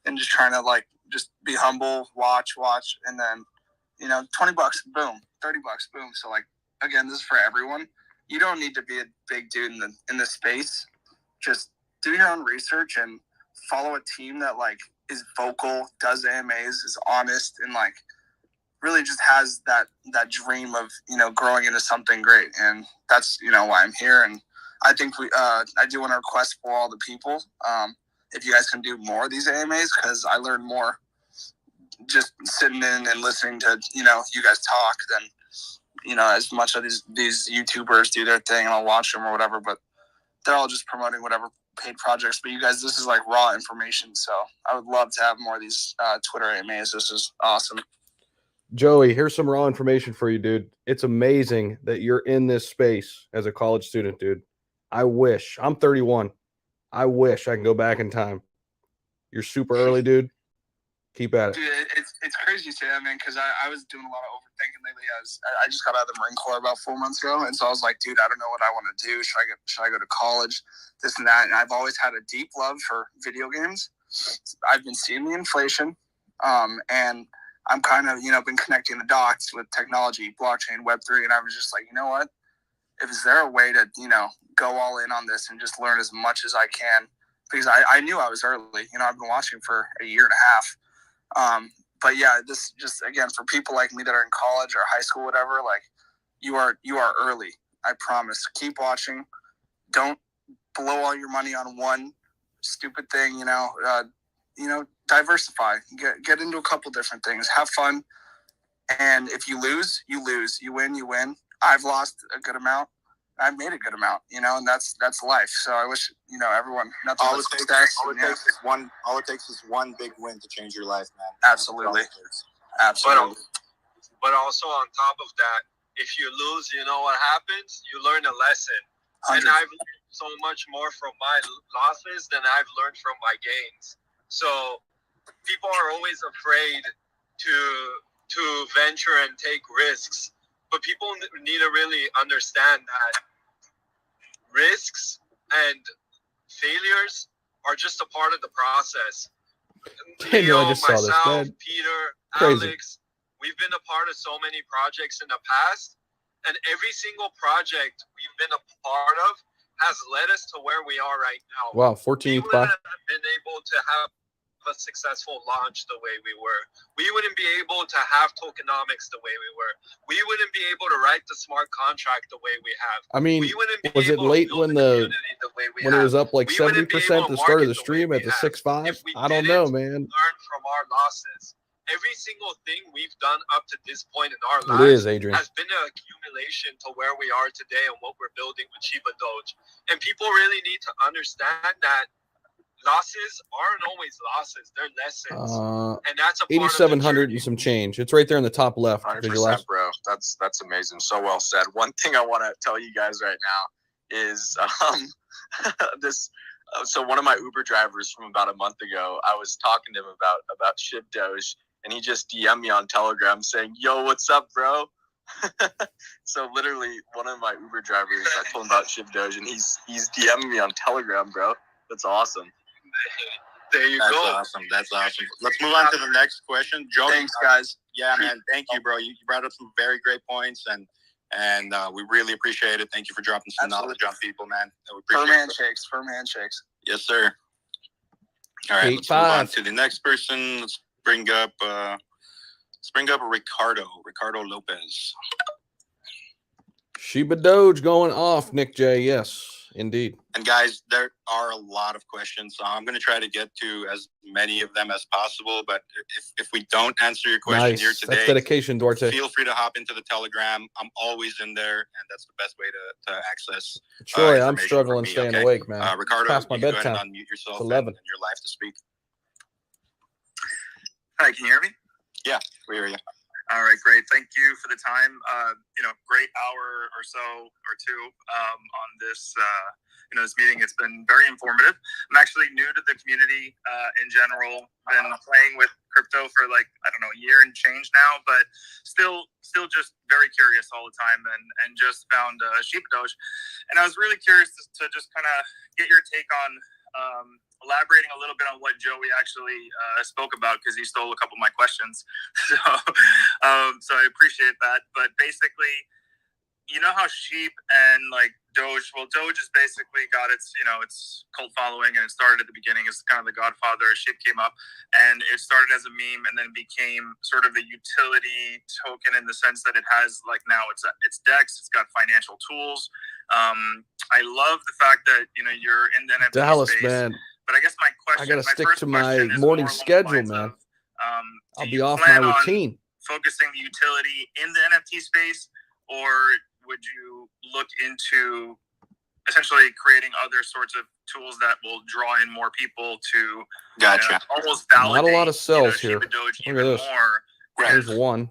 and just trying to like just be humble, watch, and then, $20, boom, $30, boom. So like, again, this is for everyone. You don't need to be a big dude in this space. Just do your own research and follow a team that like is vocal, does AMAs, is honest, and like really just has that dream of growing into something great. And that's why I'm here. And I think I do want to request for all the people, if you guys can do more of these AMAs, because I learn more just sitting in and listening to, you guys talk than, as much of these YouTubers do their thing and I'll watch them or whatever, but they're all just promoting whatever paid projects. But you guys, this is like raw information. So I would love to have more of these Twitter AMAs. This is awesome.
Joey, here's some raw information for you, dude. It's amazing that you're in this space as a college student, dude. I wish. I'm 31. I wish I can go back in time. You're super early, dude. Keep at it.
Dude, it's crazy you say that, man, because I was doing a lot of overthinking lately. I just got out of the Marine Corps about 4 months ago, and so I was like, dude, I don't know what I want to do. Should I go to college? This and that. And I've always had a deep love for video games. I've been seeing the inflation, and I'm kind of, been connecting the dots with technology, blockchain, Web3, and I was just like, you know what? Is there a way to, go all in on this and just learn as much as I can? Because I knew I was early. I've been watching for a year and a half. But yeah, this just, again, for people like me that are in college or high school, whatever, like you are early. I promise. Keep watching. Don't blow all your money on one stupid thing, diversify, get into a couple different things, have fun. And if you lose, you lose, you win, you win. I've lost a good amount. I've made a good amount, and that's life. So I wish, everyone, nothing
All
but
it
success.
takes is one big win to change your life, man.
Absolutely. Absolutely.
But also on top of that, if you lose, you know what happens? You learn a lesson.
100.
And I've learned so much more from my losses than I've learned from my gains. So people are always afraid to venture and take risks. But people need to really understand that risks and failures are just a part of the process.
Daniel, I
Leo,
just saw this,
myself,
man.
Peter,
Crazy.
Alex, we've been a part of so many projects in the past, and every single project we've been a part of has led us to where we are right now.
Wow,
We
14th
wouldn't
class.
have been able to have a successful launch the way we were. We wouldn't be able to have tokenomics the way we were. We wouldn't be able to write the smart contract the way we have.
I mean,
We wouldn't be
was it
able to
late
build
when
the community the way we
when it
have.
was up like
We wouldn't be
70%
able to
the start of the
market
stream
way
at the
we have
6.5?
if we
I don't know,
didn't
man.
learn from our losses. Every single thing we've done up to this point in our
It
lives
is, Adrian.
has been an accumulation to where we are today and what we're building with Shiba Doge. And people really need to understand that losses aren't always losses; they're lessons, and that's a part of the
8,700 and some change. It's right there in the top left.
100%, bro. That's amazing. So well said. One thing I want to tell you guys right now is this. So one of my Uber drivers from about a month ago, I was talking to him about Shiba Doge, and he just DM'd me on Telegram saying, "Yo, what's up, bro?" So literally, one of my Uber drivers, I told him about Shiba Doge, and he's DMing me on Telegram, bro. That's awesome.
There you go.
That's awesome. Let's move on to the next question. Joey,
Thanks, guys.
Yeah, man. Thank you, bro. You brought up some very great points, and we really appreciate it. Thank you for dropping some knowledge on people, man. We appreciate it.
Firm handshakes.
Yes, sir. All right, let's move on to the next person. Let's bring up Ricardo Lopez.
Shiba Doge going off, Nick J. Yes, indeed.
And guys, there are a lot of questions, so I'm going to try to get to as many of them as possible. But if we don't answer your question here today,
that's dedication, Duarte.
Feel free to hop into the Telegram. I'm always in there, and that's the best way to access.
Troy, I'm struggling staying awake, man.
Ricardo,
past my
you can go ahead
bedtime.
and unmute yourself
It's 11.
and you're live to speak.
Hi, can you hear me?
Yeah, we hear you.
All right, great. Thank you for the time. Great hour or so or two on this, this meeting. It's been very informative. I'm actually new to the community in general. Been playing with crypto for a year and change now, but still just very curious all the time, and just found Shiba Doge, and I was really curious to just kind of get your take on elaborating a little bit on what Joey actually spoke about, because he stole a couple of my questions. So I appreciate that. But basically, you know how Sheep and Doge, Doge has basically got its cult following, and it started at the beginning as kind of the godfather. Sheep came up, and it started as a meme, and then became sort of a utility token in the sense that it has now it's DEX, it's got financial tools. I love the fact that you're in the NFT
Dallas,
space.
man.
But I guess my question,
I got to stick to my
question is
morning
more along the
schedule,
lines
man.
of,
I'll
do
be
you
off my
plan on
routine.
focusing the utility in the NFT space, or would you look into essentially creating other sorts of tools that will draw in more people to
Gotcha.
almost validate
Not a lot of cells here.
Shiba Doge
Look
even
at this.
more?
There's one.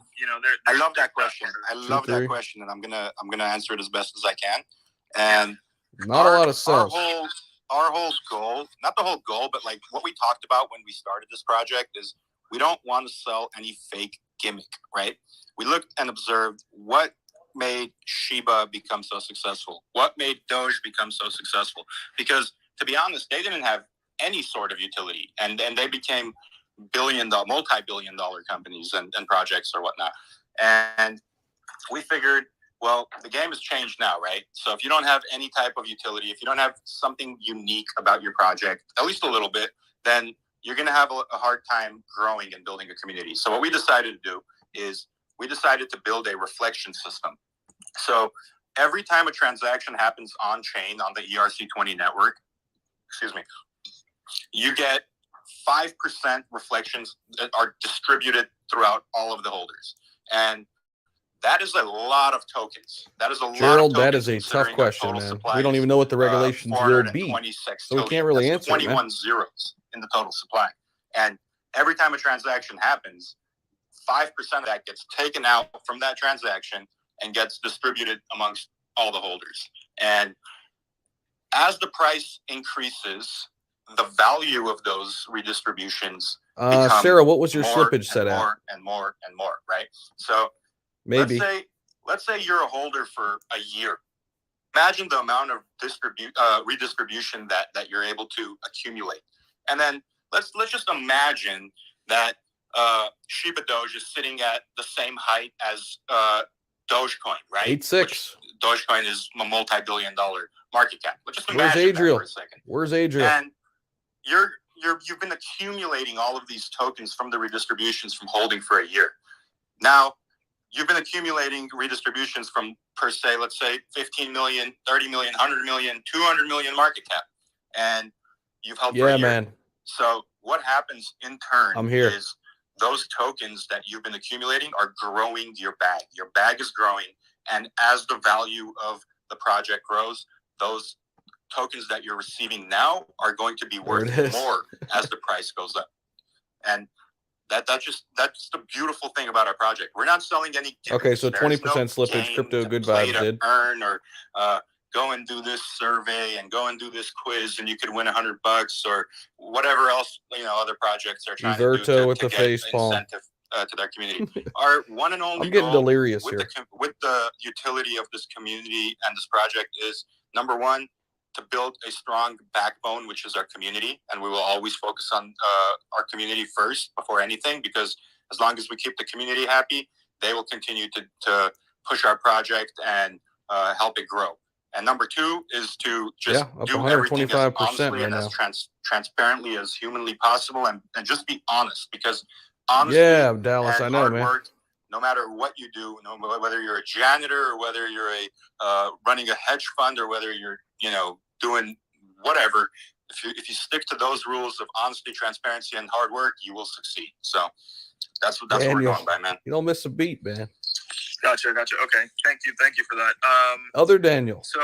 I love that question. I love
three.
that question, and I'm gonna answer it as best as I can. And
Not a lot of cells.
Our whole goal, not the whole goal, but what we talked about when we started this project is we don't want to sell any fake gimmick, right? We looked and observed what made Shiba become so successful, what made Doge become so successful. Because to be honest, they didn't have any sort of utility, and they became multi-billion-dollar companies and projects or whatnot. And we figured, well, the game has changed now, right? So if you don't have any type of utility, if you don't have something unique about your project, at least a little bit, then you're going to have a hard time growing and building a community. So what we decided to do is we decided to build a reflection system. So every time a transaction happens on chain on the ERC20 network, you get 5% reflections that are distributed throughout all of the holders. And that is a lot of tokens. That is a
Gerald,
lot of
that
tokens.
is a tough question, man. We don't even know what the regulations will be. So we can't really answer
21
it,
zeros in the total supply. And every time a transaction happens, 5% of that gets taken out from that transaction and gets distributed amongst all the holders. And as the price increases, the value of those redistributions
Sarah, what was your
more
slippage set at?
more and more and more, right? So
Maybe.
let's say you're a holder for a year. Imagine the amount of redistribution that you're able to accumulate. And then let's just imagine that Shiba Doge is sitting at the same height as Dogecoin, right?
8.6.
Dogecoin is a multi-billion-dollar market cap. Let's just
Where's
imagine that
Adriel?
for a second.
Where's Adriel?
And you've been accumulating all of these tokens from the redistributions from holding for a year. Now, you've been accumulating redistributions from, per se, let's say 15 million, 30 million, 100 million, 200 million market cap. And you've held for a year.
Man.
So what happens in turn
I'm here.
is those tokens that you've been accumulating are growing your bag. Your bag is growing. And as the value of the project grows, those tokens that you're receiving now are going to be worth more as the price goes up. And that's the beautiful thing about our project. We're not selling any gimmicks.
Okay, so 20% slippage,
game
crypto
to
good
play
vibes
to
did.
earn or go and do this survey and go and do this quiz and you could win $100 or whatever else other projects are trying to do
with
to
the
get
face palm.
incentive to their community. Our one and only
I'm getting
goal
delirious
with
here.
with the utility of this community and this project is, number one, to build a strong backbone, which is our community, and we will always focus on our community first before anything, because as long as we keep the community happy, they will continue to push our project and help it grow. And number two is to just do everything as honestly and as transparently as humanly possible, and just be honest, because honesty
Dallas,
and
I know,
hard
man.
work no matter what you do, whether you're a janitor or whether you're running a hedge fund or whether you're, doing whatever, if you stick to those rules of honesty, transparency, and hard work, you will succeed. So that's what we're going by, man.
You don't miss a beat, man.
Gotcha. Okay, thank you for that.
Other Daniel.
So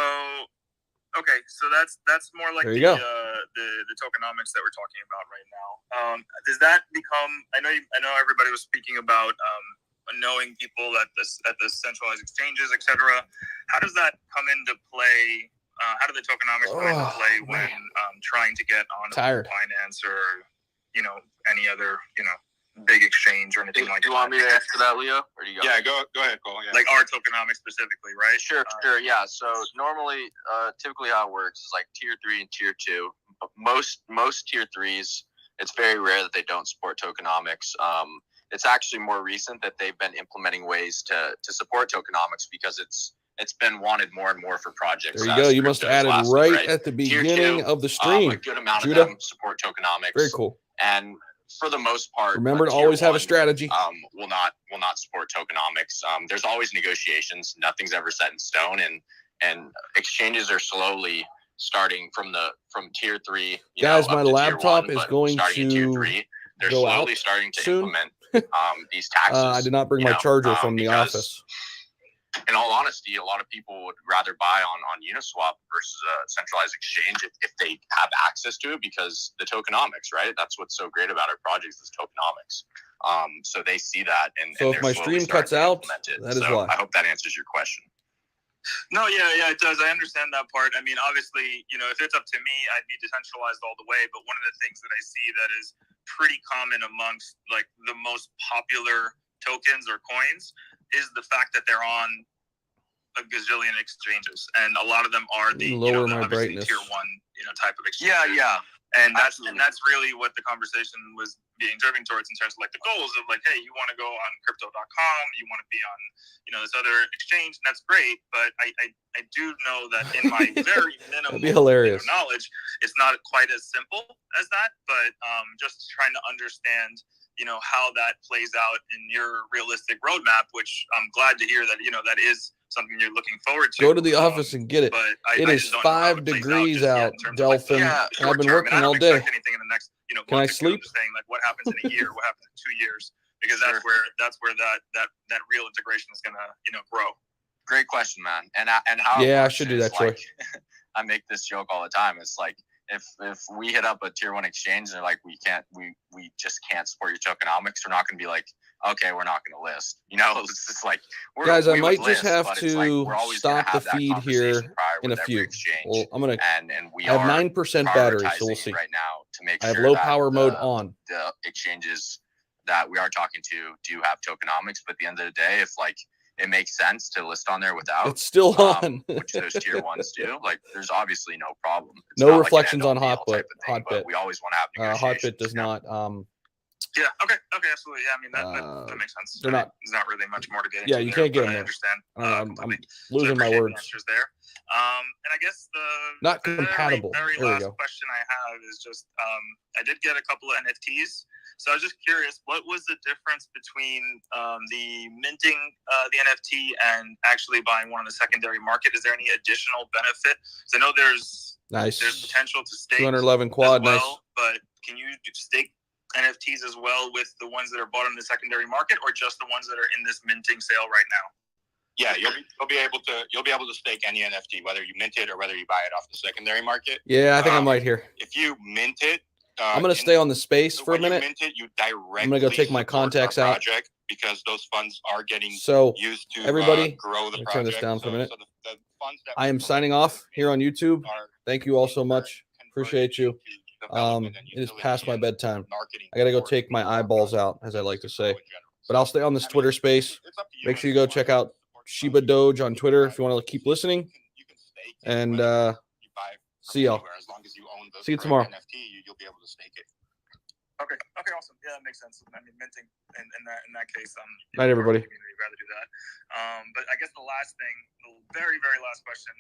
that's more like
there you
the
go.
tokenomics that we're talking about right now. Does that become? I know everybody was speaking about knowing people at the centralized exchanges, etc. How does that come into play? How do the tokenomics come into play when trying to get on Binance or any other big exchange or anything like that?
Do you want me to answer that, Leo? Or do you
go ahead, Cole. Yeah.
Like our tokenomics specifically, right?
Sure. Yeah. So normally, typically how it works is like tier 3 and tier 2. Most tier 3s, it's very rare that they don't support tokenomics. It's actually more recent that they've been implementing ways to support tokenomics because it's been wanted more and more for projects.
There you go. You must have added right at the beginning of the stream.
A good amount of them support tokenomics.
Very cool.
And for the most part,
remember to always have a strategy.
Will not support tokenomics. There's always negotiations. Nothing's ever set in stone, and exchanges are slowly starting from tier 3.
Guys, my laptop is going
to
to
they're
go
slowly
out
starting to
soon.
implement these taxes.
I did not bring my charger from the office.
In all honesty, a lot of people would rather buy on Uniswap versus a centralized exchange if they have access to it because the tokenomics, right? That's what's so great about our projects is tokenomics. So they see that, and
so if my stream cuts out, that is why.
I hope that answers your question.
No, yeah, it does. I understand that part. I mean, obviously, if it's up to me, I'd be decentralized all the way. But one of the things that I see that is pretty common amongst like the most popular tokens or coins is the fact that they're on a gazillion exchanges, and a lot of them are the
lower my brightness
tier 1 type of exchanges.
Yeah.
And that's really what the conversation was being driven towards in terms of like the goals of like, hey, you want to go on crypto.com, you want to be on this other exchange, and that's great. But I do know that in my very minimal knowledge, it's not quite as simple as that. But just trying to understand how that plays out in your realistic roadmap, which I'm glad to hear that that is something you're looking forward to.
Go to the office and get it.
But
it is 5 degrees out, Delphin. I've been working all day.
Anything in the next,
can I sleep?
Saying like what happens in a year, what happens in 2 years, because that's where that real integration is gonna grow.
Great question, man. And how?
Yeah, I should do that, Troy.
I make this joke all the time. It's like if we hit up a tier 1 exchange and they're like, we just can't support your tokenomics, we're not gonna be like, okay, we're not going to list. It's just like,
guys, I might just have to stop the feed here in a few. Well, I'm gonna.
And
I have 9% battery, so we'll see.
Right now to make
I have
sure
low
that
power mode on.
The exchanges that we are talking to do have tokenomics, but at the end of the day, if like it makes sense to list on there without,
it's still on.
Which those tier 1s do. Like, there's obviously no problem. It's
no reflections on Hotbit.
Hotbit. We always want to have negotiations.
Hotbit does not.
Yeah. Okay. Absolutely. Yeah. I mean, that makes sense.
They're not.
There's not really much more to get into.
Yeah, you can't get them.
I understand.
I'm losing my words.
Answers there. And I guess the
not compatible.
Very last question I have is just I did get a couple of NFTs, so I was just curious, what was the difference between the minting the NFT and actually buying one on the secondary market? Is there any additional benefit? Because I know there's potential to stake
211 quad,
well,
nice.
But can you stake NFTs as well with the ones that are bought on the secondary market, or just the ones that are in this minting sale right now?
Yeah, you'll be able to stake any NFT, whether you mint it or whether you buy it off the secondary market.
Yeah, I think I might here.
If you mint it,
I'm gonna stay on the space for a minute.
You mint it, you directly
I'm gonna go take my contacts out
because those funds are getting used to
everybody
grow the project.
Turn this down for a minute.
So the funds that
I am signing off here on YouTube. Thank you all so much. Appreciate you. It is past my bedtime. I gotta go take my eyeballs out, as I like to say. But I'll stay on this Twitter space. Make sure you go check out Shiba Doge on Twitter if you want to keep listening. And see y'all. See you tomorrow.
Okay, awesome. Yeah, that makes sense. I mean, minting in that case,
night, everybody.
You'd rather do that. But I guess the last thing, the very, very last question